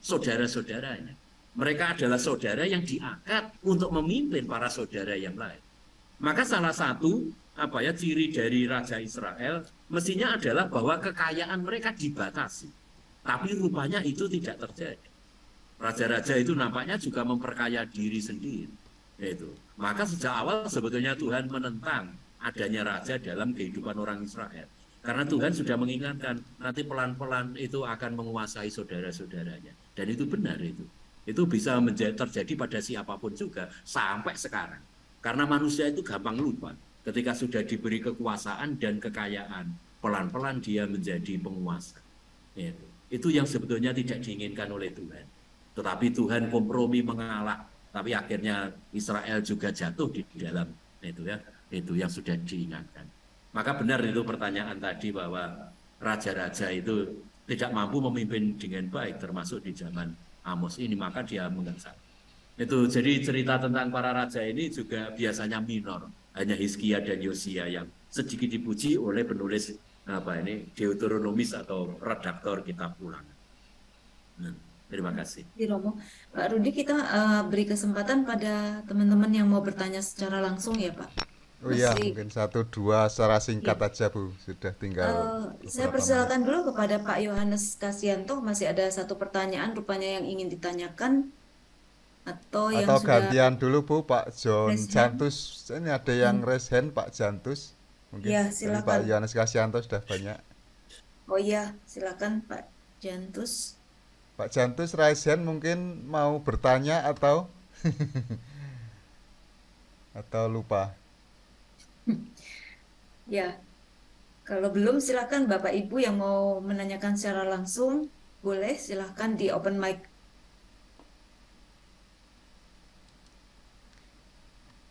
saudara-saudaranya. Mereka adalah saudara yang diangkat untuk memimpin para saudara yang lain. Maka salah satu ciri dari raja Israel mestinya adalah bahwa kekayaan mereka dibatasi. Tapi rupanya itu tidak terjadi. Raja-raja itu nampaknya juga memperkaya diri sendiri. Itu. Maka sejak awal sebetulnya Tuhan menentang adanya raja dalam kehidupan orang Israel. Karena Tuhan sudah mengingatkan nanti pelan-pelan itu akan menguasai saudara-saudaranya. Dan itu benar itu. Itu bisa terjadi pada siapapun juga sampai sekarang. Karena manusia itu gampang lupa. Ketika sudah diberi kekuasaan dan kekayaan, pelan-pelan dia menjadi penguasa. Itu yang sebetulnya tidak diinginkan oleh Tuhan. Tetapi Tuhan kompromi mengalah. Tapi akhirnya Israel juga jatuh di dalam itu yang sudah diingatkan. Maka benar itu pertanyaan tadi bahwa raja-raja itu tidak mampu memimpin dengan baik, termasuk di zaman Amos ini, maka dia mengesat. Itu jadi cerita tentang para raja ini juga biasanya minor, hanya Hizkia dan Yosia yang sedikit dipuji oleh penulis Deuteronomis atau redaktor kitab Ulangan. Terima kasih. Romo, Pak Rudi, kita beri kesempatan pada teman-teman yang mau bertanya secara langsung ya, Pak. Oh iya, mungkin 1-2 secara singkat aja Bu, sudah tinggal saya persilakan dulu kepada Pak Yohanes Kasyanto, masih ada satu pertanyaan rupanya yang ingin ditanyakan atau yang sudah gantian dulu Bu, Pak John Jantus. Ini ada yang raise hand, Pak Jantus. Mungkin ya, dari silakan. Pak Yohanes Kasyanto sudah banyak. Oh iya, silakan Pak Jantus. Pak Jantus raise hand mungkin mau bertanya atau atau lupa. Ya, kalau belum silakan Bapak Ibu yang mau menanyakan secara langsung, boleh silakan di open mic.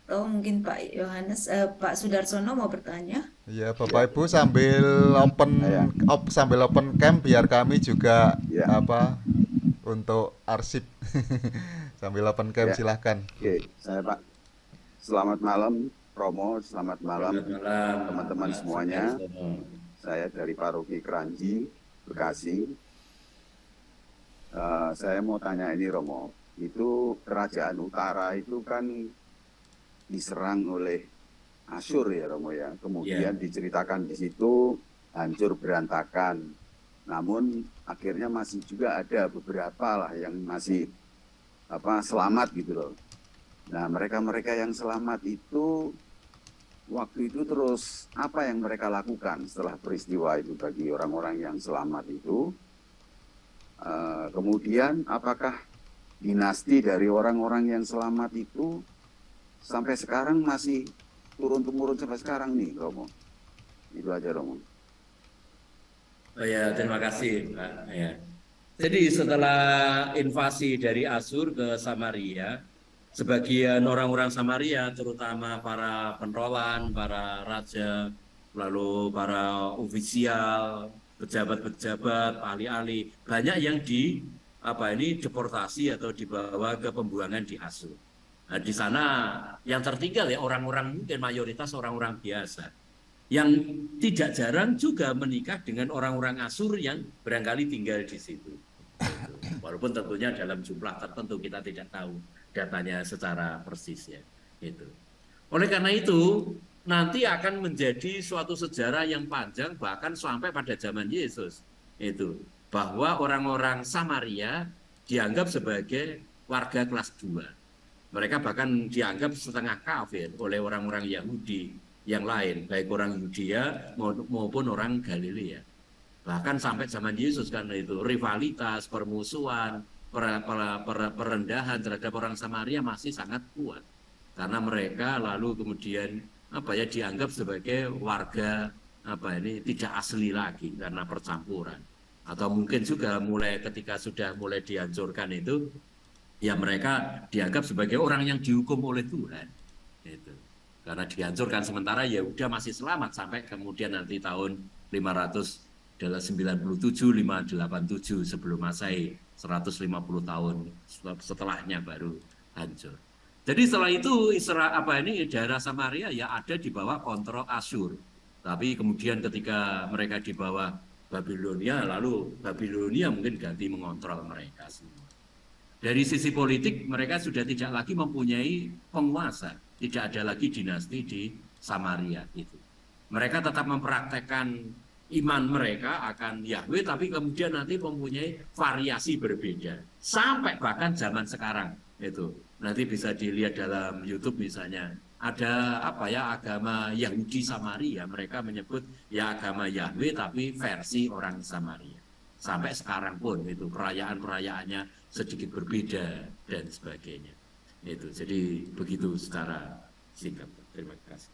Atau mungkin Pak Yohanes, Pak Sudarsono mau bertanya? Iya, Bapak Ibu sambil open cam biar kami juga untuk arsip. Sambil open cam silahkan. Oke, saya Pak. Selamat malam Romo, selamat malam teman-teman semuanya. Saya dari Paroki Kranji, Bekasi. Saya mau tanya ini Romo, itu kerajaan utara itu kan diserang oleh Asyur ya Romo ya. Kemudian diceritakan di situ hancur berantakan. Namun akhirnya masih juga ada beberapa lah yang masih selamat gitu loh. Nah mereka-mereka yang selamat itu waktu itu terus apa yang mereka lakukan setelah peristiwa itu bagi orang-orang yang selamat itu? Kemudian apakah dinasti dari orang-orang yang selamat itu sampai sekarang masih turun-temurun sampai sekarang nih Romo? Itu aja Romo. Oh ya, terima kasih Pak. Ya. Jadi setelah invasi dari Asyur ke Samaria, sebagian orang-orang Samaria, terutama para pentolan, para raja, lalu para ofisial, pejabat-pejabat, ahli-ahli, banyak yang deportasi atau dibawa ke pembuangan di Asur. Nah, di sana yang tertinggal ya orang-orang, mungkin mayoritas orang-orang biasa yang tidak jarang juga menikah dengan orang-orang Asur yang barangkali tinggal di situ. Walaupun tentunya dalam jumlah tertentu, kita tidak tahu datanya secara persis ya. Itu. Oleh karena itu nanti akan menjadi suatu sejarah yang panjang bahkan sampai pada zaman Yesus. Itu bahwa orang-orang Samaria dianggap sebagai warga kelas 2. Mereka bahkan dianggap setengah kafir oleh orang-orang Yahudi yang lain, baik orang Yudea maupun orang Galilea. Bahkan sampai zaman Yesus kan itu rivalitas, permusuhan, perendahan terhadap orang Samaria masih sangat kuat. Karena mereka lalu kemudian dianggap sebagai warga tidak asli lagi karena percampuran. Atau mungkin juga mulai ketika sudah mulai dihancurkan itu, ya mereka dianggap sebagai orang yang dihukum oleh Tuhan. Itu. Karena dihancurkan, sementara Yehuda masih selamat sampai kemudian nanti tahun 597 sebelum Masehi, 150 tahun setelahnya baru hancur. Jadi setelah itu daerah Samaria ya ada di bawah kontrol Asyur. Tapi kemudian ketika mereka di bawah Babilonia, lalu Babilonia mungkin ganti mengontrol mereka semua. Dari sisi politik mereka sudah tidak lagi mempunyai penguasa, tidak ada lagi dinasti di Samaria itu. Mereka tetap mempraktekkan iman mereka akan Yahweh, tapi kemudian nanti mempunyai variasi berbeda sampai bahkan zaman sekarang itu. Nanti bisa dilihat dalam YouTube misalnya ada agama Yahudi Samaria, mereka menyebut ya agama Yahweh tapi versi orang Samaria. Sampai sekarang pun itu perayaan-perayaannya sedikit berbeda dan sebagainya. Itu jadi begitu secara singkat. Terima kasih.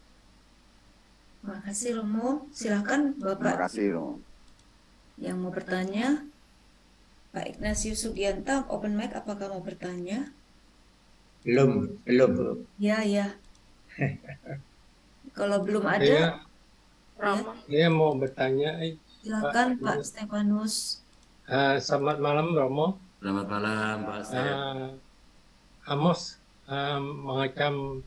Terima kasih Romo. Silakan Bapak. Terima kasih Romo. Yang mau bertanya, Pak Ignatius Sugianta, open mic, apakah mau bertanya? Belum. Ya. Kalau belum ada, Saya mau bertanya. silakan Pak Stefanus. Selamat malam Romo. Selamat malam Pak Stef. Amos mengecam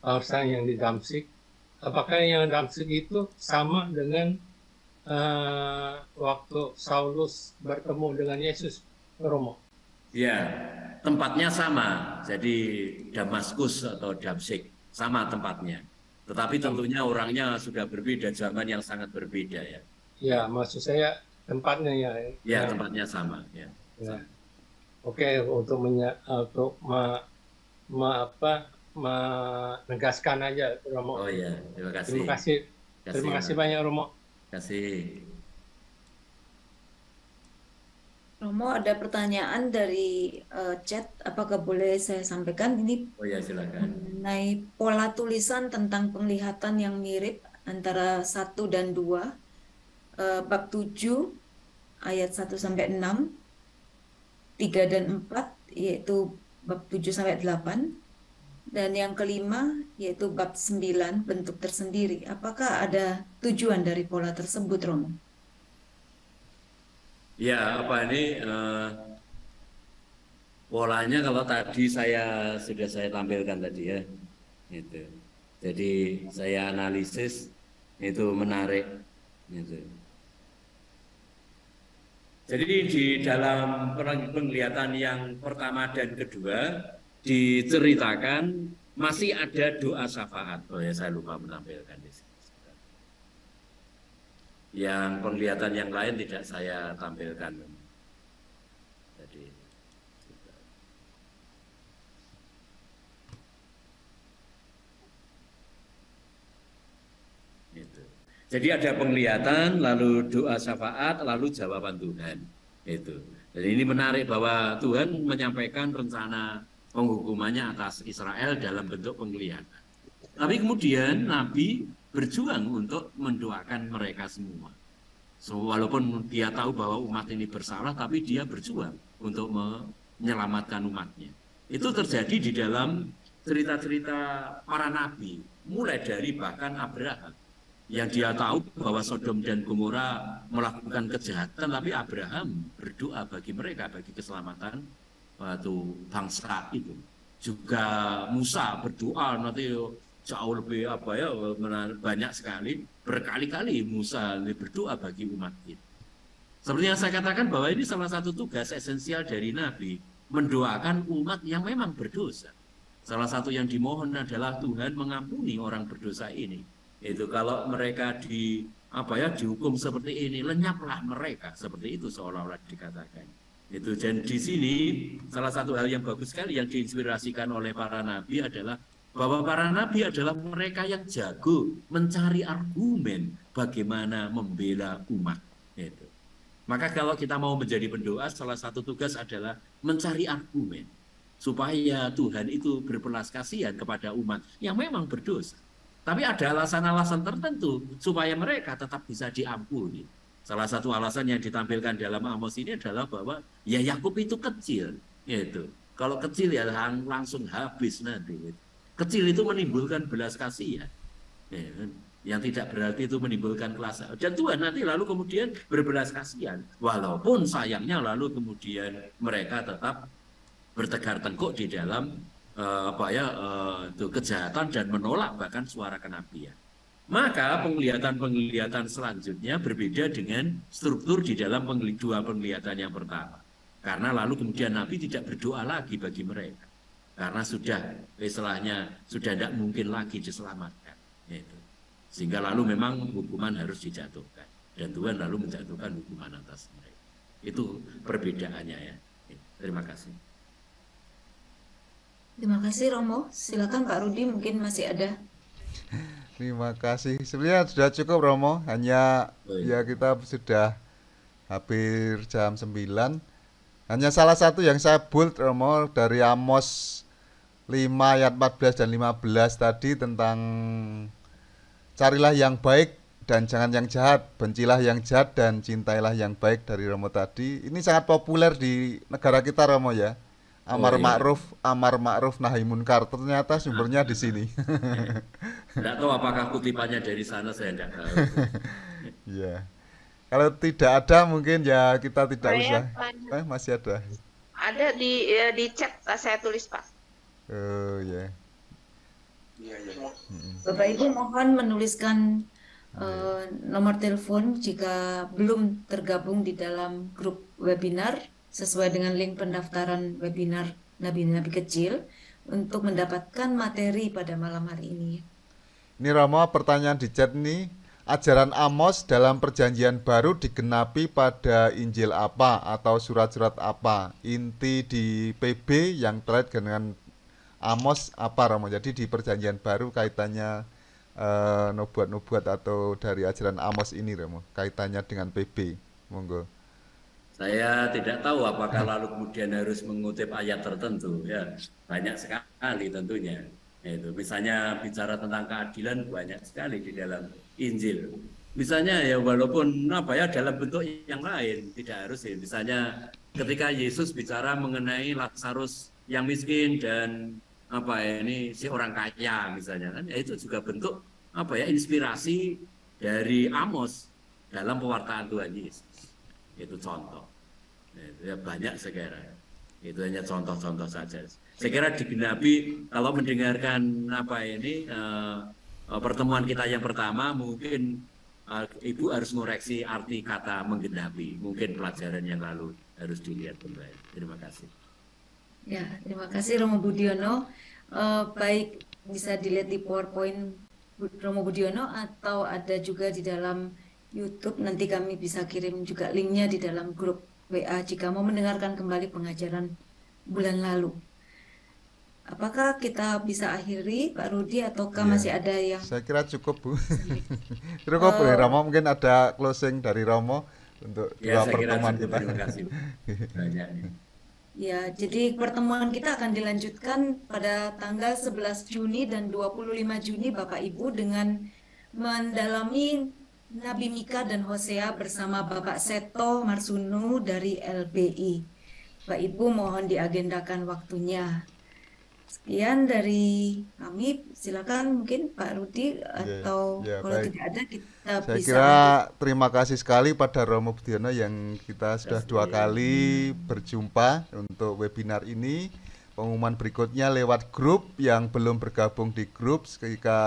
bangsa yang di Damsyik. Apakah yang Damsyik itu sama dengan waktu Saulus bertemu dengan Yesus, Romo? Ya, tempatnya sama. Jadi Damaskus atau Damsyik sama tempatnya. Tetapi tentunya orangnya sudah berbeda, zaman yang sangat berbeda ya. Ya, maksud saya tempatnya ya. Ya, tempatnya sama ya. Ya. Oke, untuk menegaskan aja Romo. Oh ya, terima kasih. Terima kasih banyak Romo. Terima kasih. Romo, ada pertanyaan dari chat, apakah boleh saya sampaikan? Ini Oh ya, silakan. mengenai pola tulisan tentang penglihatan yang mirip antara 1 dan 2, bab 7 ayat 1 sampai 6, 3 dan 4 yaitu bab 7 sampai 8, dan yang kelima yaitu bab 9 bentuk tersendiri. Apakah ada tujuan dari pola tersebut, Romo? Ya, polanya kalau tadi sudah saya tampilkan tadi ya. Itu. Jadi saya analisis itu menarik gitu. Jadi di dalam penglihatan yang pertama dan kedua diceritakan masih ada doa syafaat. Oh ya, saya lupa menampilkan di sini. Yang penglihatan yang lain tidak saya tampilkan. Jadi itu. Jadi ada penglihatan, lalu doa syafaat, lalu jawaban Tuhan. Itu. Jadi ini menarik bahwa Tuhan menyampaikan rencana penghukumannya atas Israel dalam bentuk penglihatan. Tapi kemudian Nabi berjuang untuk mendoakan mereka semua. Walaupun dia tahu bahwa umat ini bersalah, tapi dia berjuang untuk menyelamatkan umatnya. Itu terjadi di dalam cerita-cerita para nabi, mulai dari bahkan Abraham. yang dia tahu bahwa Sodom dan Gomora melakukan kejahatan, tapi Abraham berdoa bagi mereka, bagi keselamatan bangsa itu. Juga Musa berdoa nanti jauh lebih banyak sekali, berkali-kali Musa berdoa bagi umat itu. Seperti yang saya katakan bahwa ini salah satu tugas esensial dari Nabi, mendoakan umat yang memang berdosa. Salah satu yang dimohon adalah Tuhan mengampuni orang berdosa ini. Itu kalau mereka dihukum seperti ini, lenyaplah mereka, seperti itu seolah-olah dikatakan. Itu, dan di sini salah satu hal yang bagus sekali yang diinspirasikan oleh para nabi adalah bahwa para nabi adalah mereka yang jago mencari argumen bagaimana membela umat. Itu. Maka kalau kita mau menjadi pendoa, salah satu tugas adalah mencari argumen supaya Tuhan itu berbelas kasihan kepada umat yang memang berdosa. Tapi ada alasan-alasan tertentu supaya mereka tetap bisa diampuni. Salah satu alasan yang ditampilkan dalam Amos ini adalah bahwa ya Yakub itu kecil, yaitu kalau kecil ya langsung habis nanti. Kecil itu menimbulkan belas kasihan, ya, yang tidak berarti itu menimbulkan kelas. Dan Tuhan nanti lalu kemudian berbelas kasihan, walaupun sayangnya lalu kemudian mereka tetap bertegar tengkuk di dalam kejahatan dan menolak bahkan suara kenabian. Maka penglihatan selanjutnya berbeda dengan struktur di dalam dua penglihatan yang pertama. Karena lalu kemudian Nabi tidak berdoa lagi bagi mereka. Karena sudah tidak mungkin lagi diselamatkan. Itu. Sehingga lalu memang hukuman harus dijatuhkan. Dan Tuhan lalu menjatuhkan hukuman atas mereka. Itu perbedaannya ya. Terima kasih. Terima kasih Romo. Silakan Pak Rudi, mungkin masih ada. Terima kasih. Sebenarnya sudah cukup Romo. Hanya ya kita sudah hampir jam 9. Hanya salah satu yang saya bold Romo dari Amos 5 ayat 14 dan 15 tadi tentang carilah yang baik dan jangan yang jahat, bencilah yang jahat dan cintailah yang baik dari Romo tadi. Ini sangat populer di negara kita Romo ya. Amar ma'ruf nahi munkar, ternyata sumbernya di sini. Tidak tahu apakah kutipannya dari sana, saya tidak tahu. Ya, kalau tidak ada mungkin ya kita tidak usah. Masih ada. Ada di chat saya tulis Pak. Oh ya. Bapak Ibu mohon menuliskan nomor telepon jika belum tergabung di dalam grup webinar sesuai dengan link pendaftaran webinar Nabi-Nabi Kecil untuk mendapatkan materi pada malam hari ini. Ini Romo, pertanyaan di chat nih, ajaran Amos dalam perjanjian baru digenapi pada Injil apa atau surat-surat apa? Inti di PB yang terkait dengan Amos apa Romo? Jadi di perjanjian baru kaitannya nubuat-nubuat atau dari ajaran Amos ini Romo, kaitannya dengan PB. Monggo. Saya tidak tahu apakah lalu kemudian harus mengutip ayat tertentu, ya banyak sekali tentunya. Itu misalnya bicara tentang keadilan banyak sekali di dalam Injil. Misalnya ya walaupun dalam bentuk yang lain tidak harus ya. Misalnya ketika Yesus bicara mengenai Lazarus yang miskin dan si orang kaya misalnya kan, ya itu juga bentuk inspirasi dari Amos dalam pewartaan Tuhan Yesus. Itu contoh. Ya, banyak sekarang. Itu hanya contoh-contoh saja. Saya kira digenapi kalau mendengarkan pertemuan kita yang pertama mungkin Ibu harus mengoreksi arti kata menggenapi. Mungkin pelajaran yang lalu harus dilihat kembali. Terima kasih. Ya, terima kasih Romo Budiono. Baik bisa dilihat di PowerPoint Romo Budiono atau ada juga di dalam YouTube, nanti kami bisa kirim juga linknya di dalam grup WA jika mau mendengarkan kembali pengajaran bulan lalu. Apakah kita bisa akhiri Pak Rudi ataukah masih ada yang... Saya kira cukup Bu. Cukup Bu Romo, mungkin ada closing dari Romo untuk dua pertemuan kita. Terima kasih. Banyak. Ya, jadi pertemuan kita akan dilanjutkan pada tanggal 11 Juni dan 25 Juni Bapak Ibu dengan mendalami Nabi Mika dan Hosea bersama Bapak Seto Marsunu dari LBI. Bapak Ibu mohon diagendakan waktunya. Sekian dari kami, silakan mungkin Pak Rudi atau ya, kalau baik. tidak ada kita Saya bisa kira lanjut. terima kasih sekali pada Romo Budiono yang kita sudah 2 kali berjumpa untuk webinar ini. Pengumuman berikutnya lewat grup. Yang belum bergabung di grup, jika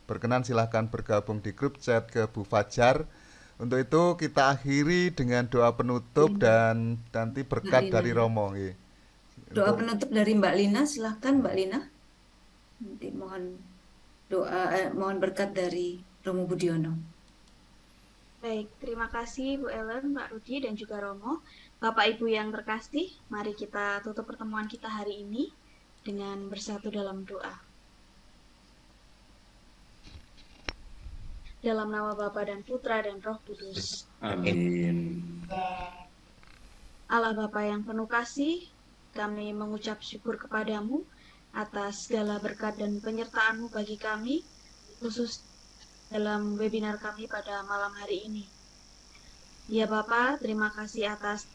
berkenan silahkan bergabung di grup chat ke Bu Fajar. Untuk itu kita akhiri dengan doa penutup dan nanti berkat Lina. dari Romo. Nggih. Doa penutup dari Mbak Lina, silahkan Mbak Lina. Nanti mohon doa, mohon berkat dari Romo Budiono. Baik, terima kasih Bu Ellen, Pak Rudi, dan juga Romo. Bapak Ibu yang terkasih, mari kita tutup pertemuan kita hari ini dengan bersatu dalam doa. Dalam nama Bapa dan Putra dan Roh Kudus. Amin. Allah Bapa yang penuh kasih, kami mengucap syukur kepadamu atas segala berkat dan penyertaan-Mu bagi kami, khusus dalam webinar kami pada malam hari ini. Ya Bapa, terima kasih atas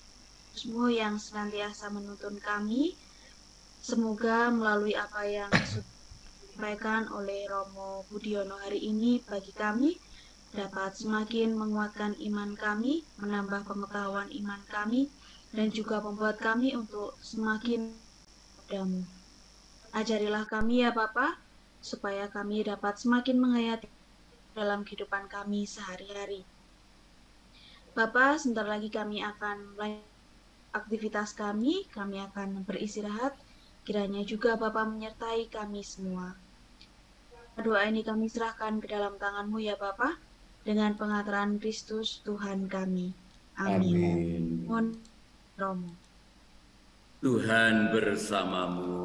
Mu yang senantiasa menuntun kami. Semoga melalui apa yang disampaikan oleh Romo Budiono hari ini bagi kami, dapat semakin menguatkan iman kami, menambah pengetahuan iman kami, dan juga membuat kami untuk semakin padamu. Ajarilah kami ya Bapa, supaya kami dapat semakin menghayati dalam kehidupan kami sehari-hari. Bapa, sebentar lagi kami akan melanjutkan aktivitas kami akan beristirahat. Kiranya juga Bapa menyertai kami semua. Doa ini kami serahkan ke dalam tangan-Mu ya Bapa, dengan pengaturan Kristus Tuhan kami. Amin. Mohon Romo. Tuhan bersamamu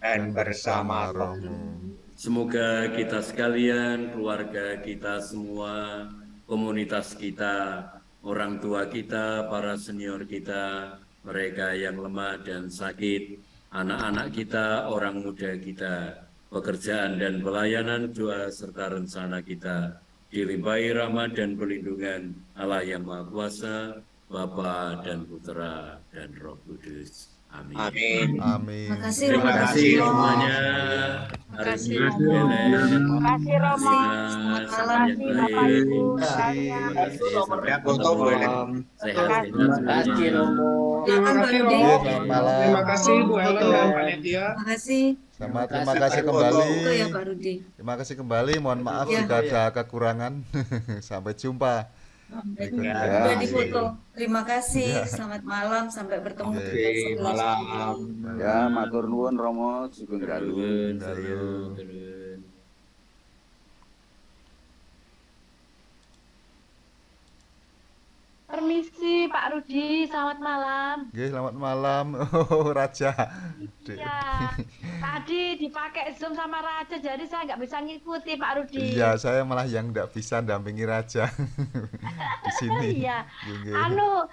dan bersama rohmu. Semoga kita sekalian, keluarga kita semua, komunitas kita, orang tua kita, para senior kita, mereka yang lemah dan sakit, anak-anak kita, orang muda kita, pekerjaan dan pelayanan, doa serta rencana kita dilimpahi rahmat dan perlindungan Allah yang Maha Kuasa, Bapa dan Putra dan Roh Kudus. Amin. Amin. Amin. Terima kasih semuanya. Terima kasih Romo. Terima kasih Romo. Selamat malam. Bapak Ibu. Terima kasih. Sampai Foto Bu Ellen. Sehat. Terima kasih Romo. Silakan Pak Rudi. Iya, selamat malam. Terima kasih Bu Ellen dan Panitia. Terima kasih. Terima kasih kembali. Itu ya Pak Rudi. Terima kasih kembali. Mohon maaf Ya. jika ada kekurangan. Sampai jumpa. Sudah Ya. difoto. Terima kasih. Ya. Selamat malam. Sampai bertemu Oke. di kelas 11 Malam. nanti. Ya, matur nuwun Romo, sugeng dalu. Turun, turun. Permisi Pak Rudi, selamat malam. Oke, selamat malam. Oh, Raja. Dek. Ya, tadi dipakai Zoom sama Raja, jadi saya nggak bisa ngikuti Pak Rudi. Iya, saya malah yang enggak bisa dampingi Raja di sini. Iya. Oke. Anu,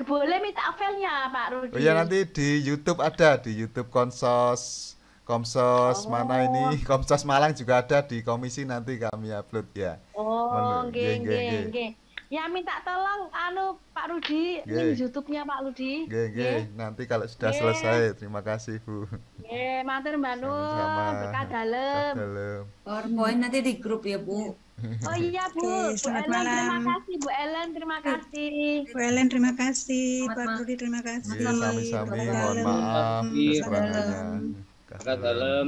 boleh minta filenya Pak Rudi. Oh ya, nanti di YouTube ada, di YouTube Komsos mana ini? Komsos Malang juga ada, di komisi nanti kami upload ya. Oh, Nggih, nggih, nggih. nggih. Ya minta tolong anu Pak Rudi, Nggih. ning YouTube-nya Pak Rudi. Oke, oke. Nanti kalau sudah Nggih. selesai, terima kasih Bu. Nggih, matur Mbak Nur, Sama-sama. berkah dalem. Dalam. PowerPoint nanti di grup ya Bu. Oh iya Bu, Oke, Bu selamat Ellen terima malam. kasih, Bu Ellen terima kasih. Bu Ellen terima kasih, Selamat Pak malam. Rudi terima kasih. Iya, sami-sami. Berkah Mohon dalem. maaf Iya. kekurangannya. Dalam. Kasih. Dalam.